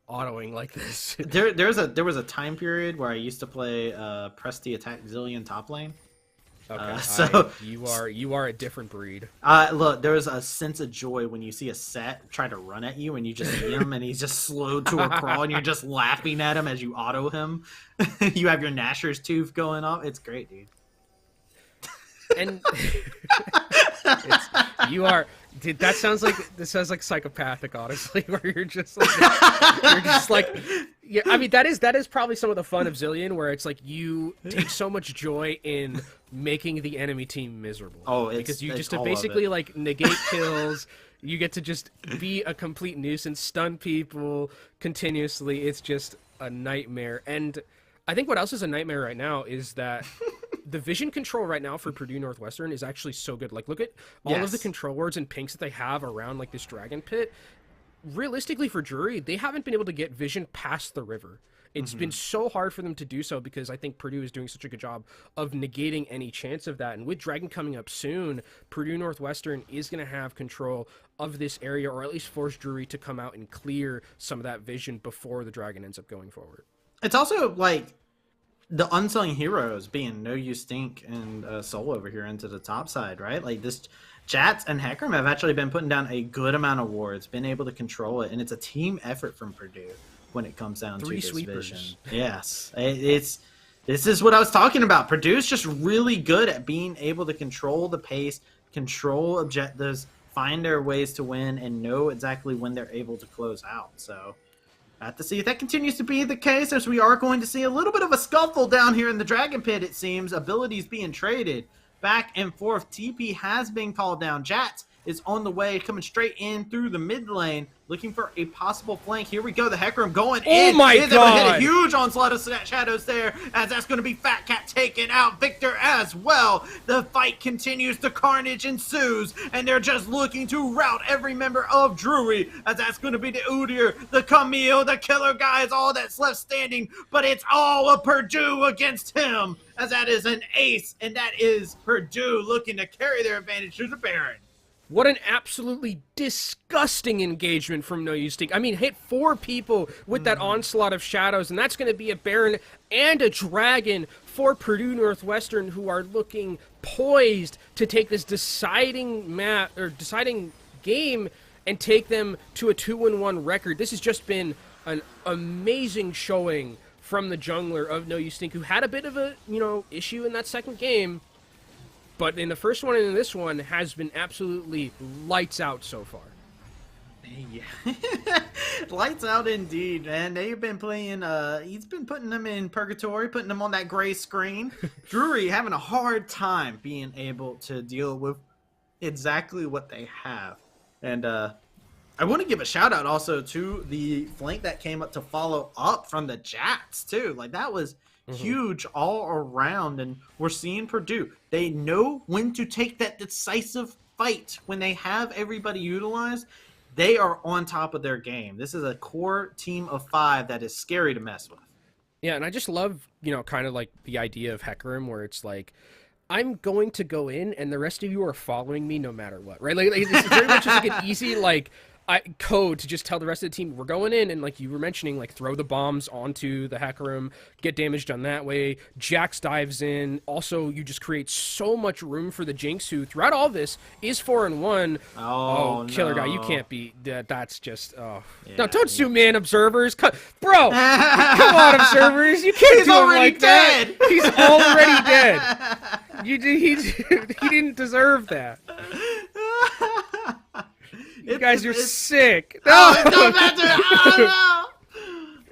autoing like this. there was a time period where I used to play press the attack Zillion top lane. Okay, so you are a different breed. Look, there was a sense of joy when you see a set try to run at you and you just see him and he's just slowed to a crawl and you're just laughing at him as you auto him. You have your Gnasher's tooth going off. It's great, dude. And dude, that sounds like psychopathic, honestly, where you're just like yeah, I mean, that is probably some of the fun of Zillion, where it's like you take so much joy in making the enemy team miserable. Because you just to basically like negate kills. You get to just be a complete nuisance, stun people continuously. It's just a nightmare. And I think what else is a nightmare right now is that the vision control right now for Purdue Northwestern is actually so good. Like, look at all of the control words and pinks that they have around like this dragon pit. Realistically, for Drury, they haven't been able to get vision past the river. It's been so hard for them to do so because I think Purdue is doing such a good job of negating any chance of that. And with Dragon coming up soon, Purdue Northwestern is going to have control of this area, or at least force Drury to come out and clear some of that vision before the Dragon ends up going forward. It's also like the unsung heroes being No Use Stink and Soul over here into the top side, right? Like this, Jats and Hecarim have actually been putting down a good amount of wards, been able to control it, and it's a team effort from Purdue when it comes down to this vision. Yes, this is what I was talking about. Purdue's just really good at being able to control the pace, control objectives, find their ways to win, and know exactly when they're able to close out. So Have to see if that continues to be the case, as we are going to see a little bit of a scuffle down here in the Dragon Pit, it seems. Abilities being traded back and forth. TP has been called down. Jats is on the way, coming straight in through the mid lane, looking for a possible flank. Here we go. The Hecarim going in. Oh my God. Hit a huge onslaught of shadows there, as that's going to be Fat Cat taking out Victor as well. The fight continues. The carnage ensues, and they're just looking to rout every member of Drury, as that's going to be the Udyr, the Camille, the Killer Guy is all that's left standing, but it's all of Purdue against him, as that is an ace, and that is Purdue looking to carry their advantage to the Baron. What an absolutely disgusting engagement from No Use Stink. I mean, hit 4 people with that onslaught of shadows, and that's going to be a Baron and a Dragon for Purdue Northwestern, who are looking poised to take this deciding game and take them to a 2-1 record. This has just been an amazing showing from the jungler of No Use Stink, who had a bit of a, issue in that second game. But in the first one and in this one has been absolutely lights out so far. Yeah. Lights out indeed, man. They've been playing, he's been putting them in purgatory, putting them on that gray screen. Drury having a hard time being able to deal with exactly what they have. And I want to give a shout out also to the flank that came up to follow up from the Jats too. Like, that was huge all around, and we're seeing Purdue. They know when to take that decisive fight. When they have everybody utilized, they are on top of their game. This is a core team of 5 that is scary to mess with. Yeah, and I just love, kind of like the idea of Hecarim, where it's like, I'm going to go in, and the rest of you are following me no matter what, right? Like it's very much just like an easy, code to just tell the rest of the team we're going in, and like you were mentioning, like throw the bombs onto the Hecarim, get damage done that way. Jax dives in. Also, you just create so much room for the Jinx, who throughout all this is 4-1. Oh, Killer Guy, you can't be that. That's just yeah, no. Don't sue me, observers. Bro, come on, observers, you can't do him like dead. That. He's already dead. He didn't deserve that. You guys are sick. No, it's going back to it. Oh,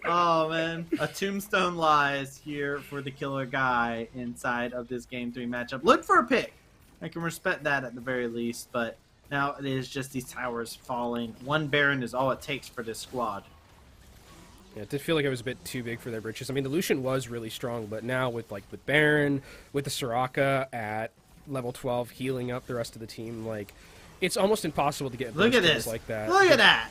no. Oh, man. A tombstone lies here for the Killer Guy inside of this Game 3 matchup. Look for a pick. I can respect that at the very least, but now it is just these towers falling. 1 Baron is all it takes for this squad. Yeah, it did feel like it was a bit too big for their britches. I mean, the Lucian was really strong, but now with Baron, with the Soraka at level 12 healing up the rest of the team, it's almost impossible to get Look at this like that. Look at that.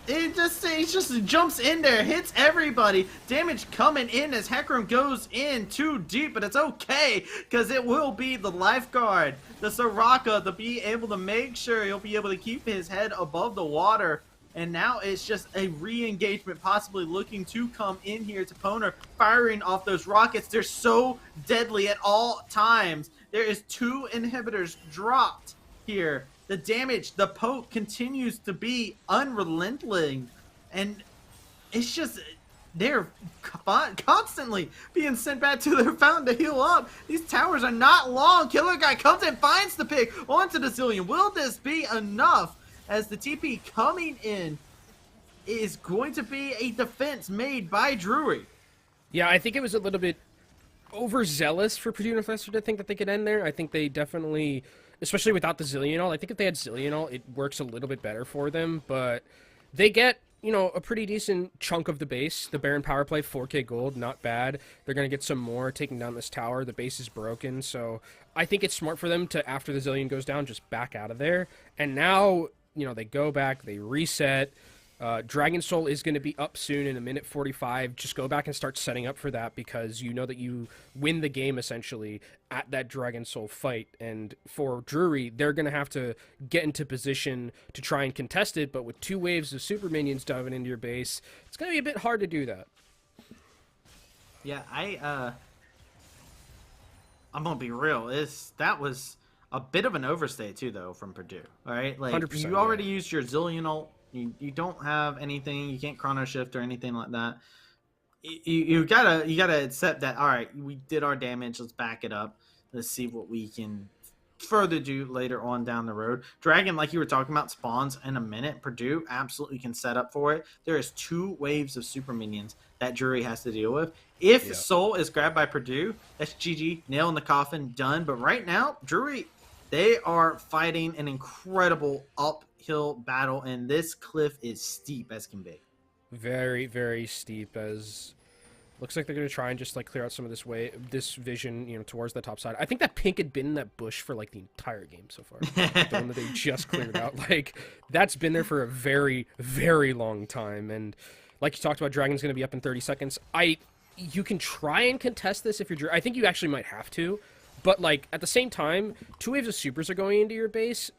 It just jumps in there, hits everybody. Damage coming in as Hecarim goes in too deep, but it's okay, because it will be the lifeguard, the Soraka, to be able to make sure he'll be able to keep his head above the water. And now it's just a re-engagement, possibly looking to come in here to Poner, firing off those rockets. They're so deadly at all times. There is 2 inhibitors dropped here. The damage, the poke continues to be unrelenting, and it's just, they're constantly being sent back to their fountain to heal up. These towers are not long. Killer Guy comes and finds the pick onto the Zillion. Will this be enough, as the TP coming in is going to be a defense made by Drury? Yeah, I think it was a little bit overzealous for Purdue Northwestern to think that they could end there. I think they definitely, especially without the Zillion, I think if they had Zillion, it works a little bit better for them, but they get, a pretty decent chunk of the base. The Baron power play, 4k gold, not bad. They're going to get some more taking down this tower. The base is broken, so I think it's smart for them to, after the Zillion goes down, just back out of there. And now, they go back, they reset. Dragon Soul is going to be up soon in a minute 45. Just go back and start setting up for that, because you know that you win the game essentially at that Dragon Soul fight. And for Drury, they're going to have to get into position to try and contest it, but with 2 waves of super minions diving into your base, it's going to be a bit hard to do that. Yeah, I'm going to be real. That was a bit of an overstay too, though, from Purdue. All right, 100%, you already used your Zillion ult. You don't have anything. You can't chrono shift or anything like that. You gotta accept that. All right, we did our damage. Let's back it up. Let's see what we can further ado later on down the road. Dragon, like you were talking about, spawns in a minute. Purdue absolutely can set up for it. There is 2 waves of super minions that Drury has to deal with. If Soul is grabbed by Purdue, that's GG, nail in the coffin, done. But right now, Drury, they are fighting an incredible uphill battle, and this cliff is steep as can be. Very, very steep. As looks like they're going to try and just like clear out some of this vision, you know, towards the top side. I think that pink had been in that bush for like the entire game so far. The one that they just cleared out. Like, that's been there for a very, very long time. And like you talked about, Dragon's going to be up in 30 seconds. You can try and contest this if you're... I think you actually might have to. But, like, at the same time, 2 waves of supers are going into your base.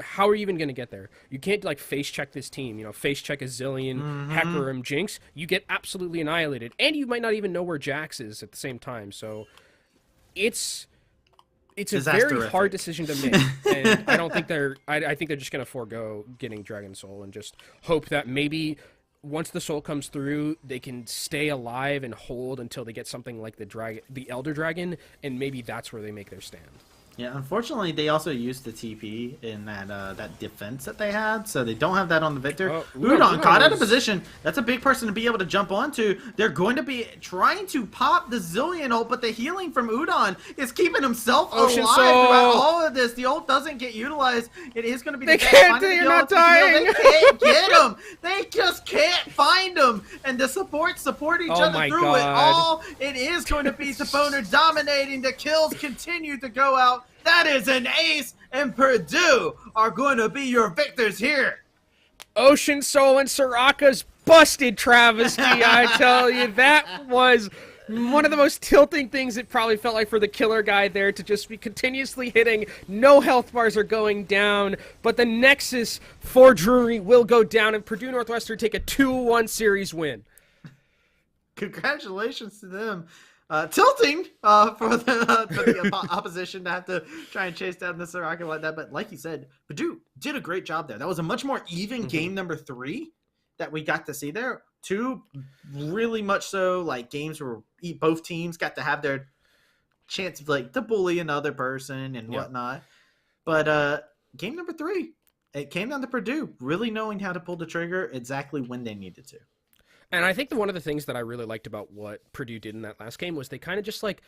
How are you even going to get there? You can't, like, face-check this team. You know, face-check a Zillion, Hecarim, Jinx. You get absolutely annihilated. And you might not even know where Jax is at the same time. So, it's a very hard decision to make. And I don't think they're... I think they're just going to forego getting Dragon Soul and just hope that maybe... once the soul comes through, they can stay alive and hold until they get something like the Elder Dragon, and maybe that's where they make their stand. Yeah, unfortunately, they also used the TP in that defense that they had, so they don't have that on the Victor. Udon caught out of position. That's a big person to be able to jump onto. They're going to be trying to pop the Zillion ult, but the healing from Udon is keeping himself alive throughout all of this. The ult doesn't get utilized. It is going to be they can't. You're not dying. They can't get him. They just can't find him. And the support each other through it all. It is going to be Saponer dominating. The kills continue to go out. That is an ace, and Purdue are going to be your victors here. Ocean Soul and Soraka's busted travesty, I tell you. That was one of the most tilting things it probably felt like for the killer guy there, to just be continuously hitting. No health bars are going down, but the Nexus for Drury will go down, and Purdue Northwestern take a 2-1 series win. Congratulations to them. Tilting for the opposition to have to try and chase down the Soraka like that. But like you said, Purdue did a great job there. That was a much more even game number 3 that we got to see there. 2 really much so like games where both teams got to have their chance of like to bully another person and whatnot. But game number 3, it came down to Purdue really knowing how to pull the trigger exactly when they needed to. And I think one of the things that I really liked about what Purdue did in that last game was they kind of just like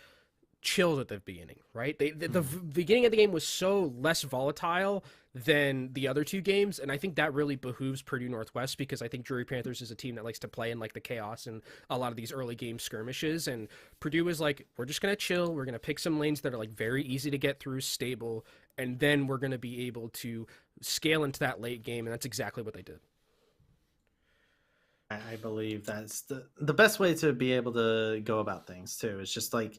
chilled at the beginning, right? The beginning of the game was so less volatile than the other 2 games, and I think that really behooves Purdue Northwest, because I think Drury Panthers is a team that likes to play in like the chaos and a lot of these early game skirmishes, and Purdue was like, we're just going to chill, we're going to pick some lanes that are like very easy to get through, stable, and then we're going to be able to scale into that late game, and that's exactly what they did. I believe that's the best way to be able to go about things too. It's just like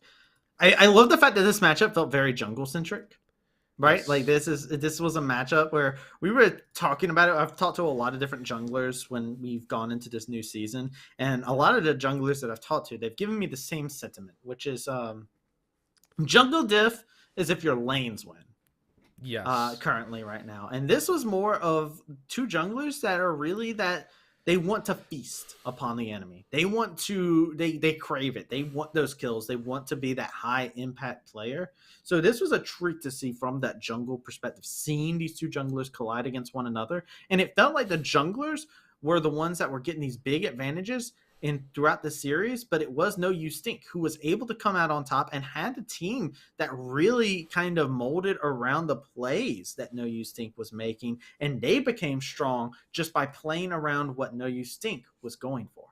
I love the fact that this matchup felt very jungle centric, right? Yes. Like this was a matchup where we were talking about it. I've talked to a lot of different junglers when we've gone into this new season, and a lot of the junglers that I've talked to, they've given me the same sentiment, which is jungle diff is if your lanes win. Yes. Currently right now, and this was more of 2 junglers that are really that. They want to feast upon the enemy. They want to, they crave it. They want those kills. They want to be that high impact player. So this was a treat to see from that jungle perspective, seeing these 2 junglers collide against one another. And it felt like the junglers were the ones that were getting these big advantages throughout the series, but it was No You Stink who was able to come out on top and had a team that really kind of molded around the plays that No You Stink was making, and they became strong just by playing around what No You Stink was going for.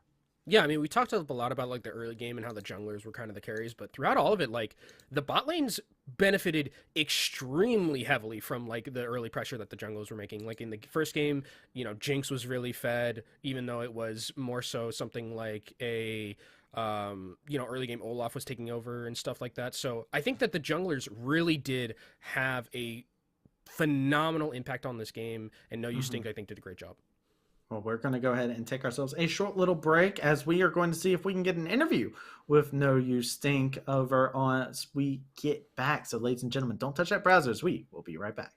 Yeah, I mean, we talked a lot about like the early game and how the junglers were kind of the carries, but throughout all of it, like the bot lanes benefited extremely heavily from like the early pressure that the junglers were making. Like in the first game, you know, Jinx was really fed, even though it was more so something like a early game Olaf was taking over and stuff like that. So I think that the junglers really did have a phenomenal impact on this game, and No You Stink, I think, did a great job. Well, we're going to go ahead and take ourselves a short little break as we are going to see if we can get an interview with No You Stink over on as we get back. So, ladies and gentlemen, don't touch that browser as we will be right back.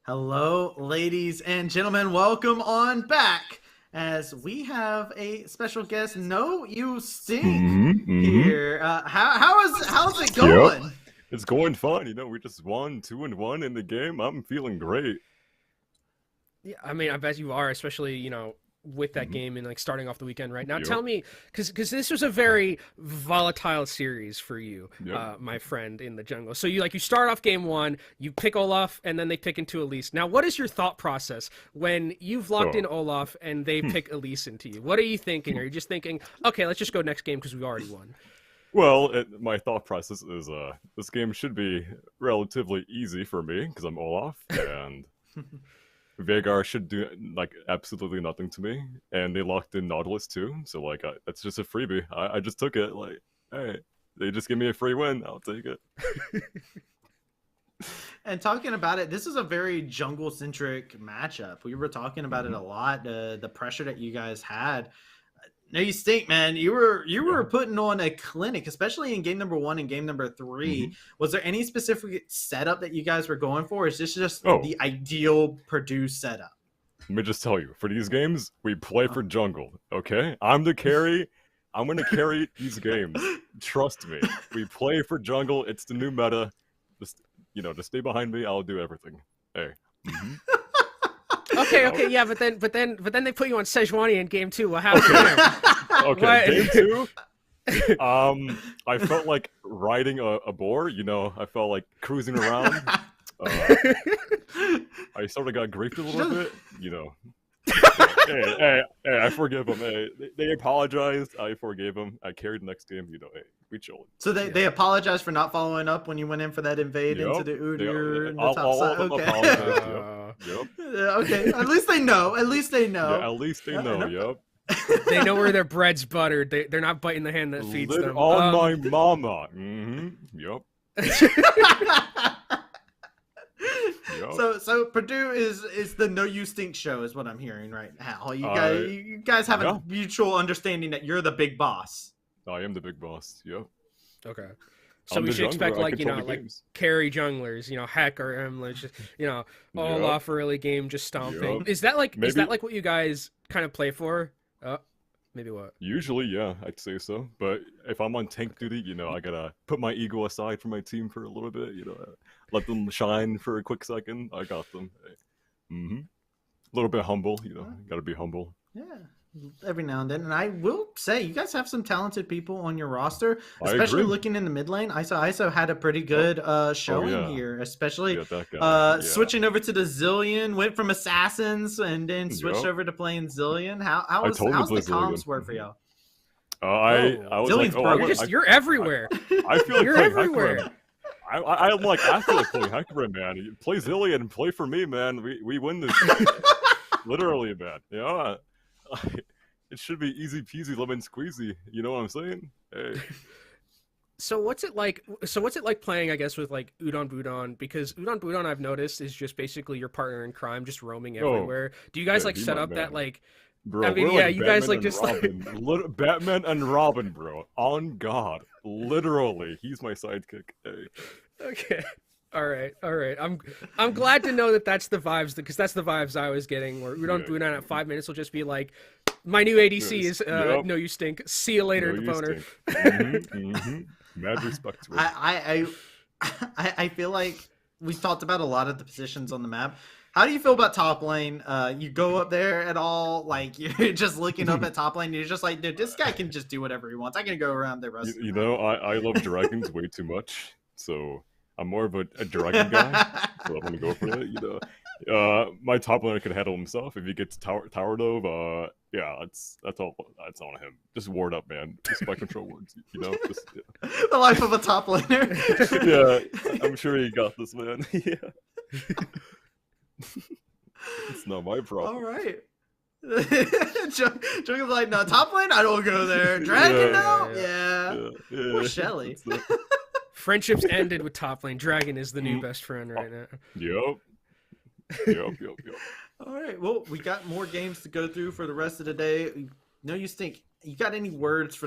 Hello, ladies and gentlemen. Welcome on back as we have a special guest. No, you stink here. How's it going? Yep. It's going fine. You know, we just won 2-1 in the game. I'm feeling great. Yeah, I mean, I bet you are, especially, you know, with that game and like starting off the weekend right now. Tell me, because this was a very volatile series for you, my friend in the jungle. So you start off game one, you pick Olaf, and then they pick into Elise. Now, what is your thought process when you've locked in Olaf and they pick Elise into you? What are you thinking? Are you just thinking, okay, let's just go next game because we already won? Well, my thought process is this game should be relatively easy for me because I'm Olaf, and Veigar should do absolutely nothing to me, and they locked in Nautilus too, so that's just a freebie. I just took it. Hey, they just give me a free win. I'll take it. And talking about it, this is a very jungle-centric matchup. We were talking about it a lot. The pressure that you guys had. No, you stink, man. You were putting on a clinic, especially in game number 1 and game number 3. Was there any specific setup that you guys were going for? Or is this just the ideal Purdue setup? Let me just tell you, for these games, we play for jungle, okay? I'm the carry. I'm going to carry these games. Trust me. We play for jungle. It's the new meta. Just stay behind me. I'll do everything. Hey. Mm-hmm. Okay, yeah, but then they put you on Sejuani in game 2. What happened there? Okay, game 2. I felt like riding a boar. I felt like cruising around. I sort of got griefed a little bit. Hey, I forgive them. Hey, they apologized. I forgave them. I carried the next game. Hey, we chilled. So they apologized for not following up when you went in for that invade into the Udyr and the top all side. of them Okay. apologized. Yep. Okay. At least they know. Yeah, at least they know. Yep. They know where their bread's buttered. They're not biting the hand that feeds them. On my mama. Mm-hmm. Yep. So Purdue is the No You Stink show, is what I'm hearing right now. You guys have a mutual understanding that you're the big boss. I am the big boss. Yep. Okay. So we should expect carry junglers, Heck or Emlich, just, all off early game, just stomping. Yep. Is that like what you guys kind of play for? Maybe what? Usually, yeah, I'd say so. But if I'm on tank duty, I gotta put my ego aside for my team for a little bit. Let them shine for a quick second. I got them. Mm-hmm. A little bit humble, gotta be humble. Yeah, every now and then. And I will say, you guys have some talented people on your roster, especially looking in the mid lane. ISO had a pretty good showing here, especially switching over to the Zillion, went from Assassins and then switched over to playing Zillion. How's the comms work for y'all? I was like, you're everywhere. I feel like you're everywhere. I feel like playing Hecarim, man. Play Zillion and play for me, man. We win this. Literally, man. It should be easy peasy lemon squeezy. You know what I'm saying? Hey. So what's it like playing, I guess, with like Udon Budon? Because Udon Budon, I've noticed, is just basically your partner in crime, just roaming everywhere. Do you guys set up that like? Bro, I mean, you guys just Robin. Batman and Robin, bro. On God, literally, he's my sidekick. Hey. Okay. All right. I'm glad to know that that's the vibes, because that's the vibes I was getting. Where Udon Budon at 5 minutes will just be like, my new ADC is No You Stink. See you later, Deponer. Mad respect to it. I feel like we've talked about a lot of the positions on the map. How do you feel about top lane? You go up there at all? Like, you're just looking up at top lane, and you're just like, dude, this guy can just do whatever he wants. I can go around the rest. I love dragons way too much, so I'm more of a dragon guy. So I'm gonna go for it. My top laner can handle himself. If he gets tower dove, that's on him. Just ward up, man. Just by control words, Just, The life of a top laner. Yeah, I'm sure he got this, man. Yeah. It's not my problem. All right. Joker's like, no, top lane, I don't go there. Dragon, no? Yeah. Poor Shelly. Friendships ended with top lane. Dragon is the new best friend right now. Yep. All right. Well, we got more games to go through for the rest of the day. No You Stink. You got any words for